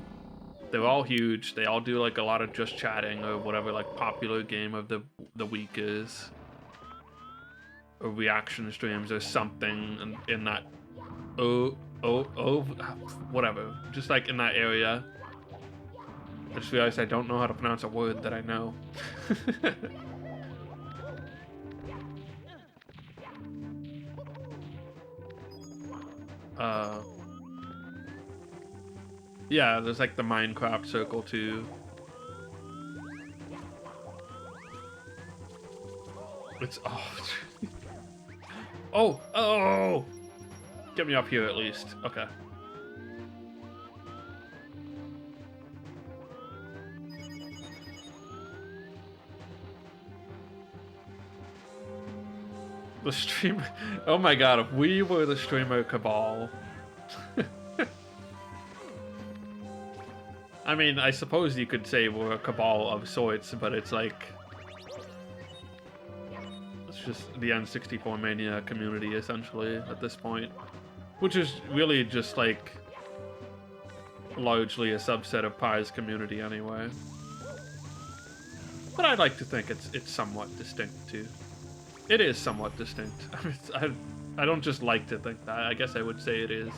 they're all huge. They all do like a lot of just chatting or whatever like popular game of the week is. Or reaction streams or something in that whatever, just like in that area. I just realized I don't know how to pronounce a word that I know. Yeah, there's like the Minecraft circle too. It's oh! Get me up here at least. Okay. The stream. Oh my god, if we were the streamer cabal. I mean, I suppose you could say we're a cabal of sorts, but it's like, it's just the N64 Mania community essentially at this point, which is really just like largely a subset of Pi's community anyway. But I'd like to think it's somewhat distinct too. It is somewhat distinct. I don't just like to think that. I guess I would say it is.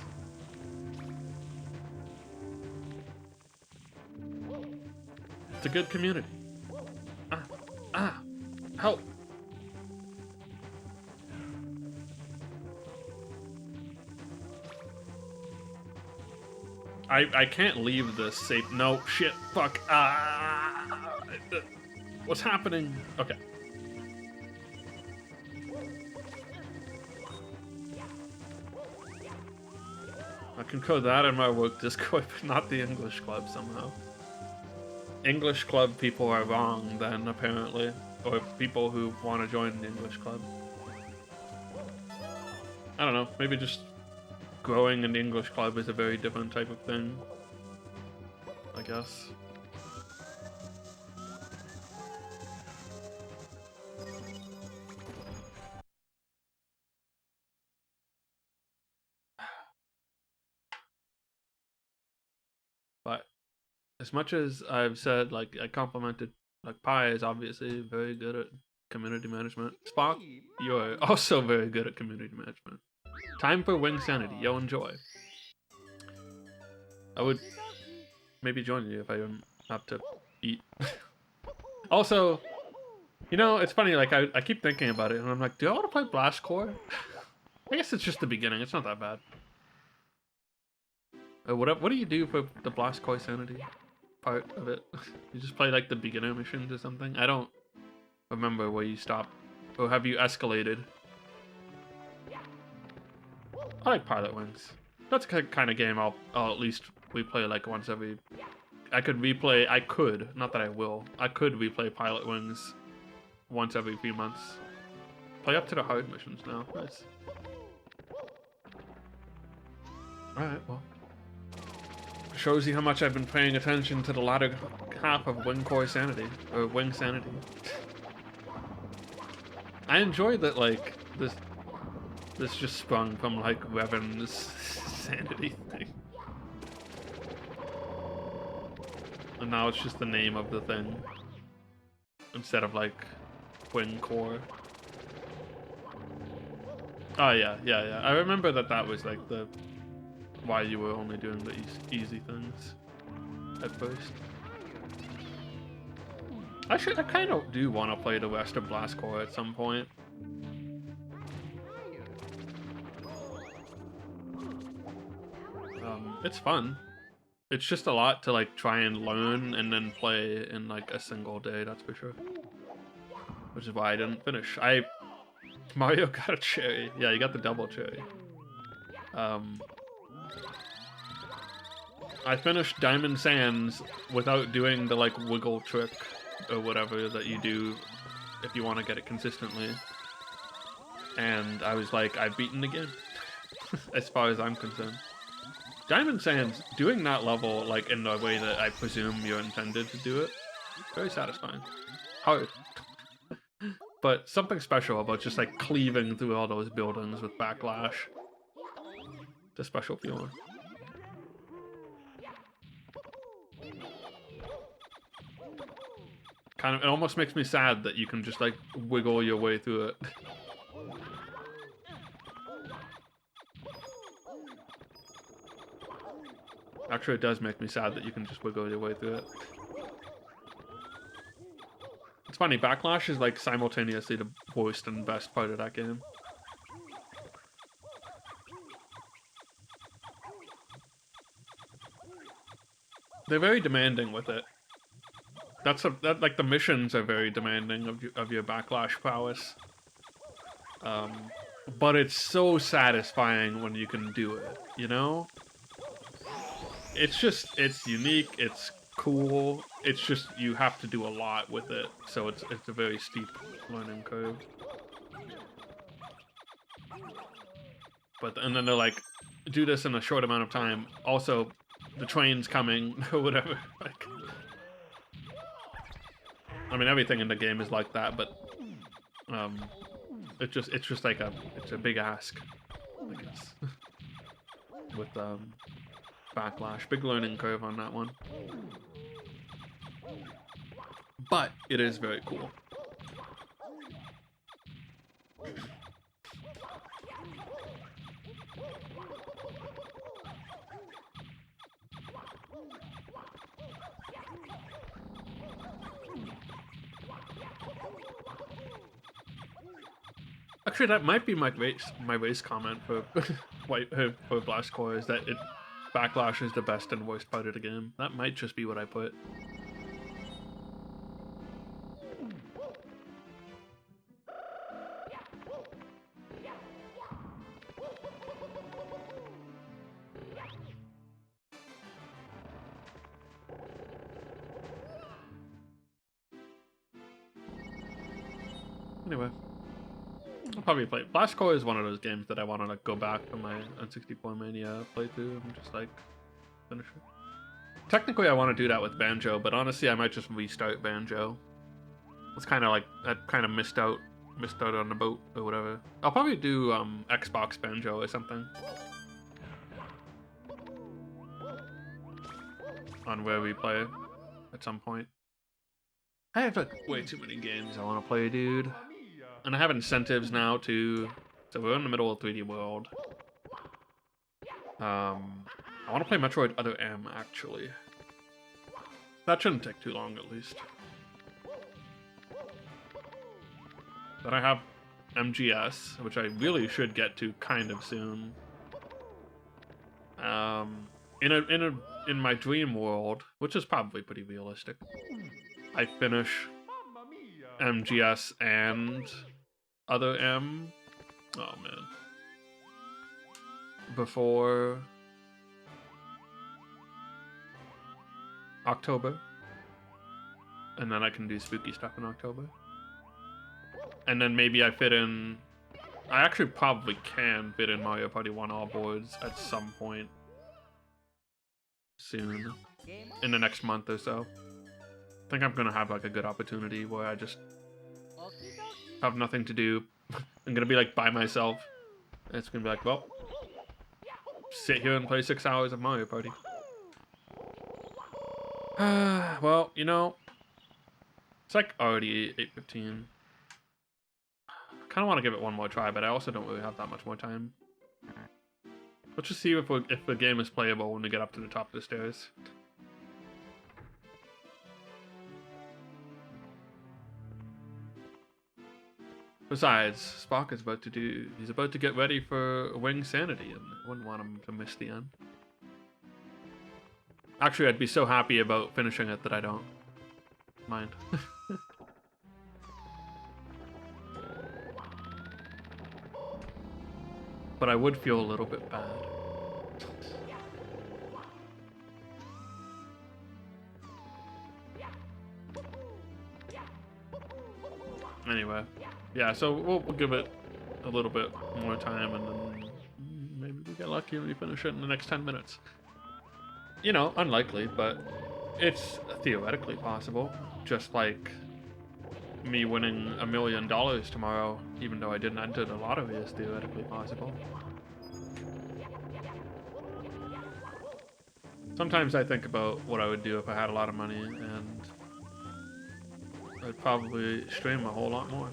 It's a good community. Ah. Ah! Help! I can't leave this safe. No, shit, fuck. Ah! What's happening? Okay. I can code that in my work Discord, but not the English club somehow. English club people are wrong then, apparently. Or people who want to join the English club. I don't know, maybe just growing an English club is a very different type of thing, I guess. But as much as I've said, like, I complimented, like, Pi is obviously very good at community management. Spock, you're also very good at community management. Time for Wing Sanity. Yo, enjoy. I would maybe join you if I didn't have to eat. Also, you know, it's funny, like, I keep thinking about it, and I'm like, do I want to play Blast Core? I guess it's just the beginning. It's not that bad. What do you do for the Blast Core Sanity part of it? You just play, like, the beginner missions or something? I don't remember where you stop. Or have you escalated? I like Pilot Wings. That's the kind of game I'll at least replay, like, once every... I could, not that I will. I could replay Pilot Wings once every few months. Play up to the hard missions now. Nice. Alright, well. Shows you how much I've been paying attention to the latter half of Wing Core Sanity. Or Wing Sanity. I enjoy that, like, this just sprung from, like, Revan's Sanity thing. And now it's just the name of the thing. Instead of, like, Wing Core. Oh, yeah. I remember that was, like, the... why you were only doing the easy things at first. I kind of do want to play the rest of Blast Core at some point. It's fun. It's just a lot to, like, try and learn and then play in, like, a single day, that's for sure. Which is why I didn't finish. Mario got a cherry. Yeah, you got the double cherry. I finished Diamond Sands without doing the, like, wiggle trick or whatever that you do if you want to get it consistently. And I was like, I've beaten the game, as far as I'm concerned. Diamond Sands, doing that level, like, in the way that I presume you're intended to do it, very satisfying. Hard. But something special about just, like, cleaving through all those buildings with Backlash. It's a special feeling. Kind of, it almost makes me sad that you can just, like, wiggle your way through it. Actually, it does make me sad that you can just wiggle your way through it. It's funny, Backlash is, like, simultaneously the worst and best part of that game. They're very demanding with it. Like, the missions are very demanding of your Backlash prowess. But it's so satisfying when you can do it, you know? It's unique, it's cool, it's just, you have to do a lot with it, so it's a very steep learning curve. And then they're like, do this in a short amount of time, also, the train's coming, or whatever, like... I mean, everything in the game is like that, but, it's just like it's a big ask, I guess. With, Backlash. Big learning curve on that one. But it is very cool. Actually, that might be my race comment for for Blast Core is that Backlash is the best and worst part of the game. That might just be what I put. Anyway, I'll probably play. Blast Core is one of those games that I want to like go back to my N64 Mania playthrough and just like finish it. Technically, I want to do that with Banjo, but honestly, I might just restart Banjo. It's kind of like I kind of missed out on the boat or whatever. I'll probably do Xbox Banjo or something on where we play at some point. I have like way too many games I want to play, dude. And I have incentives now too. So we're in the middle of 3D World. I want to play Metroid Other M actually. That shouldn't take too long at least. Then I have MGS, which I really should get to kind of soon. In my dream world, which is probably pretty realistic, I finish MGS and Other M. Oh man. Before October. And then I can do spooky stuff in October. And then maybe I fit in... I actually probably can fit in Mario Party 1 all boards at some point soon. In the next month or so. I think I'm gonna have like a good opportunity where I just have nothing to do. I'm gonna be like by myself. And it's gonna be like, well, sit here and play 6 hours of Mario Party. Well, you know, it's like already 8:15. I kind of want to give it one more try, but I also don't really have that much more time. Let's just see if the game is playable when we get up to the top of the stairs. Besides, Spock is he's about to get ready for Wing Sanity, and I wouldn't want him to miss the end. Actually, I'd be so happy about finishing it that I don't mind. But I would feel a little bit bad. Anyway, yeah, so we'll give it a little bit more time, and then maybe we get lucky and we finish it in the next 10 minutes. You know, unlikely, but it's theoretically possible. Just like me winning $1 million tomorrow, even though I didn't enter the lottery, is theoretically possible. Sometimes I think about what I would do if I had a lot of money, and I'd probably stream a whole lot more.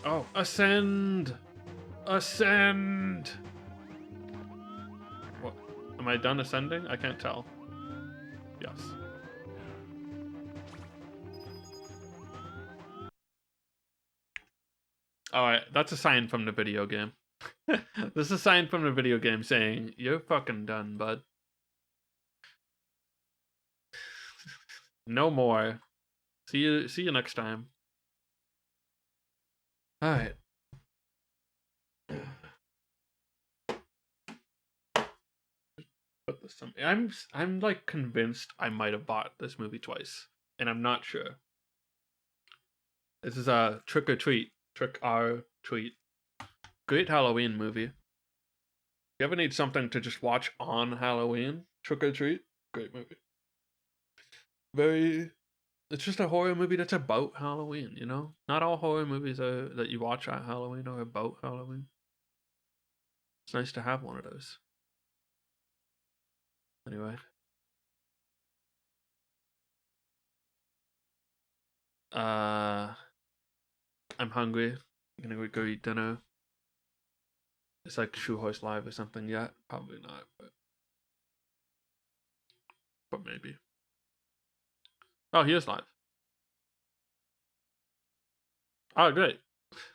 Oh, ascend! Ascend! What? Am I done ascending? I can't tell. Yes. Alright, that's a sign from the video game. This is a sign from the video game saying, you're fucking done, bud. No more. See you next time. Alright. Put this I'm like convinced I might have bought this movie twice, and I'm not sure. This is a Trick or Treat. Trick or Treat. Great Halloween movie. If you ever need something to just watch on Halloween, Trick or Treat, great movie. It's just a horror movie that's about Halloween, you know? Not all horror movies that you watch at Halloween are about Halloween. It's nice to have one of those. Anyway. I'm hungry. I'm gonna go eat dinner. It's like Shoe Horse Live or something yet? Probably not, but but maybe. Oh, he is live. Oh, great.